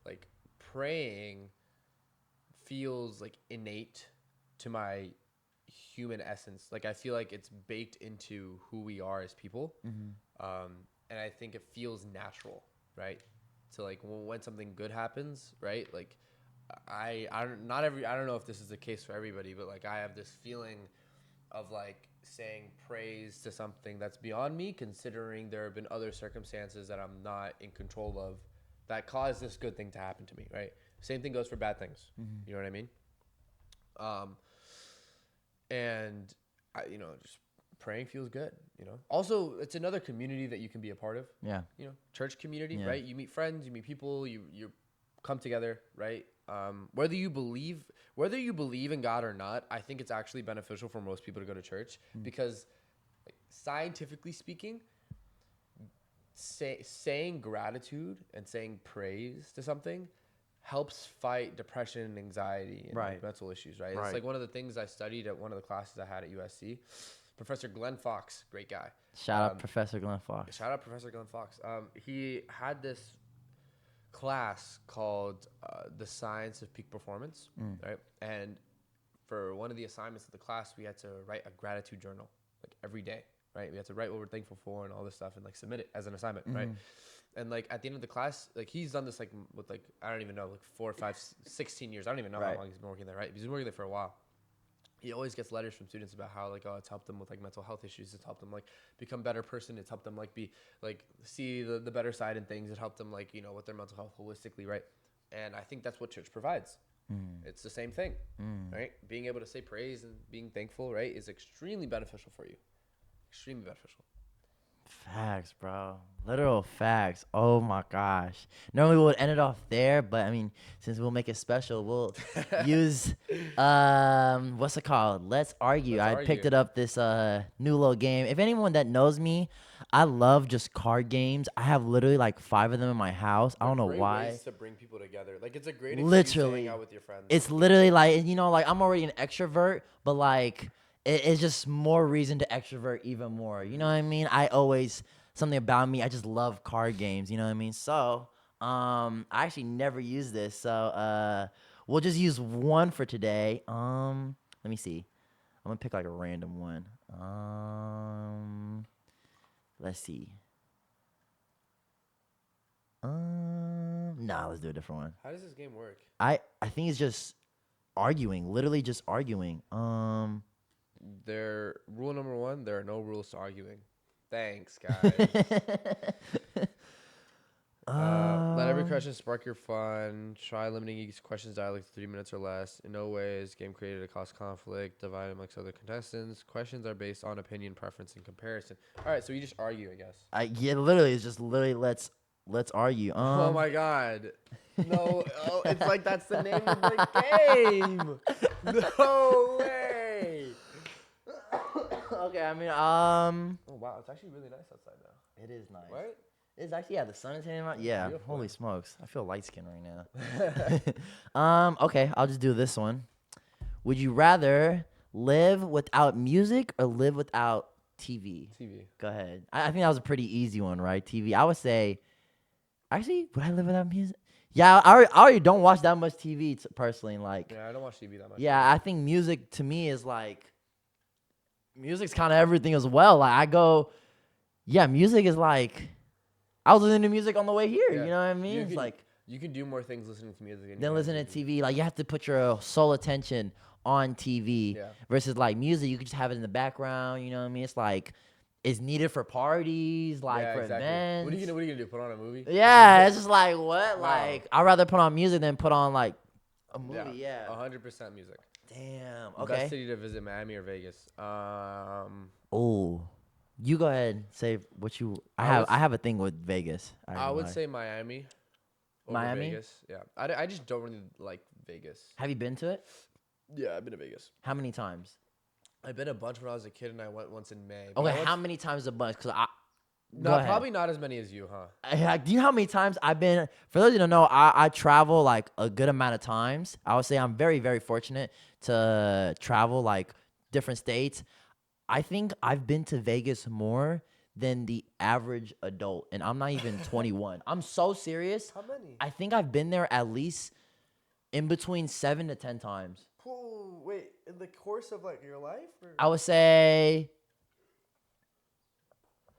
like praying feels like innate to my human essence. Like I feel like it's baked into who we are as people. And I think it feels natural, right? So like when something good happens, right? Like I don't know if this is the case for everybody, but like I have this feeling of like saying praise to something that's beyond me, considering there have been other circumstances that I'm not in control of that caused this good thing to happen to me, right? Same thing goes for bad things. You know what I mean? And I, just praying feels good, Also, it's another community that you can be a part of. Yeah. Church community, right? You meet friends, you meet people, you come together, right? Whether you believe in God or not, I think it's actually beneficial for most people to go to church because, like, scientifically speaking, saying gratitude and saying praise to something helps fight depression and anxiety and like, mental issues, right? It's like one of the things I studied at one of the classes I had at USC. Professor Glenn Fox, great guy. Shout out Professor Glenn Fox. Shout out Professor Glenn Fox. He had this class called The Science of Peak Performance, right? And for one of the assignments of the class, we had to write a gratitude journal, like every day, right? We had to write what we're thankful for and all this stuff and like submit it as an assignment, right? And like at the end of the class, like he's done this like with like, I don't even know, like 4 or 5, 16 years. I don't even know how long he's been working there, right? He's been working there for a while. He always gets letters from students about how like, oh, it's helped them with like mental health issues. It's helped them like become a better person. It's helped them like be like see the better side in things. It helped them like, with their mental health holistically, right? And I think that's what church provides. It's the same thing, right? Being able to say praise and being thankful, right, is extremely beneficial for you. Extremely beneficial. Facts, bro. Literal facts. Oh my gosh. Normally we would end it off there, but I mean, since we'll make it special, we'll use what's it called? Let's argue. I picked it up this new little game. If anyone that knows me, I love just card games. I have literally like 5 of them in my house. I don't know why. Ways to bring people together. Like it's a great excuse to hang out with your friends. It's literally like, like I'm already an extrovert, but like it's just more reason to extrovert even more. You know what I mean? Something about me, I just love card games. You know what I mean? So, I actually never use this. So, we'll just use one for today. Let me see. I'm gonna pick like a random one. Let's see. Nah, let's do a different one. How does this game work? I think it's just arguing. Literally just arguing. Rule number 1, there are no rules to arguing. Thanks, guys. Let every question spark your fun. Try limiting each question's dialogue to 3 minutes or less. In no way is game created to cause conflict, divide amongst other contestants. Questions are based on opinion, preference, and comparison. All right, so you just argue, I guess. Yeah, literally, it's just literally let's argue. Oh my God. No, it's like that's the name of the game. No way. Okay, I mean, Oh wow, it's actually really nice outside now. It is nice. Right? It's actually, the sun is hitting out. Yeah, beautiful. Holy smokes, I feel light skin right now. Okay, I'll just do this one. Would you rather live without music or live without TV? TV. Go ahead. I think that was a pretty easy one, right? TV. I would say, actually, would I live without music? Yeah, I already don't watch that much TV personally. Like, yeah, I don't watch TV that much. Yeah, I think music to me is like, music's kind of everything as well. Like music is like, I was listening to music on the way here. Yeah. You know what I mean? It's like you can do more things listening to music than listening to TV. Like you have to put your sole attention on TV versus like music. You can just have it in the background. You know what I mean? It's like it's needed for parties, like for events. What are you gonna do? Put on a movie? Yeah, it's just like what? Wow. Like I'd rather put on music than put on like a movie. Yeah, 100% music. Damn. Okay. Best city to visit, Miami or Vegas? Oh, you go ahead and say what you. I have a thing with Vegas. I would say Miami. Miami. Vegas. Yeah. I just don't really like Vegas. Have you been to it? Yeah, I've been to Vegas. How many times? I've been a bunch when I was a kid, and I went once in May. Okay, how many times a bunch? Because probably not as many as you, huh? Do you know how many times I've been? For those of you who don't know, I travel like a good amount of times. I would say I'm very, very fortunate to travel like different states. I think I've been to Vegas more than the average adult, and I'm not even 21. I'm so serious. How many? I think I've been there at least in between 7 to 10 times. Oh, wait, in the course of like your life? Or? I would say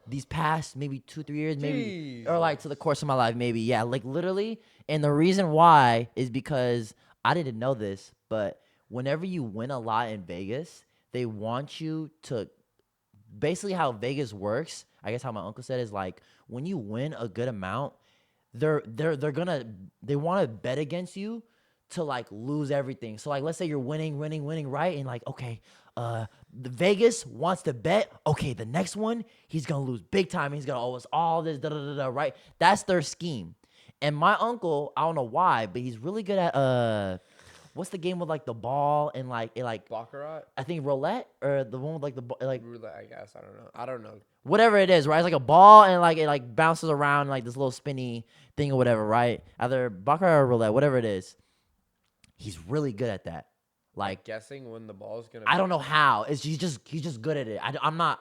these past maybe 2-3 years, maybe, or like to the course of my life, maybe. Yeah, like literally. And the reason why is because I didn't know this, but whenever you win a lot in Vegas, they want you to basically how Vegas works. I guess how my uncle said is like when you win a good amount, they want to bet against you to like lose everything. So like let's say you're winning, right? And like, okay, the Vegas wants to bet, okay, the next one, he's gonna lose big time. He's gonna owe us all this, right? That's their scheme. And my uncle, I don't know why, but he's really good at what's the game with like the ball and like it like Baccarat? I think roulette or the one with like the like roulette, I guess. I don't know. Whatever it is, right? It's like a ball and like it like bounces around like this little spinny thing or whatever, right? Either baccarat or roulette, whatever it is. He's really good at that. Like guessing when the ball is gonna. I don't know how. He's just good at it. I'm not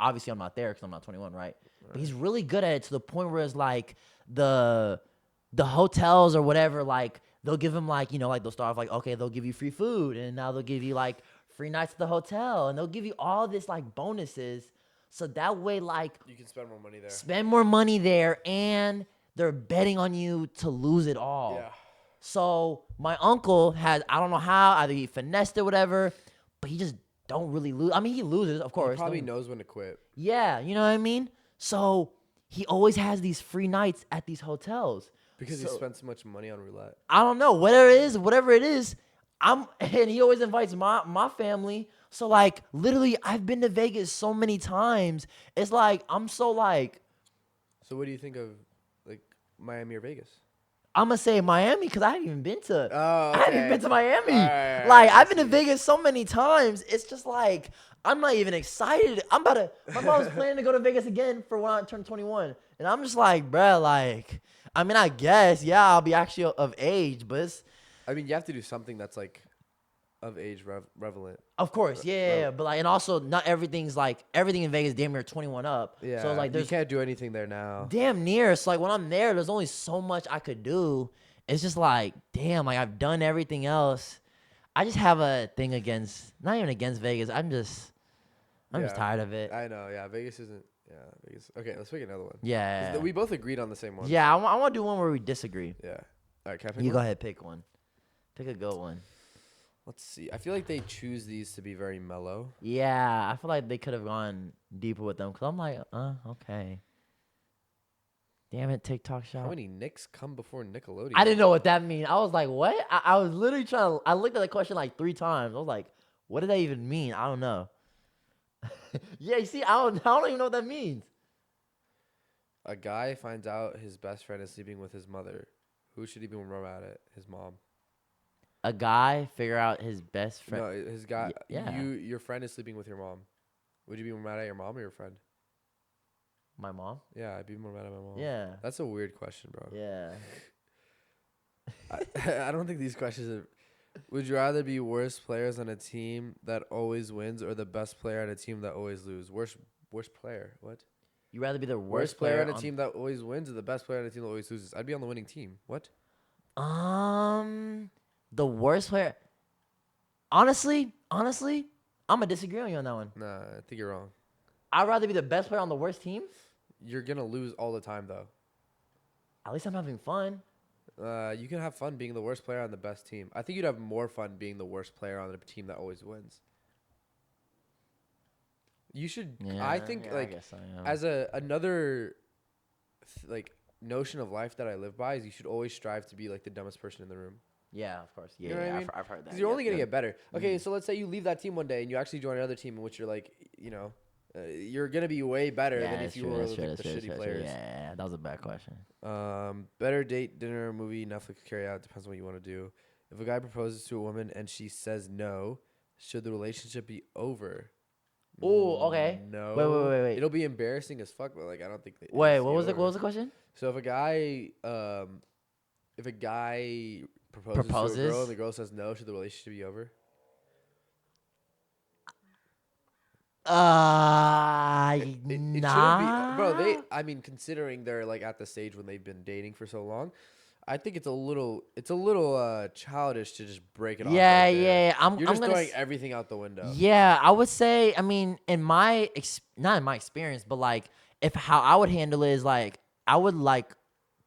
there because I'm not 21, right? But he's really good at it to the point where it's like the hotels or whatever, like they'll give him like like they'll start off like okay they'll give you free food and now they'll give you like free nights at the hotel and they'll give you all this like bonuses so that way like you can spend more money there. Spend more money there and they're betting on you to lose it all. Yeah. So my uncle has, I don't know how, either he finessed it or whatever, but he just don't really lose. I mean, he loses, of course. He probably knows when to quit. Yeah, you know what I mean? So he always has these free nights at these hotels. Because he spent so much money on roulette. I don't know. Whatever it is, and he always invites my family. So like literally I've been to Vegas so many times. It's like I'm so like. So what do you think of like Miami or Vegas? I'm gonna say Miami because I haven't even been to. Oh, okay. I haven't even been to Miami. Right, like I've been to Vegas so many times. It's just like I'm not even excited. My mom's planning to go to Vegas again for when I turn 21, and I'm just like, bruh, like, I mean, I guess, yeah, I'll be actually of age, but it's. I mean, you have to do something that's like of age relevant. Of course, yeah, but like, and also not everything in Vegas damn near 21 up. Yeah, so like, you can't do anything there now. Damn near. So like, when I'm there, there's only so much I could do. It's just like, damn, like I've done everything else. I just have a thing not even against Vegas. I'm just tired of it. I know, yeah. Vegas isn't. Yeah, Vegas. Okay, let's pick another one. Yeah. We both agreed on the same one. Yeah, I want to do one where we disagree. Yeah. All right, can I pick You one? go ahead, pick one. Pick a good one. Let's see. I feel like they choose these to be very mellow. Yeah, I feel like they could have gone deeper with them because I'm like, okay. Damn it, TikTok shop. How many Knicks come before Nickelodeon? I didn't know what that mean. I was like, what? I was literally I looked at the question like 3 times. I was like, what did that even mean? I don't know. Yeah, you see, I don't even know what that means. A guy finds out his best friend is sleeping with his mother. Who should he be more mad at? His mom. A guy figure out his best friend. No, his guy. Yeah. Your friend is sleeping with your mom. Would you be more mad at your mom or your friend? My mom? Yeah, I'd be more mad at my mom. Yeah. That's a weird question, bro. Yeah. I don't think these questions are. Would you rather be worst players on a team that always wins or the best player on a team that always loses? Worst player. What? You rather be the worst player on a team that always wins or the best player on a team that always loses? I'd be on the winning team. What? The worst player. Honestly, I'm gonna disagree on you on that one. Nah, I think you're wrong. I'd rather be the best player on the worst team. You're gonna lose all the time though. At least I'm having fun. You can have fun being the worst player on the best team. I think you'd have more fun being the worst player on a team that always wins. You should. I think like I guess so, yeah. as another like notion of life that I live by is you should always strive to be like the dumbest person in the room. Yeah, of course. Yeah, You know what I mean? I've heard that. Because you're only gonna get better. Okay, so let's say you leave that team one day and you actually join another team in which you're like, you know, you're gonna be way better than if you were like the shitty players. Yeah, that was a bad question. Better date, dinner, movie, Netflix, carry out. Depends on what you want to do. If a guy proposes to a woman and she says no, should the relationship be over? Oh, okay. No. Wait. It'll be embarrassing as fuck, but like I don't think. Wait, what was the question? So if a guy proposes to a girl and the girl says no, should the relationship be over? Nah. It shouldn't be, bro. I mean, considering they're like at the stage when they've been dating for so long, I think it's a little childish to just break it off. Yeah, right there. yeah. You're just throwing everything out the window. Yeah, I would say. I mean, not in my experience, but like, if how I would handle it is like, I would like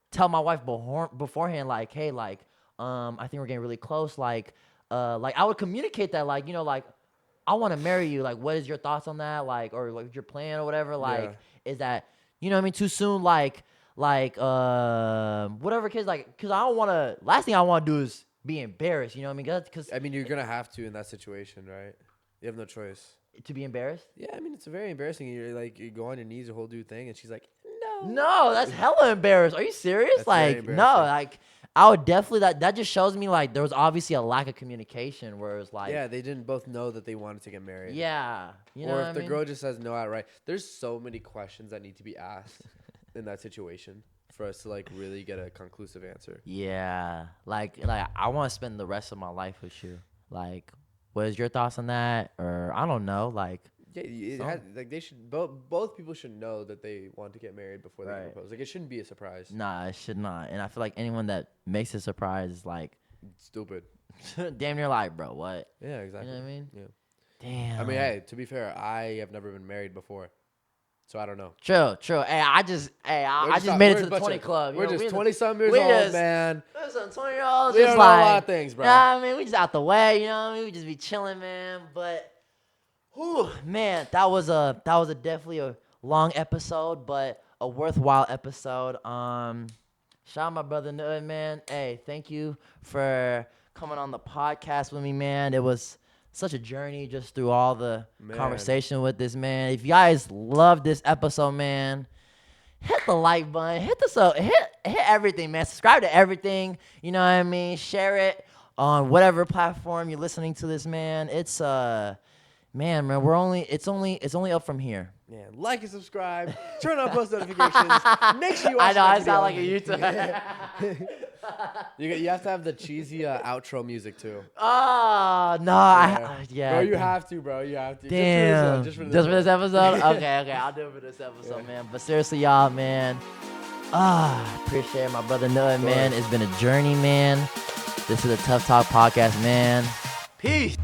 tell my wife beforehand, like, hey, like, I think we're getting really close. Like I would communicate that, like, you know, like, I want to marry you. Like, what is your thoughts on that? Like, or like your plan or whatever. Like, is that, you know what I mean? Too soon? Like, whatever kids, like, cause I don't want to, last thing I want to do is be embarrassed. You know what I mean? Cause I mean, you're going to have to in that situation, right? You have no choice. To be embarrassed? Yeah, I mean, it's very embarrassing. You're like, you go on your knees, the whole dude thing, and she's like, no. No, that's hella embarrassed. Are you serious? That's like, no, like, I would definitely, that just shows me, like, there was obviously a lack of communication where it was like. Yeah, they didn't both know that they wanted to get married. Yeah. You know or what if the girl just says no outright. There's so many questions that need to be asked in that situation for us to, like, really get a conclusive answer. Yeah. Like I want to spend the rest of my life with you. Like, what is your thoughts on that? Or, I don't know, like. Yeah, like they should both people should know that they want to get married before they propose. Like it shouldn't be a surprise. Nah, it should not. And I feel like anyone that makes a surprise is like stupid. Damn near like, bro, what? Yeah, exactly. You know what I mean? Yeah. Damn. I mean, hey, to be fair, I have never been married before, so I don't know. True. Hey, I just made it to the 20 club. We're just 20-something years old, man. Listen, 20-year-olds We just don't like know a lot of things, bro. Yeah, I mean, we just out the way. You know what I mean? We just be chilling, man. But. Whew, man, that was definitely a long episode, but a worthwhile episode. Shout out my brother Neoud, man. Hey, thank you for coming on the podcast with me, man. It was such a journey just through all the conversation with this man. If you guys love this episode, man, hit the like button, hit everything, man. Subscribe to everything. You know what I mean? Share it on whatever platform you're listening to this, man. It's Man, it's only up from here. Yeah, like and subscribe. Turn on post notifications. Make sure you watch. I know, I sound like a YouTuber. You have to have the cheesy outro music too. Oh no, Bro, you have to, bro. You have to. Damn. Just for this episode. Okay, I'll do it for this episode, man. But seriously, y'all, man. Appreciate my brother Neoud, man. It's been a journey, man. This is the Tuff Talk Podcast, man. Peace.